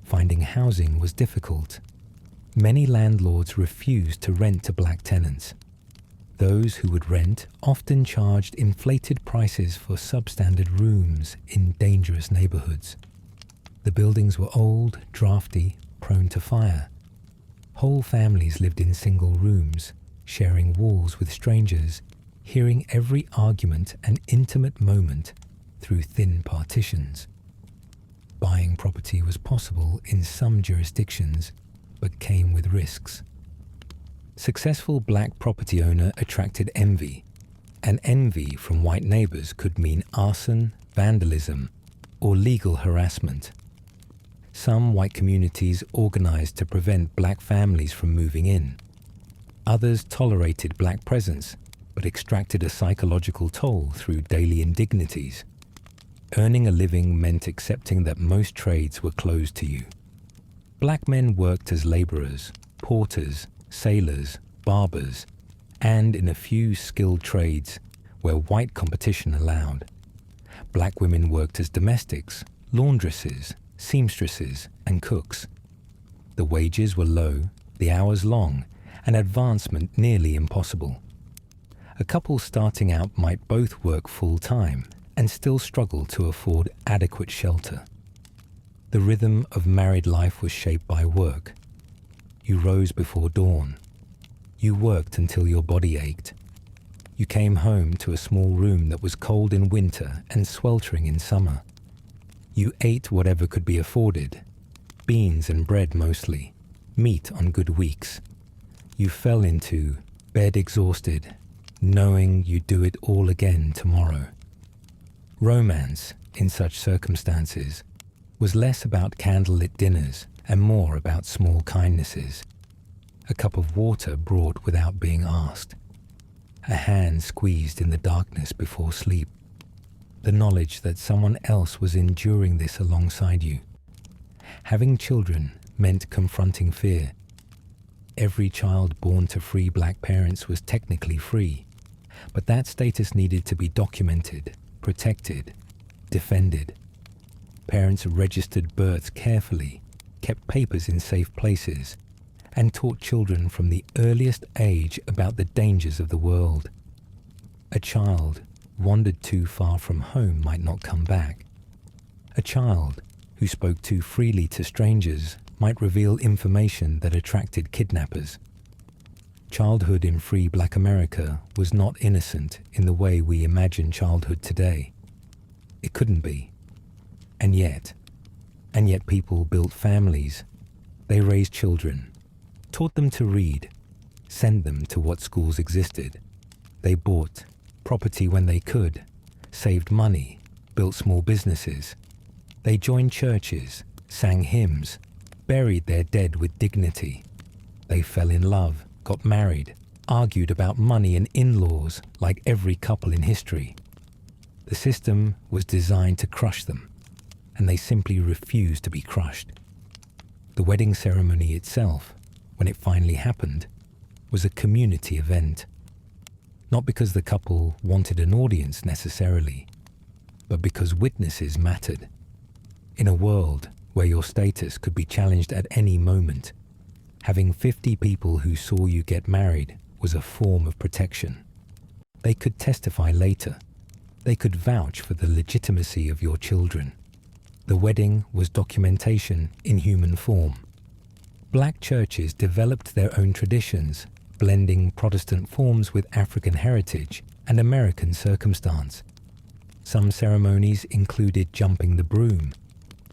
Finding housing was difficult. Many landlords refused to rent to black tenants. Those who would rent often charged inflated prices for substandard rooms in dangerous neighborhoods. The buildings were old, drafty, prone to fire. Whole families lived in single rooms, sharing walls with strangers, hearing every argument and intimate moment through thin partitions. Buying property was possible in some jurisdictions, but came with risks. Successful black property owner attracted envy. and envy from white neighbors could mean arson, vandalism, or legal harassment. Some white communities organized to prevent black families from moving in. Others tolerated black presence, but extracted a psychological toll through daily indignities. Earning a living meant accepting that most trades were closed to you. Black men worked as laborers, porters, sailors, barbers, and in a few skilled trades where white competition allowed. Black women worked as domestics, laundresses, seamstresses, and cooks. The wages were low, the hours long, and advancement nearly impossible. A couple starting out might both work full-time and still struggle to afford adequate shelter. The rhythm of married life was shaped by work. You rose before dawn. You worked until your body ached. You came home to a small room that was cold in winter and sweltering in summer. You ate whatever could be afforded, beans and bread mostly, meat on good weeks. You fell into bed exhausted, knowing you'd do it all again tomorrow. Romance, in such circumstances, was less about candlelit dinners and more about small kindnesses. A cup of water brought without being asked. A hand squeezed in the darkness before sleep. The knowledge that someone else was enduring this alongside you. Having children meant confronting fear. Every child born to free black parents was technically free, but that status needed to be documented, protected, defended. Parents registered births carefully, kept papers in safe places, and taught children from the earliest age about the dangers of the world. A child wandered too far from home might not come back. A child who spoke too freely to strangers might reveal information that attracted kidnappers. Childhood in free black America was not innocent in the way we imagine childhood today. It couldn't be. And yet people built families. They raised children, taught them to read, sent them to what schools existed. They bought property when they could, saved money, built small businesses. They joined churches, sang hymns, buried their dead with dignity. They fell in love, got married, argued about money and in-laws like every couple in history. The system was designed to crush them, and they simply refused to be crushed. The wedding ceremony itself, when it finally happened, was a community event. Not because the couple wanted an audience necessarily, but because witnesses mattered. In a world where your status could be challenged at any moment, having 50 people who saw you get married was a form of protection. They could testify later. They could vouch for the legitimacy of your children. The wedding was documentation in human form. Black churches developed their own traditions, blending Protestant forms with African heritage and American circumstance. Some ceremonies included jumping the broom,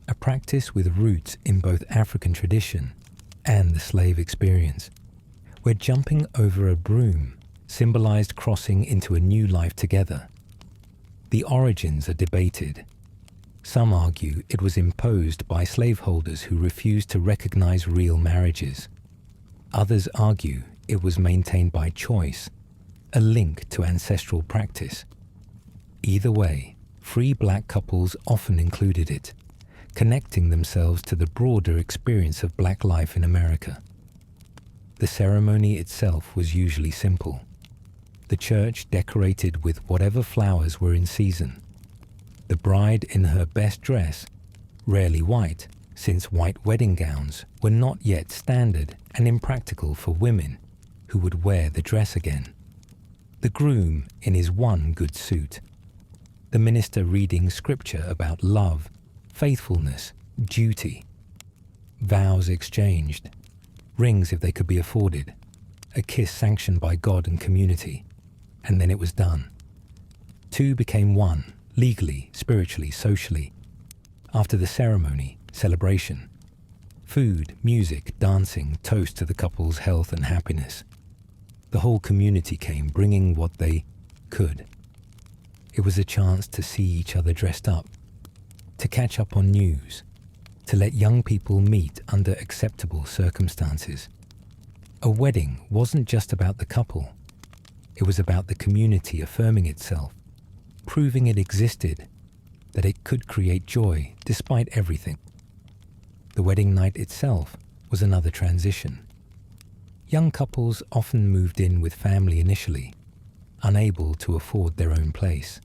a practice with roots in both African tradition and the slave experience, where jumping over a broom symbolized crossing into a new life together. The origins are debated. Some argue it was imposed by slaveholders who refused to recognize real marriages. Others argue it was maintained by choice, a link to ancestral practice. Either way, free black couples often included it, connecting themselves to the broader experience of black life in America. The ceremony itself was usually simple. The church decorated with whatever flowers were in season. The bride in her best dress, rarely white, since white wedding gowns were not yet standard and impractical for women who would wear the dress again. The groom in his one good suit. The minister reading scripture about love, faithfulness, duty. Vows exchanged. Rings if they could be afforded. A kiss sanctioned by God and community. And then it was done. Two became one, legally, spiritually, socially. After the ceremony, celebration. Food, music, dancing, toast to the couple's health and happiness. The whole community came, bringing what they could. It was a chance to see each other dressed up, to catch up on news, to let young people meet under acceptable circumstances. A wedding wasn't just about the couple. It was about the community affirming itself, proving it existed, that it could create joy despite everything. The wedding night itself was another transition. Young couples often moved in with family initially, unable to afford their own place.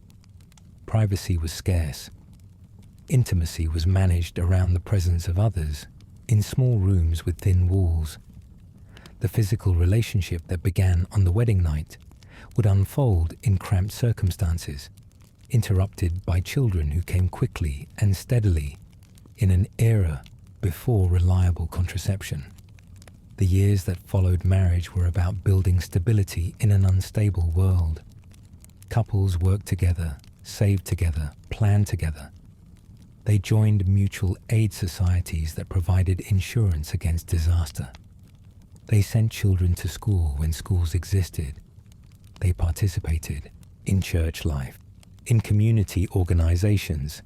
Privacy was scarce. Intimacy was managed around the presence of others, in small rooms with thin walls. The physical relationship that began on the wedding night would unfold in cramped circumstances, interrupted by children who came quickly and steadily in an era before reliable contraception. The years that followed marriage were about building stability in an unstable world. Couples worked together, saved together, planned together. They joined mutual aid societies that provided insurance against disaster. They sent children to school when schools existed. They participated in church life, in community organizations,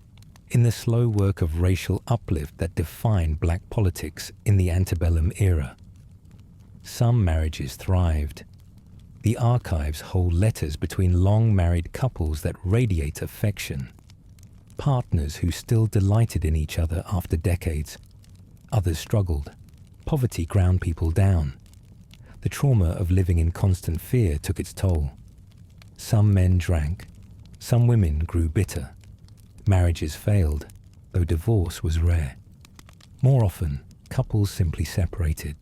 in the slow work of racial uplift that defined black politics in the antebellum era. Some marriages thrived. The archives hold letters between long-married couples that radiate affection, partners who still delighted in each other after decades. Others struggled. Poverty ground people down. The trauma of living in constant fear took its toll. Some men drank. Some women grew bitter. Marriages failed, though divorce was rare. More often, couples simply separated,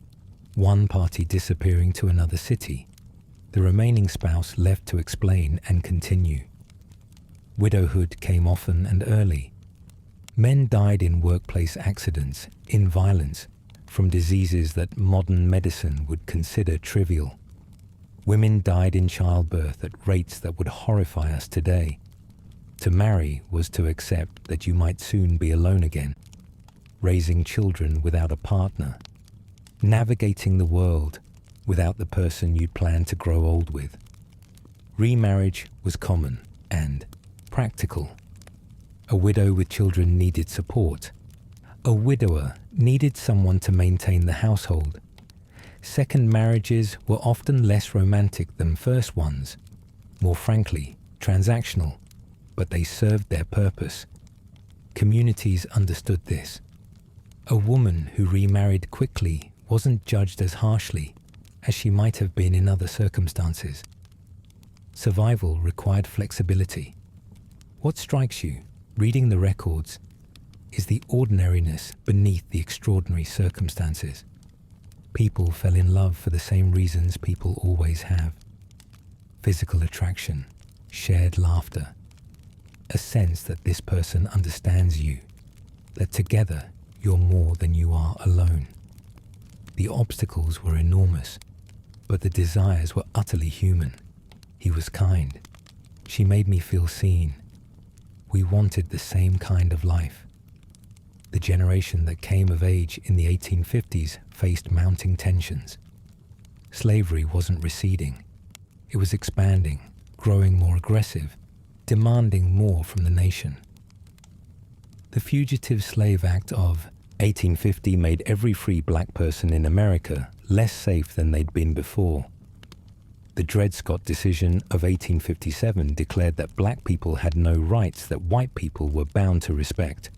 one party disappearing to another city, the remaining spouse left to explain and continue. Widowhood came often and early. Men died in workplace accidents, in violence, from diseases that modern medicine would consider trivial. Women died in childbirth at rates that would horrify us today. To marry was to accept that you might soon be alone again, raising children without a partner, navigating the world without the person you'd planned to grow old with. Remarriage was common and practical. A widow with children needed support. A widower needed someone to maintain the household. Second marriages were often less romantic than first ones, more frankly, transactional, but they served their purpose. Communities understood this. A woman who remarried quickly wasn't judged as harshly as she might have been in other circumstances. Survival required flexibility. What strikes you, reading the records, is the ordinariness beneath the extraordinary circumstances. People fell in love for the same reasons people always have. Physical attraction, shared laughter, a sense that this person understands you, that together you're more than you are alone. The obstacles were enormous, but the desires were utterly human. He was kind. She made me feel seen. We wanted the same kind of life. The generation that came of age in the 1850s faced mounting tensions. Slavery wasn't receding. It was expanding, growing more aggressive, demanding more from the nation. The Fugitive Slave Act of 1850 made every free black person in America less safe than they'd been before. The Dred Scott decision of 1857 declared that black people had no rights that white people were bound to respect.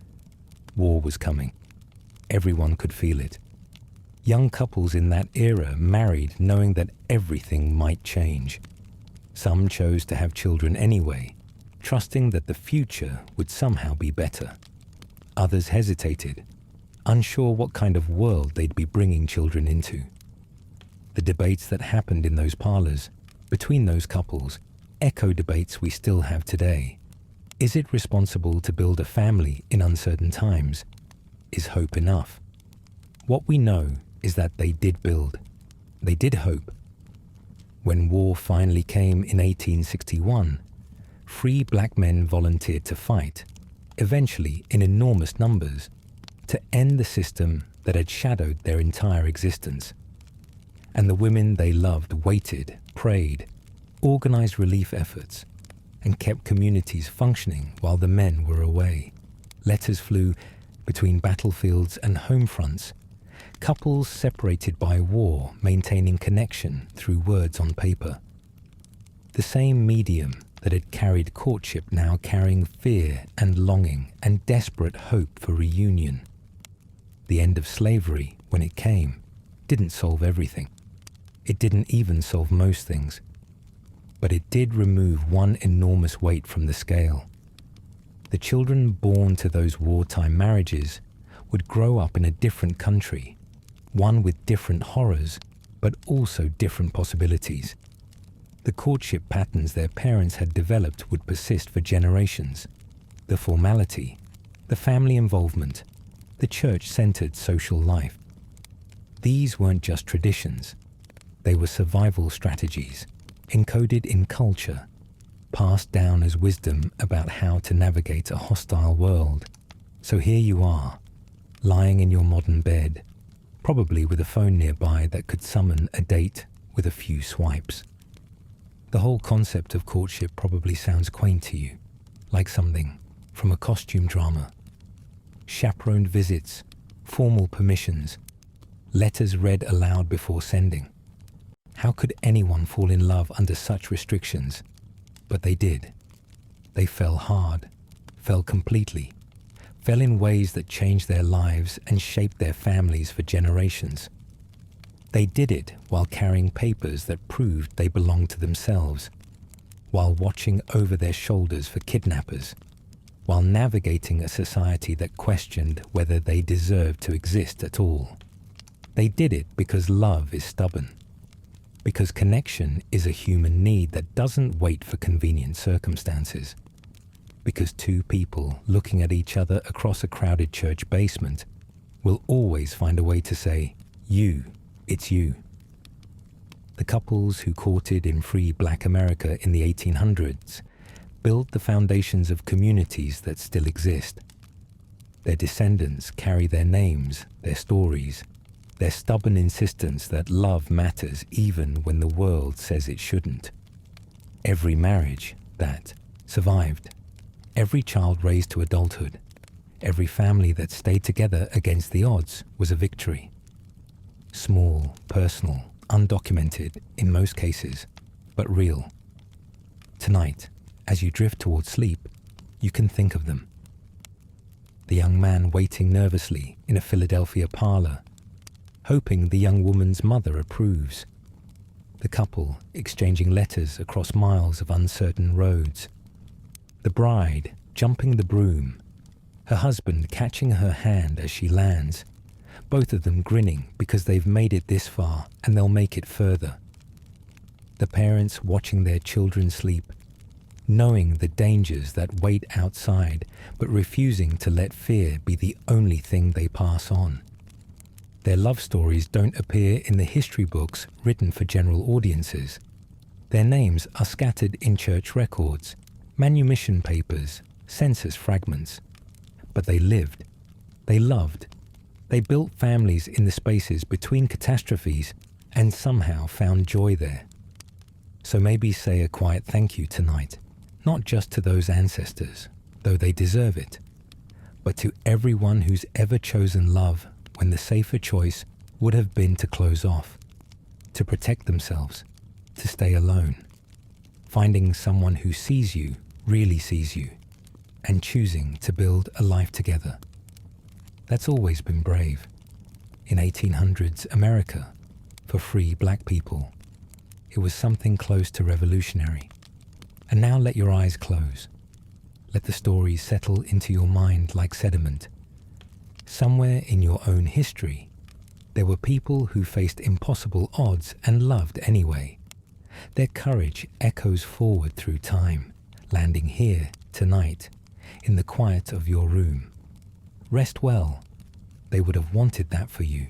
War was coming. Everyone could feel it. Young couples in that era married knowing that everything might change. Some chose to have children anyway, trusting that the future would somehow be better. Others hesitated, unsure what kind of world they'd be bringing children into. The debates that happened in those parlors, between those couples, echo debates we still have today. Is it responsible to build a family in uncertain times? Is hope enough? What we know is that they did build. They did hope. When war finally came in 1861, free black men volunteered to fight, eventually in enormous numbers, to end the system that had shadowed their entire existence. And the women they loved waited, prayed, organized relief efforts, and kept communities functioning while the men were away. Letters flew between battlefields and home fronts, couples separated by war maintaining connection through words on paper. The same medium that had carried courtship now carrying fear and longing and desperate hope for reunion. The end of slavery, when it came, didn't solve everything. It didn't even solve most things. But it did remove one enormous weight from the scale. The children born to those wartime marriages would grow up in a different country, one with different horrors, but also different possibilities. The courtship patterns their parents had developed would persist for generations. The formality, the family involvement, the church-centered social life. These weren't just traditions. They were survival strategies, encoded in culture, passed down as wisdom about how to navigate a hostile world. So here you are, lying in your modern bed, probably with a phone nearby that could summon a date with a few swipes. The whole concept of courtship probably sounds quaint to you, like something from a costume drama. Chaperoned visits, formal permissions, letters read aloud before sending. How could anyone fall in love under such restrictions? But they did. They fell hard, fell completely, fell in ways that changed their lives and shaped their families for generations. They did it while carrying papers that proved they belonged to themselves, while watching over their shoulders for kidnappers, while navigating a society that questioned whether they deserved to exist at all. They did it because love is stubborn, because connection is a human need that doesn't wait for convenient circumstances, because two people looking at each other across a crowded church basement will always find a way to say, "You, it's you." The couples who courted in free black America in the 1800s built the foundations of communities that still exist. Their descendants carry their names, their stories, their stubborn insistence that love matters even when the world says it shouldn't. Every marriage that survived, every child raised to adulthood, every family that stayed together against the odds was a victory. Small, personal, undocumented in most cases, but real. Tonight, as you drift towards sleep, you can think of them. The young man waiting nervously in a Philadelphia parlor, hoping the young woman's mother approves. The couple exchanging letters across miles of uncertain roads. The bride jumping the broom, her husband catching her hand as she lands, both of them grinning because they've made it this far and they'll make it further. The parents watching their children sleep, knowing the dangers that wait outside but refusing to let fear be the only thing they pass on. Their love stories don't appear in the history books written for general audiences. Their names are scattered in church records, manumission papers, census fragments. But they lived. They loved. They built families in the spaces between catastrophes and somehow found joy there. So maybe say a quiet thank you tonight, not just to those ancestors, though they deserve it, but to everyone who's ever chosen love when the safer choice would have been to close off, to protect themselves, to stay alone, finding someone who sees you, really sees you, and choosing to build a life together. That's always been brave. In 1800s America, for free black people, it was something close to revolutionary. And now let your eyes close. Let the stories settle into your mind like sediment. Somewhere in your own history, there were people who faced impossible odds and loved anyway. Their courage echoes forward through time, landing here, tonight, in the quiet of your room. Rest well. They would have wanted that for you.